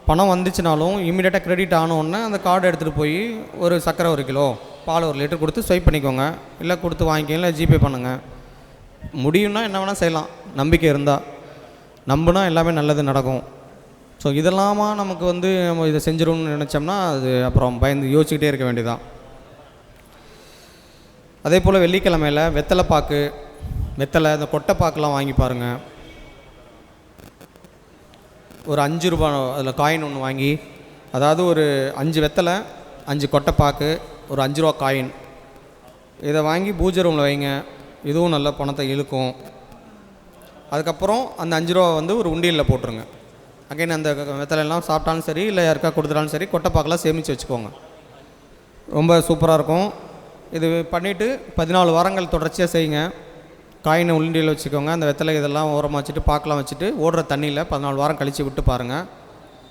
பணம் வந்துச்சுனாலும் இமீடியட்டாக கிரெடிட் ஆனோடனே அந்த கார்டு எடுத்துகிட்டு போய் ஒரு சர்க்கரை 1 கிலோ, பால் 1 லிட்டர் கொடுத்து ஸ்வைப் பண்ணிக்கோங்க, இல்லை கொடுத்து வாங்கிக்கோங்க, இல்லை ஜிபே பண்ணுங்கள். முடியும்னா என்ன வேணால் செய்யலாம், நம்பிக்கை இருந்தால். நம்பினா எல்லாமே நல்லது நடக்கும். ஸோ இதெல்லாமா நமக்கு வந்து நம்ம இதை செஞ்சிடணும்னு நினச்சோம்னா அது அப்புறம் பயந்து யோசிச்சுக்கிட்டே இருக்க வேண்டியதான். அதே போல் வெள்ளிக்கிழமையில் வெத்தலை இந்த கொட்டைப்பாக்கெலாம் வாங்கி பாருங்கள். ஒரு 5 ரூபா அதில் காயின் ஒன்று வாங்கி, அதாவது ஒரு 5 வெத்தலை, 5 கொட்டைப்பாக்கு, ஒரு 5 ரூபா காயின், இதை வாங்கி பூஜை ரூமில் வைங்க. இதுவும் நல்ல பணத்தை இழுக்கும். அதுக்கப்புறம் அந்த 5 ரூபா வந்து ஒரு உண்டியலில் போட்டுருங்க. அகைன் அந்த வெத்தலையெல்லாம் சாப்பிட்டாலும் சரி, இல்லை யாருக்கா கொடுத்துட்டாலும் சரி, கொட்டைப்பாக்கெல்லாம் சேமித்து வச்சுக்கோங்க. ரொம்ப சூப்பராக இருக்கும். இது பண்ணிவிட்டு 14 வாரங்கள் தொடர்ச்சியாக செய்யுங்க. காயினை உண்டியில் வச்சுக்கோங்க, அந்த வெத்தலை இதெல்லாம் ஓரமாக வச்சுட்டு பாக்கெலாம் வச்சுட்டு ஓடுற தண்ணியில் 14 வாரம் கழித்து விட்டு பாருங்கள்.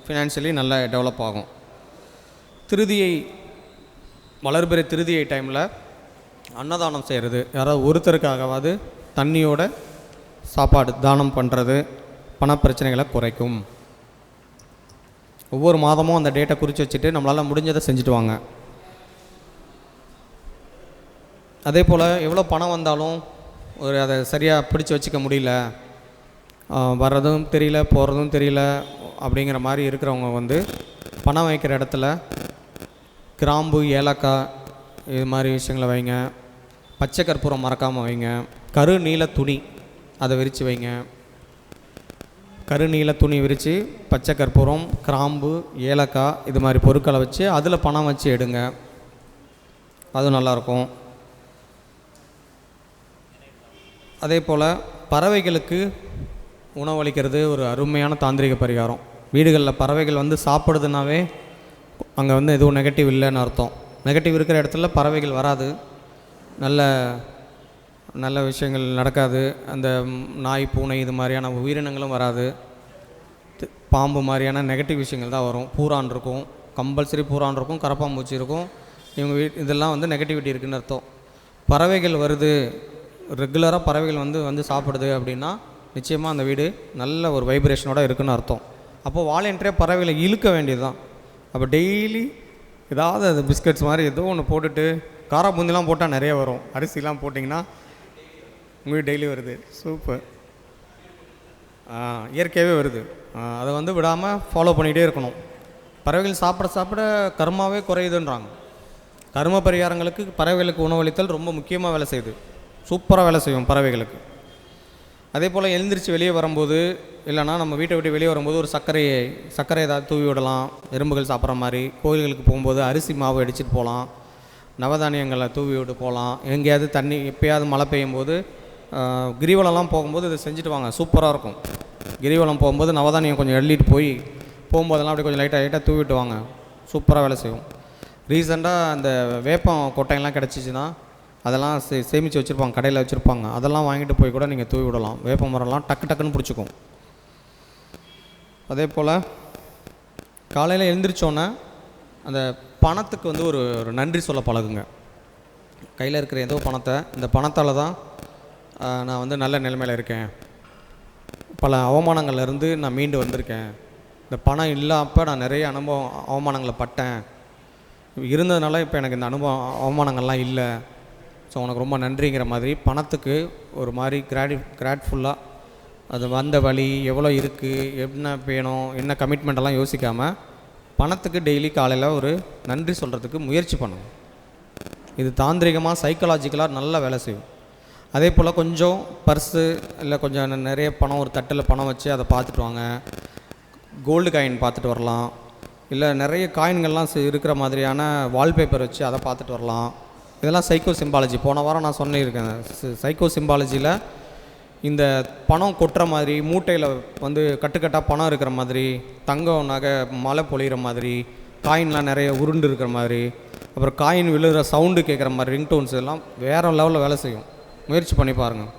ஃபினான்ஷியலி நல்லா டெவலப் ஆகும். வளர்பிறை திருதியை டைமில் அன்னதானம் செய்கிறது, யாராவது ஒருத்தருக்காகவாது தண்ணியோட சாப்பாடு தானம் பண்ணுறது பணப்பிரச்சனைகளை குறைக்கும். ஒவ்வொரு மாதமும் அந்த டேட்டை குறித்து வச்சுட்டு நம்மளால் முடிஞ்சதை செஞ்சுட்டு வாங்க. அதே போல் எவ்வளோ பணம் வந்தாலும் அதை சரியாக பிடிச்சி வச்சுக்க முடியல, வர்றதும் தெரியல போகிறதும் தெரியல அப்படிங்கிற மாதிரி இருக்கிறவங்க வந்து பணம் வைக்கிற இடத்துல கிராம்பு, ஏலக்காய் இது மாதிரி விஷயங்களை வைங்க. பச்சை கற்பூரம் மறக்காமல் வைங்க. கருநீல துணி அதை விரித்து வைங்க. கருநீல துணி விரித்து பச்சை கற்பூரம், கிராம்பு, ஏலக்காய் இது மாதிரி பொருட்களை வச்சு அதில் பணம் வச்சு எடுங்க, அதுவும் நல்லாயிருக்கும். அதே போல் பறவைகளுக்கு உணவளிக்கிறது ஒரு அருமையான தாந்திரிக பரிகாரம். வீடுகளில் பறவைகள் வந்து சாப்பிடுதுனாவே அங்கே வந்து எதுவும் நெகட்டிவ் இல்லைன்னு அர்த்தம். நெகட்டிவ் இருக்கிற இடத்துல பறவைகள் வராது, நல்ல நல்ல விஷயங்கள் நடக்காது. அந்த நாய் பூனை இது மாதிரியான உயிரினங்களும் வராது. பாம்பு மாதிரியான நெகட்டிவ் விஷயங்கள் தான் வரும். பூரான் இருக்கும், கம்பல்சரி பூரான் இருக்கும், கரப்பாம்பூச்சி இருக்கும். இவங்க இதெல்லாம் வந்து நெகட்டிவிட்டி இருக்குதுன்னு அர்த்தம். பறவைகள் வருது, ரெகுலராக பறவைகள் வந்து சாப்பிடுது அப்படின்னா நிச்சயமாக அந்த வீடு நல்ல ஒரு வைப்ரேஷனோடு இருக்குதுன்னு அர்த்தம். அப்போது வாலண்டியராக பறவைகளை இழுக்க வேண்டியது தான். அப்போ டெய்லி ஏதாவது அது பிஸ்கட்ஸ் மாதிரி ஏதோ ஒன்று போட்டுட்டு, காரா பூந்திலாம் போட்டால் நிறைய வரும், அரிசிலாம் போட்டிங்கன்னா உங்களுக்கு டெய்லி வருது. சூப்பர். இயற்கையாகவே வருது. அதை வந்து விடாமல் ஃபாலோ பண்ணிகிட்டே இருக்கணும். பறவைகள் சாப்பிட சாப்பிட கர்மாவே குறையுதுன்றாங்க. கர்ம பரிகாரங்களுக்கு பறவைகளுக்கு உணவளித்தல் ரொம்ப முக்கியமாக வேலை செய்யுது. சூப்பராக வேலை செய்யும் பறவைகளுக்கு. அதே போல் எழுந்திரிச்சு வெளியே வரும்போது, இல்லைனா நம்ம வீட்டை விட்டு வெளியே வரும்போது ஒரு சர்க்கரை ஏதாவது தூவி விடலாம். எறும்புகள் சாப்பிட்ற மாதிரி. கோயில்களுக்கு போகும்போது அரிசி மாவு அடிச்சுட்டு போகலாம், நவதானியங்களை தூவி விட்டு போகலாம். எங்கேயாவது தண்ணி எப்போயாவது மழை பெய்யும் போது கிரிவலம்லாம் போகும்போது இதை செஞ்சுட்டு வாங்க, சூப்பராக இருக்கும். கிரிவலம் போகும்போது நவதானியம் கொஞ்சம் எள்ளிட்டு போகும்போதெல்லாம் அப்படி கொஞ்சம் லைட்டாக தூவிட்டு வாங்க, சூப்பராக வேலை செய்யும். ரீசெண்டாக அந்த வேப்பம் கொட்டையெல்லாம் கிடச்சிச்சின்னா அதெல்லாம் சேமித்து வச்சுருப்பாங்க, கடையில் வச்சுருப்பாங்க. அதெல்லாம் வாங்கிட்டு போய் கூட நீங்கள் தூவி விடலாம். வேப்ப மரம்லாம் டக்குன்னு பிடிச்சிக்கும். அதே போல் காலையில் எழுந்திரிச்சோன்னே அந்த பணத்துக்கு வந்து ஒரு நன்றி சொல்ல பழகுங்க. கையில் இருக்கிற ஏதோ பணத்தை, இந்த பணத்தால் தான் நான் வந்து நல்ல நிலைமையில் இருக்கேன், பல அவமானங்கள்லேருந்து நான் மீண்டு வந்திருக்கேன், இந்த பணம் இல்லாப்போ நான் நிறைய அவமானங்களை பட்டேன், இருந்ததுனால இப்போ எனக்கு இந்த அவமானங்கள்லாம் இல்லை, ஸோ உனக்கு ரொம்ப நன்றிங்கிற மாதிரி பணத்துக்கு ஒரு மாதிரி கிராட்ஃபுல்லாக அது வந்த வழி எவ்வளோ இருக்குது, என்ன வேணும், என்ன கமிட்மெண்ட்டெல்லாம் யோசிக்காமல் பணத்துக்கு டெய்லி காலையில் ஒரு நன்றி சொல்கிறதுக்கு முயற்சி பண்ணுங்க. இது தாந்திரிகமாக சைக்கலாஜிக்கலாக நல்லா வேலை செய்யும். அதே போல் கொஞ்சம் பர்ஸு இல்லை கொஞ்சம் நிறைய பணம் ஒரு தட்டில் பணம் வச்சு அதை பார்த்துட்டு வாங்க. கோல்டு காயின் பார்த்துட்டு வரலாம், இல்லை நிறைய காயின்கள்லாம் இருக்கிற மாதிரியான வால்பேப்பர் வச்சு அதை பார்த்துட்டு வரலாம். இதெல்லாம் சைக்கோ சிம்பாலஜி. போன வாரம் நான் சொல்லியிருக்கேன். சைக்கோ சிம்பாலஜியில் இந்த பணம் கொட்டுற மாதிரி, மூட்டையில் வந்து கட்டுக்கட்டாக பணம் இருக்கிற மாதிரி, தங்கம் நகை மழை பொழிகிற மாதிரி, காயின்லாம் நிறைய உருண்டு இருக்கிற மாதிரி, அப்புறம் காயின் விழுகிற சவுண்டு கேட்குற மாதிரி ரிங்டோன்ஸ் எல்லாம் வேறு லெவலில் வேலை செய்யும். முயற்சி பண்ணி பாருங்கள்.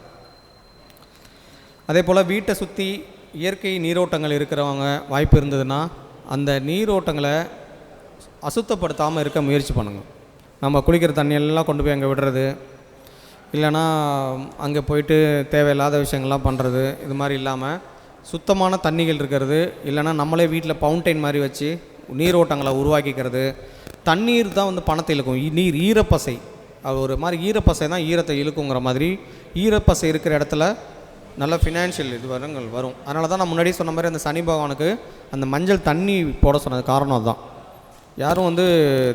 அதே போல் வீட்டை சுற்றி இயற்கை நீரோட்டங்கள் இருக்கிறவங்க வாய்ப்பு இருந்ததுன்னா அந்த நீரோட்டங்களை அசுத்தப்படுத்தாமல் இருக்க முயற்சி பண்ணுங்கள். நம்ம குளிக்கிற தண்ணியெல்லாம் கொண்டு போய் அங்கே விடுறது, இல்லைனா அங்கே போயிட்டு தேவையில்லாத விஷயங்கள்லாம் பண்ணுறது, இது மாதிரி இல்லாமல் சுத்தமான தண்ணிகள் இருக்கிறது, இல்லைனா நம்மளே வீட்டில் ஃபவுண்டைன் மாதிரி வச்சு நீரோட்டங்களை உருவாக்கிக்கிறது. தண்ணீர் தான் வந்து பணத்தை இழுக்கும். நீர் ஈரப்பசை, அது ஒரு மாதிரி ஈரப்பசை தான் ஈரத்தை இழுக்குங்கிற மாதிரி ஈரப்பசை இருக்கிற இடத்துல நல்ல ஃபினான்ஷியல் வரும். அதனால தான் நான் முன்னாடி சொன்ன மாதிரி அந்த சனி பகவானுக்கு அந்த மஞ்சள் தண்ணி போட சொன்னது காரணம் அதுதான். யாரும் வந்து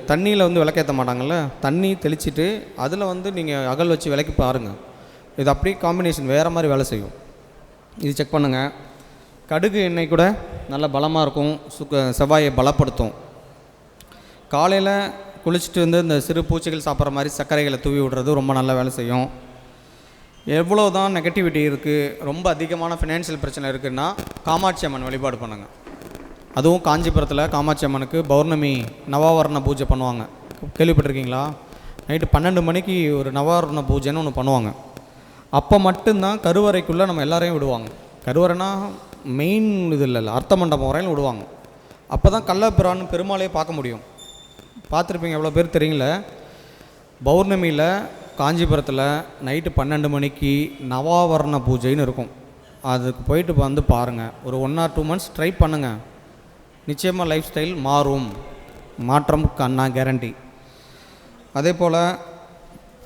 தண்ணியில் வந்து விளக்கேற்ற மாட்டாங்கள்ல, தண்ணி தெளிச்சிட்டு அதில் வந்து நீங்கள் அகல் வச்சு விளக்கி பாருங்கள். இது அப்படியே காம்பினேஷன் வேறு மாதிரி வேலை செய்யும். இது செக் பண்ணுங்கள். கடுகு எண்ணெய் கூட நல்ல பலமாக இருக்கும், செவ்வாயை பலப்படுத்தும். காலையில் குளிச்சுட்டு வந்து இந்த சிறு பூச்சிகள் சாப்பிட்ற மாதிரி சர்க்கரைகளை தூவி விடுறது ரொம்ப நல்ல வேலை செய்யும். எவ்வளோ தான் நெகட்டிவிட்டி இருக்குது, ரொம்ப அதிகமான ஃபினான்ஷியல் பிரச்சனை இருக்குதுன்னா காமாட்சி அம்மன் வழிபாடு பண்ணுங்கள். அதுவும் காஞ்சிபுரத்தில் காமாட்சி அம்மனுக்கு பௌர்ணமி நவாவரண பூஜை பண்ணுவாங்க. கேள்விப்பட்டிருக்கீங்களா? நைட்டு 12 மணிக்கு ஒரு நவாவரண பூஜைன்னு ஒன்று பண்ணுவாங்க. அப்போ மட்டும்தான் கருவறைக்குள்ளே நம்ம எல்லாரையும் விடுவாங்க. கருவறைனா மெயின் இது இல்லை, அர்த்த மண்டபம் வரையில் விடுவாங்க. அப்போ தான் கள்ளப்பிரான் பெருமாளையே பார்க்க முடியும். பார்த்துருப்பீங்க, எவ்வளோ பேர் தெரியல. பௌர்ணமியில் காஞ்சிபுரத்தில் நைட்டு 12 மணிக்கு நவாவரண பூஜைன்னு இருக்கும். அதுக்கு போயிட்டு வந்து பாருங்கள். ஒரு 1 or 2 months ட்ரை பண்ணுங்கள். நிச்சயமாக லைஃப் ஸ்டைல் மாறும், மாற்றம் கண்ணா கேரண்டி. அதே போல்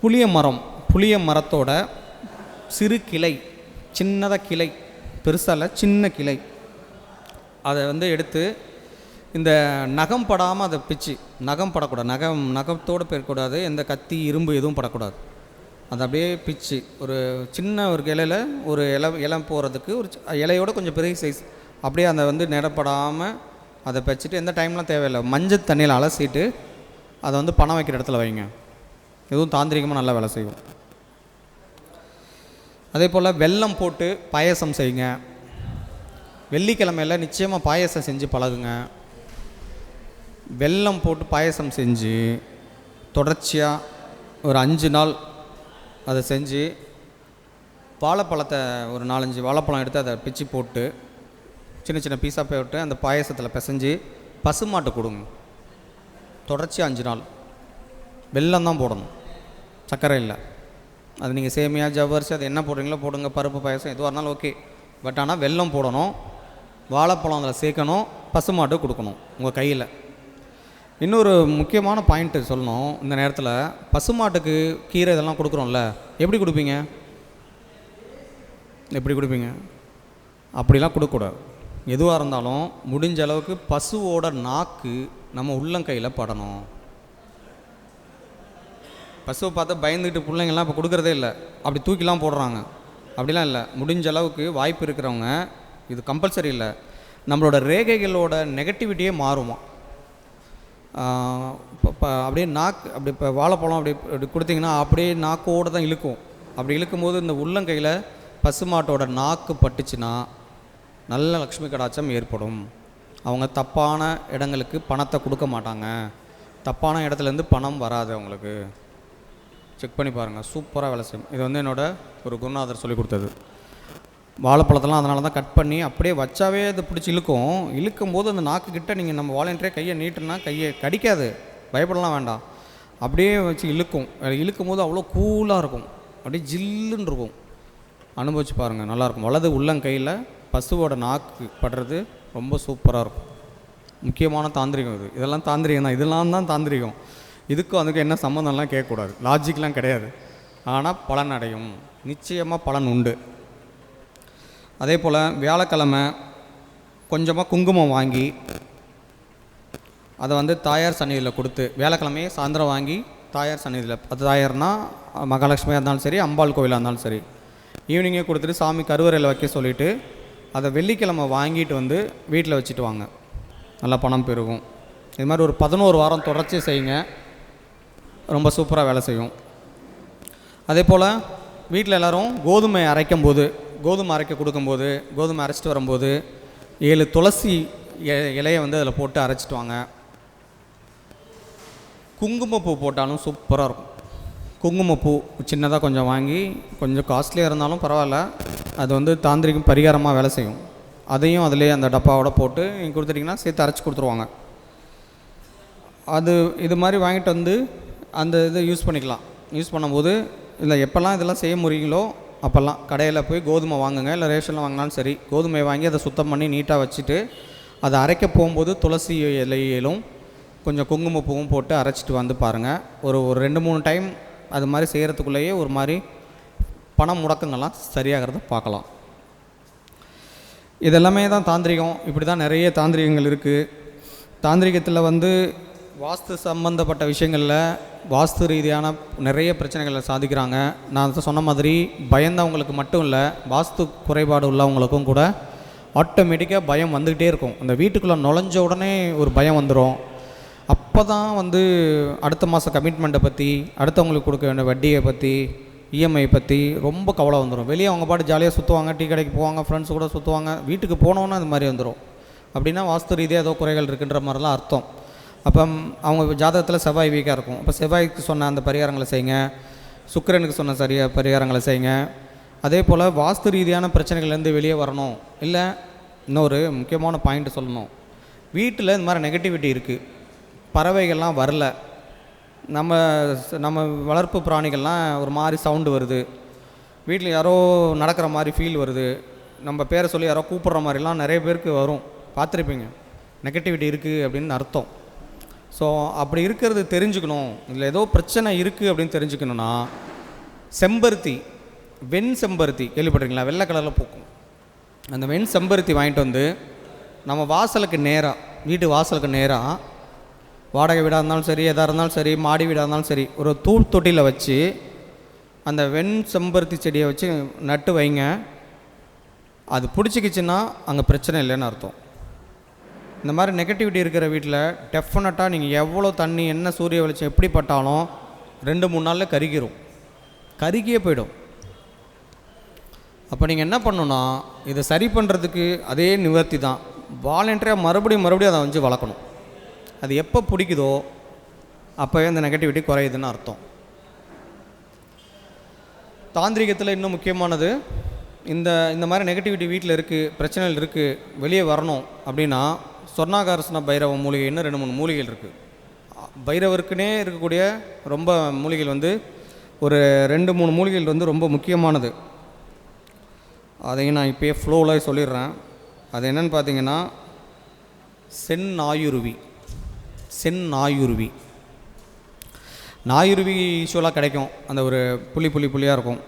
புளிய மரத்தோட சிறு கிளை, சின்னதாக கிளை, பெருசால சின்ன கிளை, அதை வந்து எடுத்து இந்த நகம் படாமல் அதை பிச்சு, நகம் படக்கூடாது, நகத்தோடு போயிடக்கூடாது, எந்த கத்தி இரும்பு எதுவும் படக்கூடாது. அதை அப்படியே பிச்சு ஒரு சின்ன ஒரு இலையில் ஒரு இலை போகிறதுக்கு ஒரு இலையோட கொஞ்சம் பெரிய சைஸ், அப்படியே அந்த வந்து நிறப்படாமல் அதை வச்சுட்டு எந்த டைம்லாம் தேவையில்லை, மஞ்சள் தண்ணியில் அலசிட்டு அதை வந்து பணம் வைக்கிற இடத்துல வைங்க. எதுவும் தாந்திரிகமாக நல்லா வேலை செய்யும். அதே போல் வெல்லம் போட்டு பாயசம் செய்யுங்க. வெள்ளிக்கிழமையில் நிச்சயமாக பாயசம் செஞ்சு பழகுங்க. வெல்லம் போட்டு பாயசம் செஞ்சு தொடர்ச்சியாக ஒரு 5 நாள் அதை செஞ்சு, வாழைப்பழத்தை ஒரு 4-5 வாழைப்பழம் எடுத்து அதை பிச்சு போட்டு சின்ன சின்ன பீஸாக போட்டு அந்த பாயசத்தில் பிசைஞ்சு பசுமாட்டு கொடுங்க. தொடர்ச்சியாக 5 நாள் வெல்லம் தான் போடணும், சர்க்கரை இல்லை. அது நீங்கள் சேமியா, ஜவ்வரிசி, அது என்ன போடுறீங்களோ போடுங்க, பருப்பு பாயசம் எதுவாக இருந்தாலும் ஓகே. பட் ஆனால் வெல்லம் போடணும், வாழைப்பழம் அதில் சேர்க்கணும், பசுமாட்டு கொடுக்கணும் உங்கள் கையில். இன்னொரு முக்கியமான பாயிண்ட்டு சொல்லணும் இந்த நேரத்தில். பசுமாட்டுக்கு கீரை இதெல்லாம் கொடுக்குறோம்ல, எப்படி கொடுப்பீங்க? அப்படிலாம் கொடுக்கக்கூடாது. எதுவாக இருந்தாலும் முடிஞ்ச அளவுக்கு பசுவோட நாக்கு நம்ம உள்ளங்கையில் படணும். பசுவை பார்த்து பயந்துக்கிட்டு பிள்ளைங்கள்லாம் இப்போ கொடுக்குறதே இல்லை, அப்படி தூக்கிலாம் போடுறாங்க. அப்படிலாம் இல்லை. முடிஞ்ச அளவுக்கு வாய்ப்பு இருக்கிறவங்க, இது கம்பல்சரி இல்லை, நம்மளோட ரேகைகளோட நெகட்டிவிட்டியே மாறுமா. இப்போ அப்படியே நாக்கு அப்படி இப்போ வாழைப்பழம் அப்படி கொடுத்தீங்கன்னா அப்படியே நாக்கோடு தான் இழுக்கும். அப்படி இழுக்கும்போது இந்த உள்ளங்கையில் பசுமாட்டோட நாக்கு பட்டுச்சுன்னா நல்ல லக்ஷ்மி கடாட்சம் ஏற்படும். அவங்க தப்பான இடங்களுக்கு பணத்தை கொடுக்க மாட்டாங்க, தப்பான இடத்துலேருந்து பணம் வராது அவங்களுக்கு. செக் பண்ணி பாருங்கள், சூப்பராக வேலை செய்யும். இது வந்து என்னோடய ஒரு குருநாதர் சொல்லி கொடுத்தது. வாழைப்பழத்தெல்லாம் அதனால தான் கட் பண்ணி அப்படியே வச்சாவே அது பிடிச்சி இழுக்கும் போது அந்த நாக்குக்கிட்ட நீங்கள் நம்ம வாலண்டியரே கையை நீட்டுனா கையை கடிக்காது, பயப்படலாம் வேண்டாம். அப்படியே வச்சு இழுக்கும் போது அவ்வளோ கூலாக இருக்கும், அப்படியே ஜில்லுன்னு இருக்கும். அனுபவிச்சு பாருங்கள், நல்லாயிருக்கும். வலது உள்ளங்கையில் பசுவோட நாக்கு படுறது ரொம்ப சூப்பராக இருக்கும். முக்கியமான தாந்திரிகம் இது. இதெல்லாம் தாந்திரிகம் தான், இதெல்லாம் தான் தாந்திரிகம். இதுக்கும் அதுக்கும் என்ன சம்மந்தம்லாம் கேட்கக்கூடாது, லாஜிக்லாம் கிடையாது. ஆனால் பலன் அடையும், நிச்சயமாக பலன் உண்டு. அதே போல் வியாழக்கிழமை கொஞ்சமாக குங்குமம் வாங்கி அதை வந்து தாயார் சந்நிதியில் கொடுத்து, வியாழக்கிழமையே சாயந்தரம் வாங்கி தாயார் சந்நிதியில், அது தாயார்னால் மகாலட்சுமியாக இருந்தாலும் சரி, அம்பாள் கோயிலாக இருந்தாலும் சரி, ஈவினிங்கே கொடுத்துட்டு சாமி கருவறையில் வைக்க சொல்லிவிட்டு அதை வெள்ளிக்கிழமை வாங்கிட்டு வந்து வீட்டில் வச்சுட்டு வாங்க, நல்லா பணம் பெருகும். இது மாதிரி ஒரு 11 வாரம் தொடர்ச்சி செய்யுங்க, ரொம்ப சூப்பராக வேலை செய்யும். அதே போல் வீட்டில் எல்லோரும் கோதுமை அரைக்க கொடுக்கும்போது, கோதுமை அரைச்சிட்டு வரும்போது 7 துளசி இலையை வந்து அதில் போட்டு அரைச்சிட்டு வாங்க. குங்குமப்பூ போட்டாலும் சூப்பராக இருக்கும். குங்குமப்பூ சின்னதாக கொஞ்சம் வாங்கி, கொஞ்சம் காஸ்ட்லியாக இருந்தாலும் பரவாயில்ல, அது வந்து தாந்திரிகம் பரிகாரமாக வேலை செய்யும். அதையும் அதிலே அந்த டப்பாவோட போட்டு நீங்கள் கொடுத்துட்டிங்கன்னா சேர்த்து அரைச்சி கொடுத்துருவாங்க. அது இது மாதிரி வாங்கிட்டு வந்து அந்த இதை யூஸ் பண்ணிக்கலாம். யூஸ் பண்ணும்போது இல்லை எப்போல்லாம் இதெல்லாம் செய்ய முடியுங்களோ அப்போல்லாம் கடையில் போய் கோதுமை வாங்குங்க, இல்லை ரேஷனில் வாங்கினாலும் சரி, கோதுமையை வாங்கி அதை சுத்தம் பண்ணி நீட்டாக வச்சுட்டு அதை அரைக்க போகும்போது துளசி இலையிலும் கொஞ்சம் குங்குமப்பூவும் போட்டு அரைச்சிட்டு வந்து பாருங்கள். ஒரு 2-3 டைம் அது மாதிரி செய்கிறதுக்குள்ளேயே ஒரு மாதிரி பணம் முடக்கங்கள்லாம் சரியாகிறத பார்க்கலாம். இதெல்லாமே தான் தாந்திரிகம். இப்படி தான் நிறைய தாந்திரிகங்கள் இருக்குது. தாந்திரிகத்தில் வந்து வாஸ்து சம்பந்தப்பட்ட விஷயங்களில் வாஸ்து ரீதியான நிறைய பிரச்சனைகளை சாதிக்கிறாங்க. நான் சொன்ன மாதிரி பயந்தவங்களுக்கு மட்டும் இல்லை, வாஸ்து குறைபாடு உள்ளவங்களுக்கும் கூட ஆட்டோமேட்டிக்காக பயம் வந்துக்கிட்டே இருக்கும். அந்த வீட்டுக்குள்ளே நுழைஞ்ச உடனே ஒரு பயம் வந்துடும். அப்போ தான் வந்து அடுத்த மாதம் கமிட்மெண்ட்டை பற்றி, அடுத்தவங்களுக்கு கொடுக்க வேண்டிய வட்டியை பற்றி, இஎம்ஐ பற்றி ரொம்ப கவலை வந்துடும். வெளியே அவங்க பாட்டு ஜாலியாக சுற்றுவாங்க, டீ கடைக்கு போவாங்க, ஃப்ரெண்ட்ஸ் கூட சுற்றுவாங்க. வீட்டுக்கு போனோன்னு அது மாதிரி வந்துடும். அப்படின்னா வாஸ்து ரீதியாக ஏதோ குறைகள் இருக்குன்ற மாதிரிலாம் அர்த்தம். அப்போ அவங்க ஜாதகத்தில் செவ்வாய் வீக்காக இருக்கும். அப்போ செவ்வாய்க்கு சொன்ன அந்த பரிகாரங்களை செய்யுங்க, சுக்கிரனுக்கு சொன்ன பரிகாரங்களை செய்யுங்க. அதே போல் வாஸ்து ரீதியான பிரச்சனைகள்லேருந்து வெளியே வரணும். இல்லை, இன்னொரு முக்கியமான பாயிண்ட் சொல்லணும். வீட்டில் இந்த மாதிரி நெகட்டிவிட்டி இருக்குது, பறவைகள்லாம் வரல, நம்ம வளர்ப்பு பிராணிகள்லாம் ஒரு மாதிரி சவுண்டு வருது, வீட்டில் யாரோ நடக்கிற மாதிரி ஃபீல் வருது, நம்ம பேரை சொல்லி யாரோ கூப்பிட்ற மாதிரிலாம் நிறைய பேருக்கு வரும், பார்த்துருப்பீங்க. நெகட்டிவிட்டி இருக்குது அப்படின்னு அர்த்தம். ஸோ அப்படி இருக்கிறது தெரிஞ்சுக்கணும், இதில் ஏதோ பிரச்சனை இருக்குது அப்படின்னு தெரிஞ்சுக்கணுன்னா செம்பருத்தி, வெண் செம்பருத்தி கேள்விப்பட்டிருக்கீங்களா? வெள்ளை கலரில் பூக்கும். அந்த வெண் செம்பருத்தி வாங்கிட்டு வந்து நம்ம வாசலுக்கு நேராக, வீட்டு வாசலுக்கு நேராக, வாடகை வீடாக இருந்தாலும் சரி, எதாக இருந்தாலும் சரி, மாடி வீடாக இருந்தாலும் சரி, ஒரு தூள் தொட்டியில் வச்சு அந்த வெண் செம்பருத்தி செடியை வச்சு நட்டு வைங்க. அது பிடிச்சிக்கிச்சின்னா அங்கே பிரச்சனை இல்லைன்னு அர்த்தம். இந்த மாதிரி நெகட்டிவிட்டி இருக்கிற வீட்டில் டெஃபினட்டாக நீங்கள் எவ்வளோ தண்ணி, என்ன சூரிய வெளிச்சம் எப்படி பட்டாலும் 2-3 நாளில் கருகியே போயிடும். அப்போ நீங்கள் என்ன பண்ணணுன்னா, இதை சரி பண்ணுறதுக்கு அதே நிவர்த்தி தான், வாலண்டரியாக மறுபடியும் அதை வந்து வளர்க்கணும். அது எப்போ பிடிக்குதோ அப்போவே அந்த நெகட்டிவிட்டி குறையுதுன்னு அர்த்தம். தாந்திரிகத்தில் இன்னும் முக்கியமானது, இந்த மாதிரி நெகட்டிவிட்டி வீட்டில் இருக்குது, பிரச்சனைகள் இருக்குது, வெளியே வரணும் அப்படின்னா சொர்ணாகாரஸ்ன பைரவ மூலிகைன்னு 2-3 மூலிகைகள் இருக்குது. பைரவருக்குன்னே இருக்கக்கூடிய ரொம்ப மூலிகைகள் வந்து ஒரு 2-3 மூலிகைகள் வந்து ரொம்ப முக்கியமானது. அதையும் நான் இப்போயே ஃப்ளோவில் சொல்லிடுறேன். அது என்னென்னு பார்த்தீங்கன்னா செந்நாயுருவி. நாயுருவி யூஸ்வலாக கிடைக்கும், அந்த ஒரு புள்ளியாக இருக்கும்.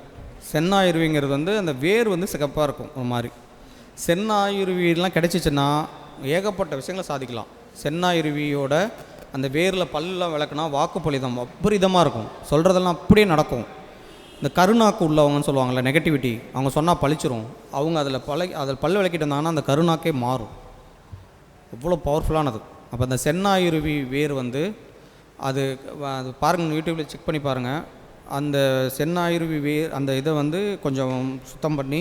செந்நாயுருவிங்கிறது வந்து அந்த வேர் வந்து சிகப்பாக இருக்கும் ஒரு மாதிரி. செந்நாயுருவிலாம் கிடைச்சிச்சின்னா ஏகப்பட்ட விஷயங்களை சாதிக்கலாம். செந்நாயுருவியோட அந்த வேரில் பல்லாம் விளக்குனா வாக்குப்பளிதம் அபரிதமாக இருக்கும், சொல்கிறதெல்லாம் அப்படியே நடக்கும். இந்த கருநாக்கு உள்ளவங்கன்னு சொல்லுவாங்கள்ல, நெகட்டிவிட்டி, அவங்க சொன்னால் பழிச்சிரும். அவங்க அதில் பல் விளக்கிட்டு இருந்தாங்கன்னா அந்த கருநாக்கே மாறும். அவ்வளோ பவர்ஃபுல்லானது. அப்போ அந்த செந்நாயுருவி வேர் வந்து அது பாருங்கள், யூடியூப்பில் செக் பண்ணி பாருங்கள். அந்த செந்நாயுருவி வேர் அந்த இதை வந்து கொஞ்சம் சுத்தம் பண்ணி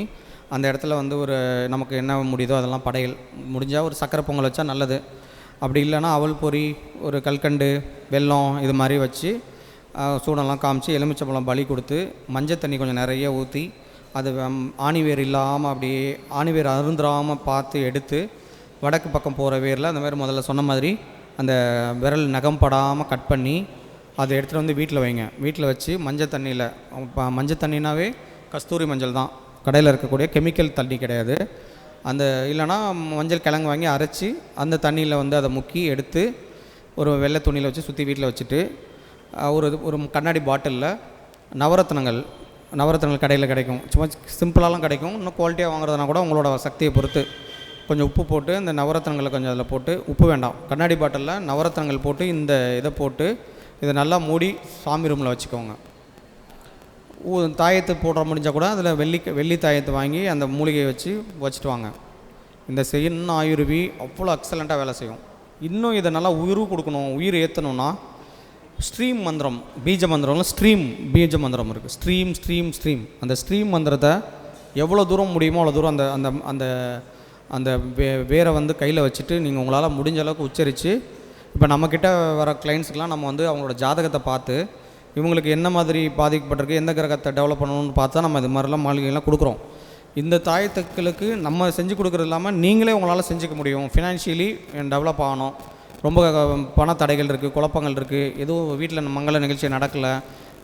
அந்த இடத்துல வந்து ஒரு நமக்கு என்ன முடியுதோ அதெல்லாம் படையல் முடிஞ்சால் ஒரு சக்கரை பொங்கல் வச்சா நல்லது. அப்படி இல்லைன்னா அவல் பொரி, ஒரு கல்கண்டு, வெல்லம் இது மாதிரி வச்சு சூடெல்லாம் காமிச்சு எலுமிச்சம்பழம் பலி கொடுத்து மஞ்சள் தண்ணி கொஞ்சம் நிறைய ஊற்றி அது ஆணிவேர் இல்லாமல் அப்படியே ஆணிவேர் அருந்துராமல் பார்த்து எடுத்து வடக்கு பக்கம் போகிற வேரில் அந்த மாதிரி முதல்ல சொன்ன மாதிரி அந்த விரல் நகம் படாமல் கட் பண்ணி அதை எடுத்துகிட்டு வந்து வீட்டில் வைங்க. வீட்டில் வச்சு மஞ்சள் தண்ணியில், மஞ்சள் தண்ணினாவே கஸ்தூரி மஞ்சள் தான், கடையில் இருக்கக்கூடிய கெமிக்கல் தண்ணி கிடையாது. அந்த இல்லைனா மஞ்சள் கிழங்கு வாங்கி அரைச்சி அந்த தண்ணியில் வந்து அதை முக்கி எடுத்து ஒரு வெள்ளை துணியில் வச்சு சுற்றி வீட்டில் வச்சுட்டு ஒரு கண்ணாடி பாட்டிலில் நவரத்னங்கள் கடையில் கிடைக்கும், சும்மா சிம்பிளாலாம் கிடைக்கும். இன்னும் குவாலிட்டியாக வாங்குறதுனா கூட உங்களோட சக்தியை பொறுத்து கொஞ்சம் உப்பு போட்டு இந்த நவரத்னங்களை கொஞ்சம் அதில் போட்டு, உப்பு வேண்டாம், கண்ணாடி பாட்டிலில் நவரத்னங்கள் போட்டு இந்த இதை போட்டு இதை நல்லா மூடி சாமி ரூமில் வச்சுக்கோங்க. தாயத்து போடுற முடிஞ்சால் கூட அதில் வெள்ளி தாயத்தை வாங்கி அந்த மூலிகையை வச்சுட்டு வாங்க. இந்த செந்நாயுருவி அவ்வளோ எக்ஸலண்ட்டாக வேலை செய்யும். இன்னும் இதை நல்லா உயிர் கொடுக்கணும், உயிர் ஏற்றணும்னா ஸ்ட்ரீம் மந்திரம், பீஜ மந்திரம்லாம் பீஜ மந்திரம் இருக்குது. ஸ்ட்ரீம் அந்த ஸ்ட்ரீம் மந்திரத்தை எவ்வளோ தூரம் முடியுமோ அவ்வளோ தூரம் அந்த அந்த அந்த அந்த வேரை வந்து கையில் வச்சுட்டு நீங்கள் உங்களால் முடிஞ்ச அளவுக்கு உச்சரித்து, இப்போ நம்மக்கிட்ட வர கிளைண்ட்ஸுக்கெலாம் நம்ம வந்து அவங்களோட ஜாதகத்தை பார்த்து இவங்களுக்கு என்ன மாதிரி பாதிக்கப்பட்டிருக்கு, எந்த கிரகத்தை டெவலப் பண்ணணும்னு பார்த்தா நம்ம இது மாதிரிலாம் மாளிகைலாம் கொடுக்குறோம். இந்த தாயத்துக்களுக்கு நம்ம செஞ்சு கொடுக்குறது இல்லாமல் நீங்களே உங்களால் செஞ்சுக்க முடியும். ஃபினான்ஷியலி டெவலப் ஆகணும், ரொம்ப பண தடைகள் இருக்குது, குழப்பங்கள் இருக்குது, எதுவும் வீட்டில் மங்கள நிகழ்ச்சி நடக்கலை,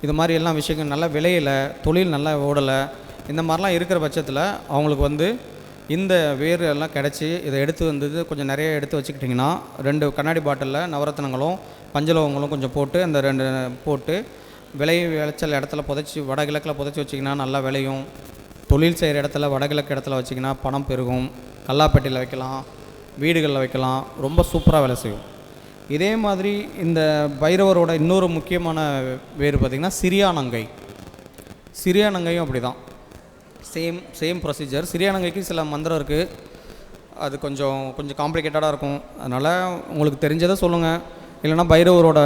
இது மாதிரி எல்லாம் விஷயங்கள் நல்லா விளையலை, தொழில் நல்லா ஓடலை, இந்த மாதிரிலாம் இருக்கிற பட்சத்தில் அவங்களுக்கு வந்து இந்த வேறு எல்லாம் கிடச்சி இதை எடுத்து வந்தது கொஞ்சம் நிறைய எடுத்து வச்சுக்கிட்டிங்கன்னா 2 கண்ணாடி பாட்டிலில் நவரத்னங்களும் பஞ்சலோகங்களும் கொஞ்சம் போட்டு அந்த 2 போட்டு விளைச்சல் இடத்துல புதைச்சி வடகிழக்கில் புதைச்சி வச்சிங்கன்னா நல்லா விளையும். தொழில் செய்கிற இடத்துல வடகிழக்கு இடத்துல வச்சிங்கன்னா பணம் பெருகும். கல்லாப்பட்டியில் வைக்கலாம், வீடுகளில் வைக்கலாம், ரொம்ப சூப்பராக வேலை செய்யும். இதே மாதிரி இந்த பைரவரோட இன்னொரு முக்கியமான வேறு பார்த்திங்கன்னா சிறியானங்கையும் அப்படி தான், சேம் ப்ரொசீஜர். சிறியானங்கைக்கு சில மந்திரம் இருக்குது, அது கொஞ்சம் காம்ப்ளிகேட்டடாக இருக்கும். அதனால் உங்களுக்கு தெரிஞ்சதை சொல்லுங்கள், இல்லைனா பைரவரோட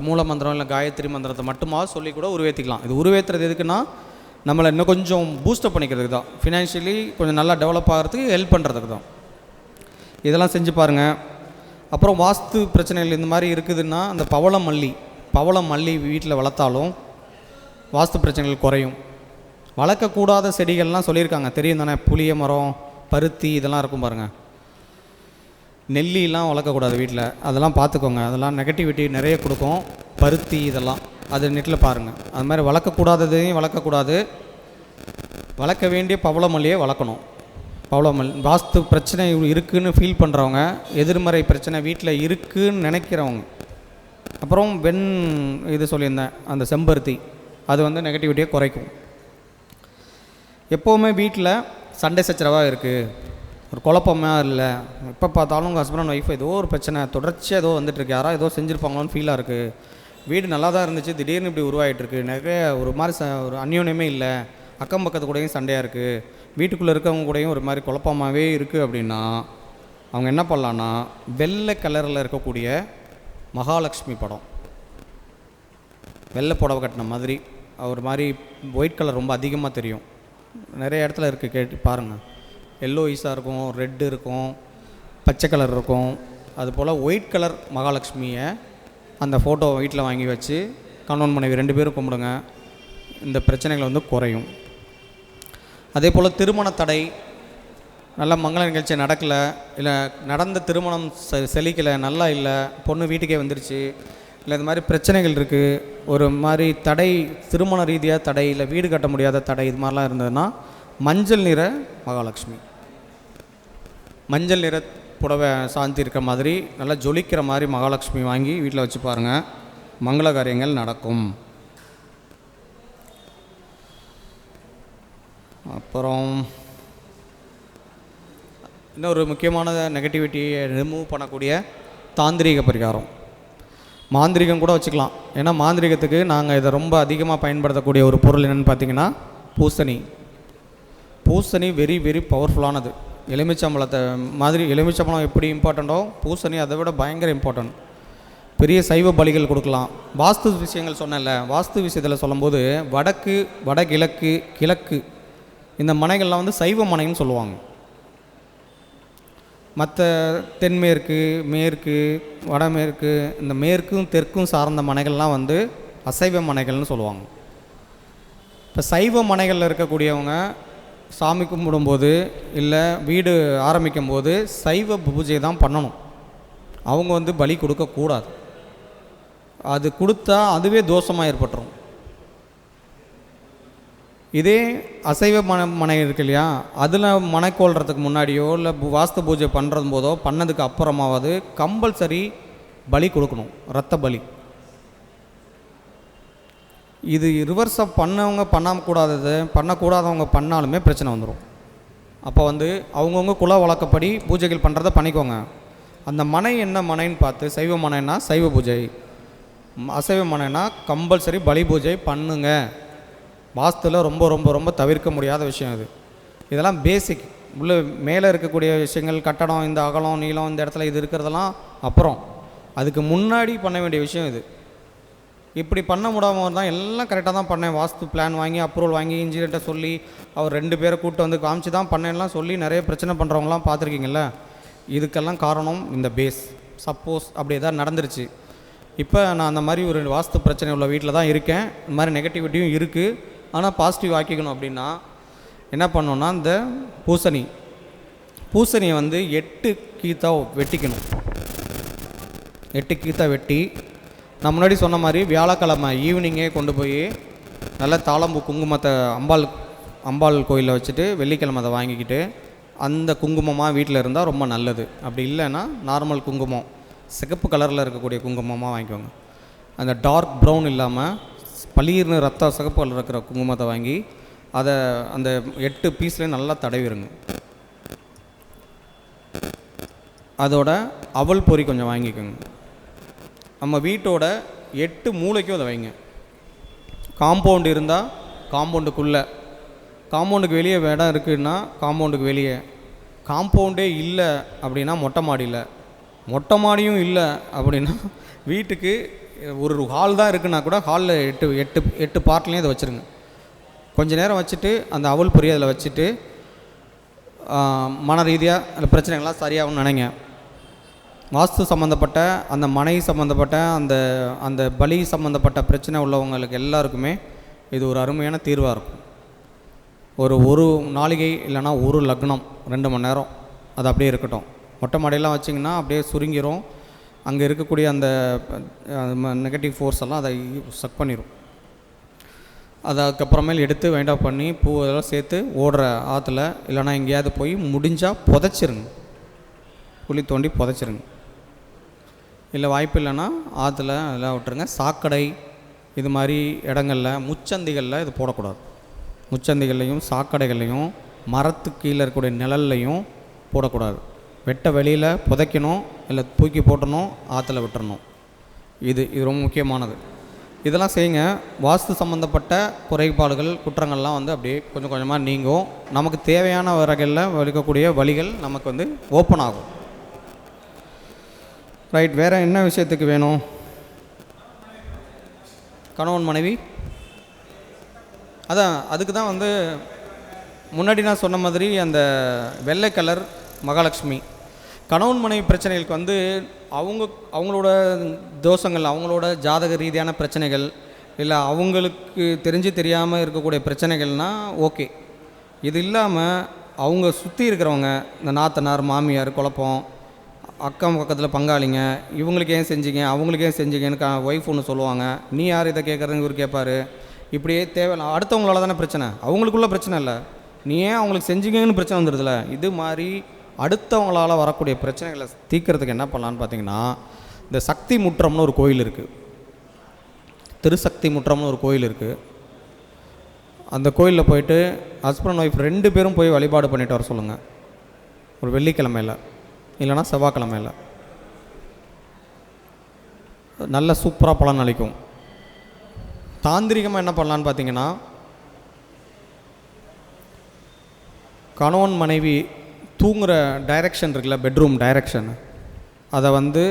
மூல மந்திரம் இல்லை காயத்ரி மந்திரத்தை மட்டுமா சொல்லி கூட உருவேற்றிக்கலாம். இது உருவேற்றுறது எதுக்குன்னா நம்மளை இன்னும் கொஞ்சம் பூஸ்டப் பண்ணிக்கிறதுக்கு தான், ஃபினான்ஷியலி கொஞ்சம் நல்லா டெவலப் ஆகிறதுக்கு ஹெல்ப் பண்ணுறதுக்கு தான். இதெல்லாம் செஞ்சு பாருங்கள். அப்புறம் வாஸ்து பிரச்சனைகள் இந்த மாதிரி இருக்குதுன்னா அந்த பவள மல்லி வீட்டில் வளர்த்தாலும் வாஸ்து பிரச்சனைகள் குறையும். வளர்க்கக்கூடாத செடிகள்லாம் சொல்லியிருக்காங்க, தெரியும் தானே, புளிய மரம், பருத்தி இதெல்லாம் இருக்கும் பாருங்கள். நெல்லிலாம் வளர்க்கக்கூடாது வீட்டில், அதெல்லாம் பார்த்துக்கோங்க, அதெல்லாம் நெகட்டிவிட்டி நிறைய கொடுக்கும். பருத்தி இதெல்லாம் அது நெட்டில் பாருங்கள். அது மாதிரி வளர்க்கக்கூடாததையும் வளர்க்கக்கூடாது, வளர்க்க வேண்டிய பவளமல்லியை வளர்க்கணும். வாஸ்து பிரச்சனை இருக்குதுன்னு ஃபீல் பண்ணுறவங்க, எதிர்மறை பிரச்சனை வீட்டில் இருக்குதுன்னு நினைக்கிறவங்க, அப்புறம் இது சொல்லியிருந்தேன் அந்த செம்பருத்தி, அது வந்து நெகட்டிவிட்டியை குறைக்கும். எப்போவுமே வீட்டில் சண்டை சச்சரவாக இருக்குது, ஒரு குழப்பமாக இல்லை, எப்போ பார்த்தாலும் உங்கள் ஹஸ்பண்ட் அண்ட் ஒய்ஃப் ஏதோ ஒரு பிரச்சனை தொடர்ச்சியாக ஏதோ வந்துட்டுருக்கு, யாராவது ஏதோ செஞ்சுருப்பாங்களோன்னு ஃபீலாக இருக்குது, வீடு நல்லா தான் இருந்துச்சு திடீர்னு இப்படி உருவாகிட்டுருக்கு, நிறைய ஒரு மாதிரி ஒரு அந்யோன்யமே இல்லை, அக்கம் பக்கத்து கூடயும் சண்டையாக இருக்குது, வீட்டுக்குள்ளே இருக்கவங்க கூடயும் ஒரு மாதிரி குழப்பமாகவே இருக்குது அப்படின்னா அவங்க என்ன பண்ணலான்னா வெள்ளை கலரில் இருக்கக்கூடிய மகாலட்சுமி படம், வெள்ளை புடவை கட்டின மாதிரி ஒரு மாதிரி ஒயிட் கலர் ரொம்ப அதிகமாக தெரியும், நிறைய இடத்துல இருக்குது, கேட்டு பாருங்கள். எல்லோ ஈஸாக இருக்கும், ரெட்டு இருக்கும், பச்சை கலர் இருக்கும், அதுபோல் ஒயிட் கலர் மகாலட்சுமியை அந்த ஃபோட்டோ வீட்டில் வாங்கி வச்சு கணவன் மனைவி 2 பேரும் கும்பிடுங்க. இந்த பிரச்சனைகள் வந்து குறையும். அதே போல் திருமண தடை, நல்ல மங்கள நிகழ்ச்சி நடக்கலை, இல்லை நடந்த திருமணம் செழிக்கலை, நல்லா இல்லை, பொண்ணு வீட்டுக்கே வந்துருச்சு, இல்லை இது மாதிரி பிரச்சனைகள் இருக்குது, ஒரு மாதிரி தடை, திருமண ரீதியாக தடை, இல்லை வீடு கட்ட முடியாத தடை, இது மாதிரிலாம் இருந்ததுன்னா மஞ்சள் நிற மகாலட்சுமி, மஞ்சள் நிற புடவை சாந்தி இருக்கிற மாதிரி நல்லா ஜொலிக்கிற மாதிரி மகாலட்சுமி வாங்கி வீட்டில் வச்சு பாருங்கள், மங்கள காரியங்கள் நடக்கும். அப்புறம் இன்னொரு முக்கியமான நெகட்டிவிட்டியை ரிமூவ் பண்ணக்கூடிய தாந்திரீக பரிகாரம், மாந்திரிகம் கூட வச்சுக்கலாம். ஏன்னா மாந்திரிகத்துக்கு நாங்கள் இதை ரொம்ப அதிகமாக பயன்படுத்தக்கூடிய ஒரு பொருள் என்னென்னு பார்த்தீங்கன்னா பூசணி. பூசணி வெரி வெரி பவர்ஃபுல்லானது. எலுமிச்சம்பழத்தை மாதிரி எலுமிச்சம்பழம் எப்படி இம்பார்ட்டண்ட்டோ பூசணி அதை விட பயங்கர இம்பார்ட்டன்ட். பெரிய சைவ பலிகள் கொடுக்கலாம். வாஸ்து விஷயங்கள் சொன்னேன்ல, வாஸ்து விஷயத்தில் சொல்லும்போது வடக்கு, வடகிழக்கு, கிழக்கு இந்த மனைகள்லாம் வந்து சைவ மனைன்னு சொல்லுவாங்க. மற்ற தென்மேற்கு, மேற்கு, வடமேற்கு, இந்த மேற்கும் தெற்கும் சார்ந்த மனைகள்லாம் வந்து அசைவ மனைகள்னு சொல்லுவாங்க. இப்போ சைவ மனைகளில் இருக்கக்கூடியவங்க சாமி கும்பிடும்போது இல்லை வீடு ஆரம்பிக்கும் போது சைவ பூஜை தான் பண்ணணும். அவங்க வந்து பலி கொடுக்கக்கூடாது. அது கொடுத்தா அதுவே தோஷமாக ஏற்பட்டுரும். இதே அசைவ மனை இருக்கு இல்லையா, அதில் மனை கொள்றதுக்கு முன்னாடியோ இல்லை வாஸ்து பூஜை பண்ணுறது போதோ பண்ணதுக்கு அப்புறமாவது கம்பல்சரி பலி கொடுக்கணும், இரத்த பலி. இது ரிவர்ஸாக பண்ணவங்க பண்ணக்கூடாதவங்க பண்ணாலுமே பிரச்சனை வந்துடும். அப்போ வந்து அவங்கவுங்க குல வழக்கப்படி பூஜைகள் பண்ணுறதை பண்ணிக்கோங்க. அந்த மனை என்ன மனைன்னு பார்த்து, சைவ மனைன்னா சைவ பூஜை, அசைவ மனைனா கம்பல்சரி பலி பூஜை பண்ணுங்க. வாஸ்துவில் ரொம்ப ரொம்ப ரொம்ப தவிர்க்க முடியாத விஷயம் இது. இதெல்லாம் பேசிக். உள்ள மேலே இருக்கக்கூடிய விஷயங்கள், கட்டடம், இந்த அகலம் நீளம், இந்த இடத்துல இது இருக்கிறதெல்லாம் அப்புறம், அதுக்கு முன்னாடி பண்ண வேண்டிய விஷயம் இது. இப்படி பண்ண முடியாமல் தான் எல்லாம் கரெக்டாக தான் பண்ணேன், வாஸ்து பிளான் வாங்கி அப்ரூவல் வாங்கி இன்ஜினியர்கிட்ட சொல்லி அவர் 2 பேரை கூப்பிட்டு வந்து காமிச்சு தான் பண்ணேன்லாம் சொல்லி நிறைய பிரச்சனை பண்ணுறவங்களாம் பார்த்துருக்கீங்கள. இதுக்கெல்லாம் காரணம் இந்த பேஸ். சப்போஸ் அப்படி எதாவது நடந்துருச்சு, இப்போ நான் அந்த மாதிரி ஒரு வாஸ்து பிரச்சனை உள்ள வீட்டில் தான் இருக்கேன், இந்த மாதிரி நெகட்டிவிட்டியும் இருக்குது, ஆனால் பாசிட்டிவ் ஆக்கிக்கணும் அப்படின்னா என்ன பண்ணோன்னா, இந்த பூசணியை வந்து 8 கீத்தா வெட்டிக்கணும். 8 கீத்தா வெட்டி நான் முன்னாடி சொன்ன மாதிரி வியாழக்கிழமை ஈவினிங்கே கொண்டு போய் நல்ல தாளம்பூ குங்குமத்தை அம்பாள் கோயிலில் வச்சுட்டு வெள்ளிக்கிழமை அதை வாங்கிக்கிட்டு அந்த குங்குமமாக வீட்டில் இருந்தால் ரொம்ப நல்லது. அப்படி இல்லைன்னா நார்மல் குங்குமம், சிகப்பு கலரில் இருக்கக்கூடிய குங்குமமாக வாங்கிக்கோங்க. அந்த டார்க் ப்ரௌன் இல்லாமல் பளீர்னு ரத்த சிகப்பு கலர் இருக்கிற குங்குமத்தை வாங்கி அதை அந்த 8 பீஸ்லேயும் நல்லா தடவிடுங்க. அதோட அவல் பொரி கொஞ்சம் வாங்கிக்கோங்க. நம்ம வீட்டோட 8 மூலைக்கும் அதை வைங்க. காம்பவுண்டு இருந்தால் காம்பவுண்டுக்குள்ளே, காம்பவுண்டுக்கு வெளியே இடம் இருக்குதுன்னா காம்பவுண்டுக்கு வெளியே, காம்பவுண்டே இல்லை அப்படின்னா மொட்டை மாடியும் இல்லை அப்படின்னா வீட்டுக்கு ஒரு ஹால் தான் இருக்குன்னா கூட ஹாலில் 8 பார்ட்லேயும் இதை வச்சுருங்க. கொஞ்சம் நேரம் வச்சுட்டு அந்த அவல் பொரி அதில் வச்சுட்டு மன ரீதியாக அந்த பிரச்சனைகள்லாம் சரியாகும்னு நினைங்க. வாஸ்து சம்மந்தப்பட்ட அந்த மனை சம்மந்தப்பட்ட அந்த பலி சம்மந்தப்பட்ட பிரச்சனை உள்ளவங்களுக்கு எல்லாருக்குமே இது ஒரு அருமையான தீர்வாக இருக்கும். ஒரு நாளிகை இல்லைனா ஒரு லக்னம் 2 மணி நேரம் அது அப்படியே இருக்கட்டும். மொட்டை மாடியெல்லாம் வச்சிங்கன்னா அப்படியே சுருங்கிரும். அங்கே இருக்கக்கூடிய அந்த நெகட்டிவ் ஃபோர்ஸ் எல்லாம் அதை சக் பண்ணிடும். அதுக்கப்புறமேல் எடுத்து வைண்டப் பண்ணி பூ அதெல்லாம் சேர்த்து ஓடுற ஆற்றுல இல்லைனா எங்கேயாவது போய் முடிஞ்சால் புதைச்சிருங்க, குழி தோண்டி புதைச்சிருங்க. இல்லை வாய்ப்பு இல்லைன்னா ஆற்றுல அதெல்லாம் விட்டுருங்க. சாக்கடை இது மாதிரி இடங்களில், முச்சந்திகளில் இது போடக்கூடாது. முச்சந்திகள்லையும் சாக்கடைகள்லையும் மரத்துக்கு கீழே இருக்கக்கூடிய நிழல்லையும் போடக்கூடாது. வெட்ட வெளியில் புதைக்கணும், இல்லை தூக்கி போட்டணும், ஆற்றுல விட்டுறணும். இது ரொம்ப முக்கியமானது. இதெல்லாம் செய்யுங்க. வாஸ்து சம்மந்தப்பட்ட குறைபாடுகள், குற்றங்கள்லாம் வந்து அப்படியே கொஞ்சம் கொஞ்சமாக நீங்கும். நமக்கு தேவையான வகைகளில் இருக்கக்கூடிய வழிகள் நமக்கு வந்து ஓப்பன் ஆகும். ரைட். வேறு என்ன விஷயத்துக்கு வேணும்? கணவன் மனைவி, அதான் அதுக்கு தான் வந்து முன்னாடி நான் சொன்ன மாதிரி அந்த வெள்ளை கலர் மகாலட்சுமி. கணவன் மனைவி பிரச்சனைகளுக்கு வந்து அவங்களோட தோஷங்கள், அவங்களோட ஜாதக ரீதியான பிரச்சனைகள், இல்லை அவங்களுக்கு தெரிஞ்சு தெரியாமல் இருக்கக்கூடிய பிரச்சனைகள்னால் ஓகே. இது இல்லாமல் அவங்க சுற்றி இருக்கிறவங்க, இந்த நாத்தனார், மாமியார், குழப்பம், அக்கம் பக்கத்தில் பங்காளிங்க, இவங்களுக்கு ஏன் செஞ்சீங்க, அவங்களுக்கு ஏன் செஞ்சீங்கன்னு ஒய்ஃப் ஒன்று சொல்லுவாங்க, நீ யார் இதை கேட்குறதுன்னு இவர் கேட்பார். இப்படியே தேவையில்லை, அடுத்தவங்களால தானே பிரச்சனை, அவங்களுக்குள்ள பிரச்சனை இல்லை, நீ ஏன் அவங்களுக்கு செஞ்சீங்கன்னு பிரச்சனை வந்துடுதுல. இது மாதிரி அடுத்தவங்களால் வரக்கூடிய பிரச்சனைகளை தீர்க்கறதுக்கு என்ன பண்ணலான்னு பார்த்தீங்கன்னா, இந்த சக்தி முற்றம்னு ஒரு கோயில் இருக்குது, திருசக்தி முற்றம்னு ஒரு கோயில் இருக்குது. அந்த கோயிலில் போயிட்டு ஹஸ்பண்ட் ஒய்ஃப் 2 பேரும் போய் வழிபாடு பண்ணிட்டு வர சொல்லுங்கள். ஒரு வெள்ளிக்கிழமையில் இல்லைனா செவ்வாய்க்கிழமையில் நல்ல சூப்பராக பலன் அளிக்கும். தாந்திரிகமாக என்ன பண்ணலான்னு பார்த்தீங்கன்னா, கணவன் மனைவி தூங்குகிற டைரெக்ஷன் இருக்குல்ல, பெட்ரூம் டைரெக்ஷன், அதை வந்து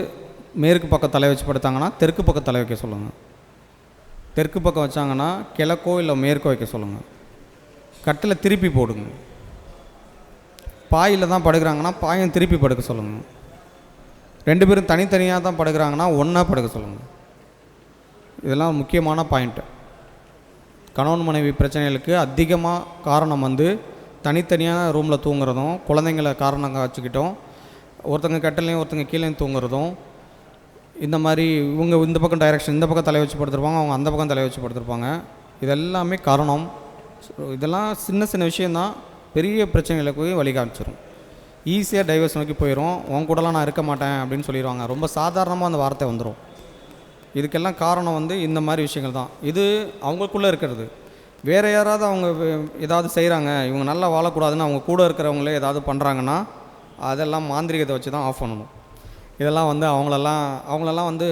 மேற்கு பக்கம் தலை வச்சு படுத்தாங்கன்னா தெற்கு பக்கம் தலை வைக்க சொல்லுங்கள். தெற்கு பக்கம் வச்சாங்கன்னா கிழக்கோ இல்லை மேற்கோ வைக்க சொல்லுங்கள். கட்டில் திருப்பி போடுங்க. பாயில் தான் படுக்கிறாங்கன்னா பாயம் திருப்பி படுக்க சொல்லுங்கள். 2 பேரும் தனித்தனியாக தான் படுக்கிறாங்கன்னா ஒன்றா படுக்க சொல்லுங்கள். இதெல்லாம் முக்கியமான பாயிண்ட்டு. கணவன் மனைவி பிரச்சனைகளுக்கு அதிகமாக காரணம் வந்து தனித்தனியான ரூமில் தூங்குறதும், குழந்தைங்களை காரணங்க வச்சுக்கிட்டோம், ஒருத்தங்க கட்டிலையும் ஒருத்தங்க கீழேயும் தூங்குறதும், இந்த மாதிரி இவங்க இந்த பக்கம் டைரெக்ஷன் இந்த பக்கம் தலை வச்சு படுத்துருப்பாங்க, அவங்க அந்த பக்கம் தலை வச்சு படுத்துருப்பாங்க. இதெல்லாமே காரணம். இதெல்லாம் சின்ன சின்ன விஷயந்தான் பெரிய பிரச்சனைகளுக்கு போய் வழி காமிச்சிடும். ஈஸியாக டைவர்ஸ் நோக்கி போயிடும். உன் கூடலாம் நான் இருக்க மாட்டேன் அப்படின்னு சொல்லிடுவாங்க. ரொம்ப சாதாரணமாக அந்த வார்த்தை வந்துடும். இதுக்கெல்லாம் காரணம் வந்து இந்த மாதிரி விஷயங்கள் தான். இது அவங்களுக்குள்ளே இருக்கிறது. வேறு யாராவது அவங்க ஏதாவது செய்கிறாங்க, இவங்க நல்லா வாழக்கூடாதுன்னு அவங்க கூட இருக்கிறவங்களே ஏதாவது பண்ணுறாங்கன்னா அதெல்லாம் மாந்திரிகத்தை வச்சு தான் ஆஃப் பண்ணணும். இதெல்லாம் வந்து அவங்களெல்லாம் வந்து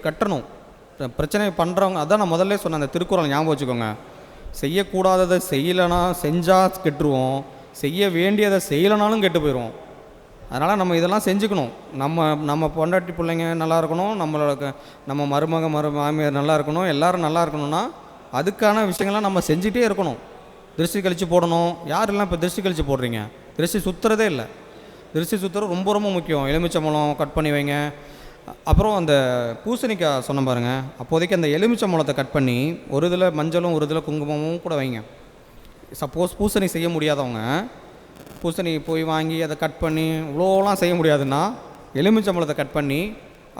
கட்டணும். பிரச்சனை பண்ணுறவங்க, அதான் நான் முதல்ல சொன்னேன், அந்த திருக்குறள் ஞாபகம் வச்சுக்கோங்க. செய்யக்கூடாததை செய்யலைனா செஞ்சால் கெட்டுருவோம், செய்ய வேண்டியதை செய்யலைனாலும் கெட்டு போயிடுவோம். அதனால் நம்ம இதெல்லாம் செஞ்சுக்கணும். நம்ம பொண்டாட்டி பிள்ளைங்க நல்லா இருக்கணும், நம்ம மருமக மாமியார் நல்லா இருக்கணும், எல்லோரும் நல்லா இருக்கணும்னா அதுக்கான விஷயங்கள்லாம் நம்ம செஞ்சுட்டே இருக்கணும். திருஷ்டி கழித்து போடணும். யாரெல்லாம் இப்போ திருஷ்டி கழித்து போடுறீங்க? திருஷ்டி சுற்றுறதே இல்லை. திருஷ்டி சுற்றுறது ரொம்ப ரொம்ப முக்கியம். எலுமிச்சம்பழம் கட் பண்ணி வைங்க. அப்புறம் அந்த பூசணிக்காய் சொன்ன பாருங்கள், அப்போதைக்கு அந்த எலுமிச்சம்பழத்தை கட் பண்ணி ஒரு இதில் மஞ்சளும் ஒரு இதில் குங்குமமும் கூட வைங்க. சப்போஸ் பூசணி செய்ய முடியாதவங்க, பூசணி போய் வாங்கி அதை கட் பண்ணி இவ்வளோலாம் செய்ய முடியாதுன்னா எலுமிச்சம்பழத்தை கட் பண்ணி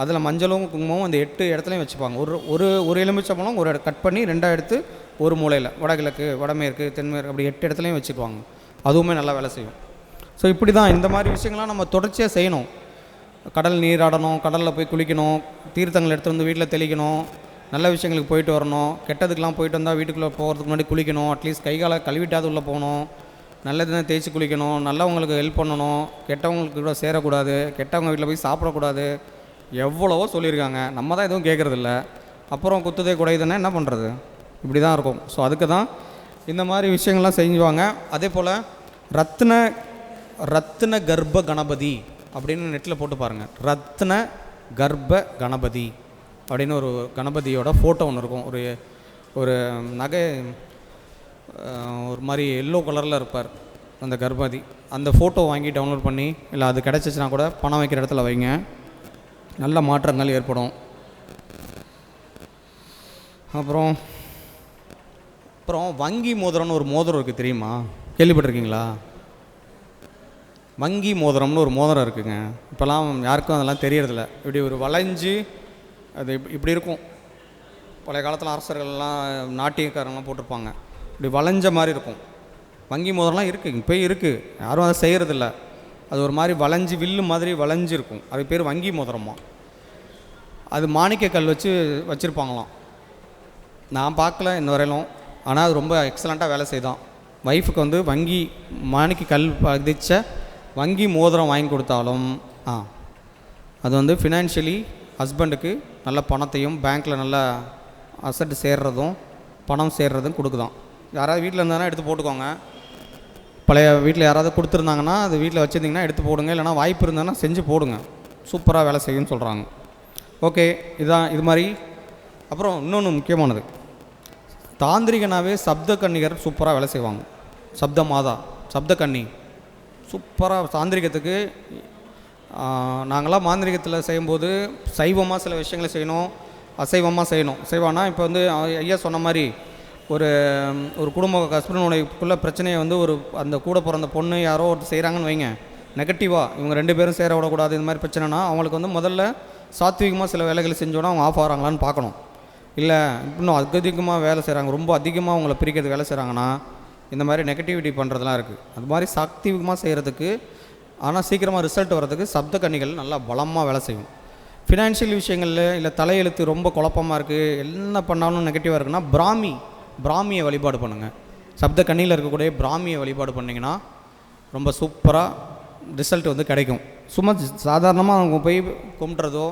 அதில் மஞ்சளும் குங்குமமும் அந்த 8 இடத்துலையும் வச்சுப்பாங்க. ஒரு எலுமிச்சம்பழம் ஒரு கட் பண்ணி 2 எடுத்து ஒரு மூலையில், வடகிழக்கு, வடமேற்கு, தென்மேற்கு, அப்படி 8 இடத்துலையும் வச்சுக்குவாங்க. அதுவுமே நல்லா வேலை செய்யும். ஸோ இப்படி தான் இந்த மாதிரி விஷயங்கள்லாம் நம்ம தொடர்ச்சியாக செய்யணும். கடல் நீராடணும், கடலில் போய் குளிக்கணும், தீர்த்தங்கள் எடுத்து வந்து வீட்டில் தெளிக்கணும், நல்ல விஷயங்களுக்கு போயிட்டு வரணும். கெட்டதுக்கெலாம் போயிட்டு வந்தால் வீட்டுக்குள்ளே போகிறதுக்கு முன்னாடி குளிக்கணும். அட்லீஸ்ட் கை காலை கழுவிட்டாவது உள்ளே போகணும். நல்லதுதான் தேய்ச்சி குளிக்கணும். நல்லவங்களுக்கு ஹெல்ப் பண்ணணும். கெட்டவங்களுக்கு கூட சேரக்கூடாது. கெட்டவங்க வீட்டில் போய் சாப்பிடக்கூடாது. எவ்வளவோ சொல்லியிருக்காங்க, நம்ம தான் எதுவும் கேட்குறதில்ல. அப்புறம் குத்துதே குடையுதுன்னா என்ன பண்ணுறது? இப்படி தான் இருக்கும். ஸோ அதுக்கு தான் இந்த மாதிரி விஷயங்கள்லாம் செஞ்சுவாங்க. அதே போல் ரத்ன கர்ப்ப கணபதி அப்படின்னு நெட்டில் போட்டு பாருங்கள். ரத்ன கர்ப்ப கணபதி அப்படின்னு ஒரு கணபதியோட ஃபோட்டோ ஒன்று இருக்கும். ஒரு நகை ஒரு மாதிரி எல்லோ கலரில் இருப்பார் அந்த கர்ப்பதி. அந்த ஃபோட்டோ வாங்கி டவுன்லோட் பண்ணி, இல்லை அது கிடச்சிச்சின்னா கூட பணம் வைக்கிற இடத்துல வைங்க. நல்ல மாற்றங்கள் ஏற்படும். அப்புறம் வங்கி மோதிரம்னு ஒரு மோதிரம் இருக்குது, தெரியுமா? கேள்விப்பட்டிருக்கீங்களா? வங்கி மோதிரம்னு ஒரு மோதிரம் இருக்குங்க. இப்போலாம் யாருக்கும் அதெல்லாம் தெரியறதில்ல. இப்படி ஒரு வளைஞ்சு அது இப்படி இருக்கும். பழைய காலத்தில் அரசர்கள்லாம் நாட்டியக்காரங்களாம் போட்டிருப்பாங்க. இப்படி வளைஞ்ச மாதிரி இருக்கும். வங்கி மோதிரம்லாம் இருக்குது, இப்போ இருக்குது. யாரும் அதை செய்கிறதில்ல. அது ஒரு மாதிரி வளைஞ்சி வில்லு மாதிரி வளைஞ்சு இருக்கும். அது பேர் வங்கி மோதிரமா. அது மாணிக்க கல் வச்சுருப்பாங்களாம். நான் பார்க்கல இன்ன வரையிலும். ஆனால் அது ரொம்ப எக்ஸலண்ட்டாக வேலை செய்தான். ஒய்ஃபுக்கு வந்து மாணிக்க கல் பதிச்ச வங்கி மோதிரம் வாங்கி கொடுத்தாலும் அது வந்து ஃபினான்ஷியலி ஹஸ்பண்டுக்கு நல்ல பணத்தையும், பேங்க்கில் நல்ல அசட் சேர்றதும் பணம் சேர்றதும் கொடுக்குதான். யாராவது வீட்டில் இருந்தாங்கன்னா எடுத்து போட்டுக்கோங்க. பழைய வீட்டில் யாராவது கொடுத்துருந்தாங்கன்னா அது வீட்டில் வச்சுருந்திங்கன்னா எடுத்து போடுங்க. இல்லைனா வாய்ப்பு இருந்தாங்கன்னா செஞ்சு போடுங்க. சூப்பராக வேலை செய்யுன்னு சொல்கிறாங்க. ஓகே, இதுதான் இது மாதிரி. அப்புறம் இன்னொன்று முக்கியமானது, தாந்திரிகனாகவே சப்த கன்னிகர் சூப்பராக வேலை செய்வாங்க. சப்த மாதா, சப்த கன்னி சூப்பராக தாந்திரிகத்துக்கு நாங்களாம் மாந்திரிகத்தில் செய்யும்போது சைவமாக சில விஷயங்களை செய்யணும், அசைவமாக செய்யணும். சைவம்னா இப்போ வந்து ஐயா சொன்ன மாதிரி ஒரு குடும்ப ஹஸ்பண்ட் பிரச்சனையை வந்து அந்த கூட பிறந்த பொண்ணு யாரோ ஒருத்தர் செய்கிறாங்கன்னு வைங்க, நெகட்டிவாக இவங்க 2 பேரும் சேர விடக்கூடாது இந்த மாதிரி பிரச்சனைனா அவங்களுக்கு வந்து முதல்ல சாத்விகமாக சில வேலைகளை செஞ்சோன்னா அவங்க ஆஃப் ஆகிறாங்களான்னு பார்க்கணும். இல்லை இன்னும் அதிகமாக வேலை செய்கிறாங்க, ரொம்ப அதிகமாக அவங்கள பிரிக்கிறது வேலை செய்கிறாங்கன்னா இந்த மாதிரி நெகட்டிவிட்டி பண்ணுறதுலாம் இருக்குது. அது மாதிரி சாத்விகமாக செய்கிறதுக்கு ஆனால் சீக்கிரமாக ரிசல்ட் வர்றதுக்கு சப்த கன்னிகள் நல்லா பலமாக வேலை செய்யும். ஃபினான்ஷியல் விஷயங்களில் இல்லை தலையெழுத்து ரொம்ப குழப்பமாக இருக்குது, என்ன பண்ணாலும் நெகட்டிவாக இருக்குன்னா பிராமியை வழிபாடு பண்ணுங்கள். சப்த கன்னியில் இருக்கக்கூடிய பிராமியை வழிபாடு பண்ணிங்கன்னா ரொம்ப சூப்பராக ரிசல்ட் வந்து கிடைக்கும். சும்மா சாதாரணமாக அவங்க போய் கும்பிட்றதோ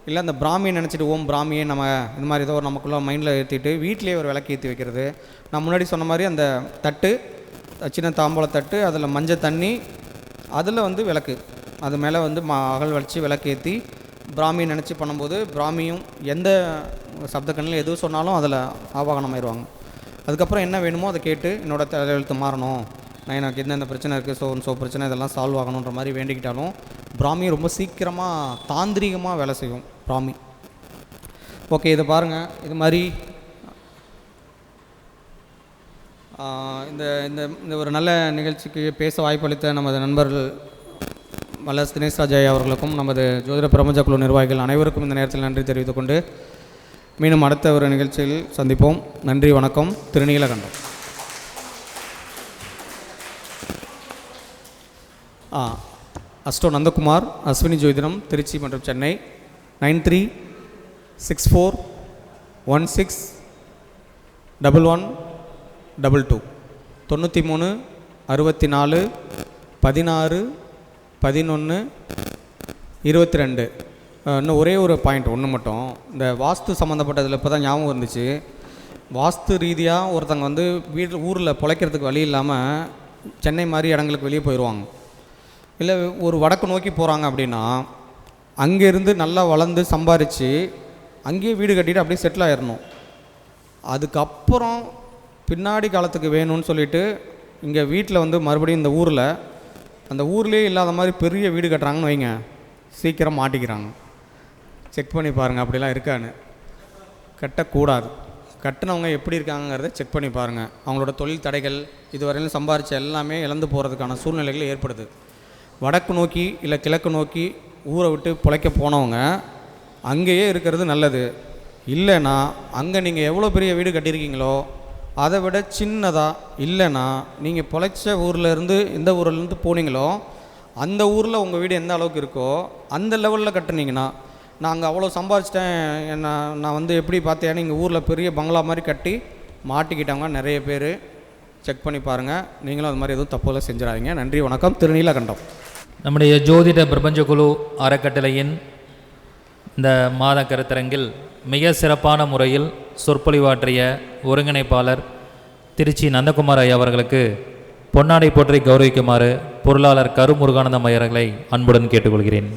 இல்லை அந்த பிராமியை நினச்சிட்டு ஓம் பிராமியை நம்ம இந்த மாதிரி ஏதோ நமக்குள்ளே மைண்டில் ஏற்றிட்டு வீட்டிலேயே ஒரு விளக்கு ஏற்றி வைக்கிறது. நான் முன்னாடி சொன்ன மாதிரி அந்த தட்டு, சின்ன தாம்பூல தட்டு, அதில் மஞ்சள் தண்ணி, அதில் வந்து விளக்கு, அது மேலே வந்து அகல் வச்சு விளக்கு ஏற்றி பிராமியை நினச்சி பண்ணும்போது பிராமியும் எந்த சப்த கண்ணில் எது சொன்னாலும் அதில் ஆவாகனம் ஆயிடுவாங்க. அதுக்கப்புறம் என்ன வேணுமோ அதை கேட்டு என்னோடய தலையெழுத்து மாறணும், நான் எனக்கு எந்தெந்த பிரச்சனை இருக்குது, ஸோ பிரச்சனை இதெல்லாம் சால்வ் ஆகணுன்ற மாதிரி வேண்டிக்கிட்டாலும் பிராமி ரொம்ப சீக்கிரமாக தாந்திரிகமாக வேலை செய்யும் பிராமி. ஓகே, இதை பாருங்கள். இது மாதிரி இந்த இந்த ஒரு நல்ல நிகழ்ச்சிக்கு பேச வாய்ப்பளித்த நமது நண்பர்கள் மல்லஸ் தினேஷ் ராஜா அவர்களுக்கும் நமது ஜோதிட பிரபஞ்ச குழு நிர்வாகிகள் அனைவருக்கும் இந்த நேரத்தில் நன்றி தெரிவித்துக் கொண்டு மீண்டும் அடுத்த ஒரு நிகழ்ச்சியில் சந்திப்போம். நன்றி, வணக்கம். திருநீலகண்டம். அஸ்டோ நந்தகுமார், அஸ்வினி ஜோதிடம், திருச்சி மற்றும் சென்னை. 9364161122 93 64 16 11 22. இன்னும் ஒரே ஒரு பாயிண்ட் ஒன்று மட்டும், இந்த வாஸ்து சம்மந்தப்பட்டதில் இப்போ தான் ஞாபகம் இருந்துச்சு. வாஸ்து ரீதியாக ஒருத்தங்க வந்து ஊரில் பிழைக்கிறதுக்கு வழி இல்லாமல் சென்னை மாதிரி இடங்களுக்கு வெளியே போயிடுவாங்க. இல்லை ஒரு வடக்கு நோக்கி போகிறாங்க அப்படின்னா அங்கேருந்து நல்லா வளர்ந்து சம்பாரித்து அங்கேயே வீடு கட்டிட்டு அப்படியே செட்டில் ஆயிடணும். அதுக்கப்புறம் பின்னாடி காலத்துக்கு வேணும்னு சொல்லிட்டு இங்கே வீட்டில் வந்து மறுபடியும் இந்த ஊரில் அந்த ஊர்லேயே இல்லாத மாதிரி பெரிய வீடு கட்டுறாங்கன்னு வைங்க, சீக்கிரம் மாட்டிக்கிறாங்க. செக் பண்ணி பாருங்கள் அப்படிலாம் இருக்கான்னு. கட்டக்கூடாது. கட்டினவங்க எப்படி இருக்காங்கிறத செக் பண்ணி பாருங்கள். அவங்களோட தொழில் தடைகள், இதுவரையிலும் சம்பாரித்த எல்லாமே இழந்து போகிறதுக்கான சூழ்நிலைகள் ஏற்படுது. வடக்கு நோக்கி இல்லை கிழக்கு நோக்கி ஊரை விட்டு பிழைக்க போனவங்க அங்கேயே இருக்கிறது நல்லது. இல்லைன்னா அங்கே நீங்கள் எவ்வளோ பெரிய வீடு கட்டியிருக்கீங்களோ அதை விட சின்னதாக, இல்லைன்னா நீங்கள் பிழைச்ச ஊர்லேருந்து எந்த ஊர்லேருந்து போனீங்களோ அந்த ஊரில் உங்கள் வீடு எந்த அளவுக்கு இருக்கோ அந்த லெவலில் கட்டுனீங்கன்னா, நாங்கள் அவ்வளோ சம்பாரிச்சிட்டேன், நான் வந்து எப்படி பார்த்தேன்னு இங்கே ஊரில் பெரிய பங்களா மாதிரி கட்டி மாட்டிக்கிட்டவங்க நிறைய பேர். செக் பண்ணி பாருங்கள். நீங்களும் அது மாதிரி எதுவும் தப்புல செஞ்சிடாதீங்க. நன்றி, வணக்கம். திருநீலகண்டம். நம்முடைய ஜோதிட பிரபஞ்ச குழு அறக்கட்டளையின் இந்த மாத கருத்தரங்கில் மிக சிறப்பான முறையில் சொற்பொழிவாற்றிய ஒருங்கிணைப்பாளர் திருச்சி நந்தகுமார் ஐயா அவர்களுக்கு பொன்னாடை போற்றி கௌரவிக்குமாறு பொருளாளர் கரு முருகானந்தம் ஐயர்களை அன்புடன் கேட்டுக்கொள்கிறேன்.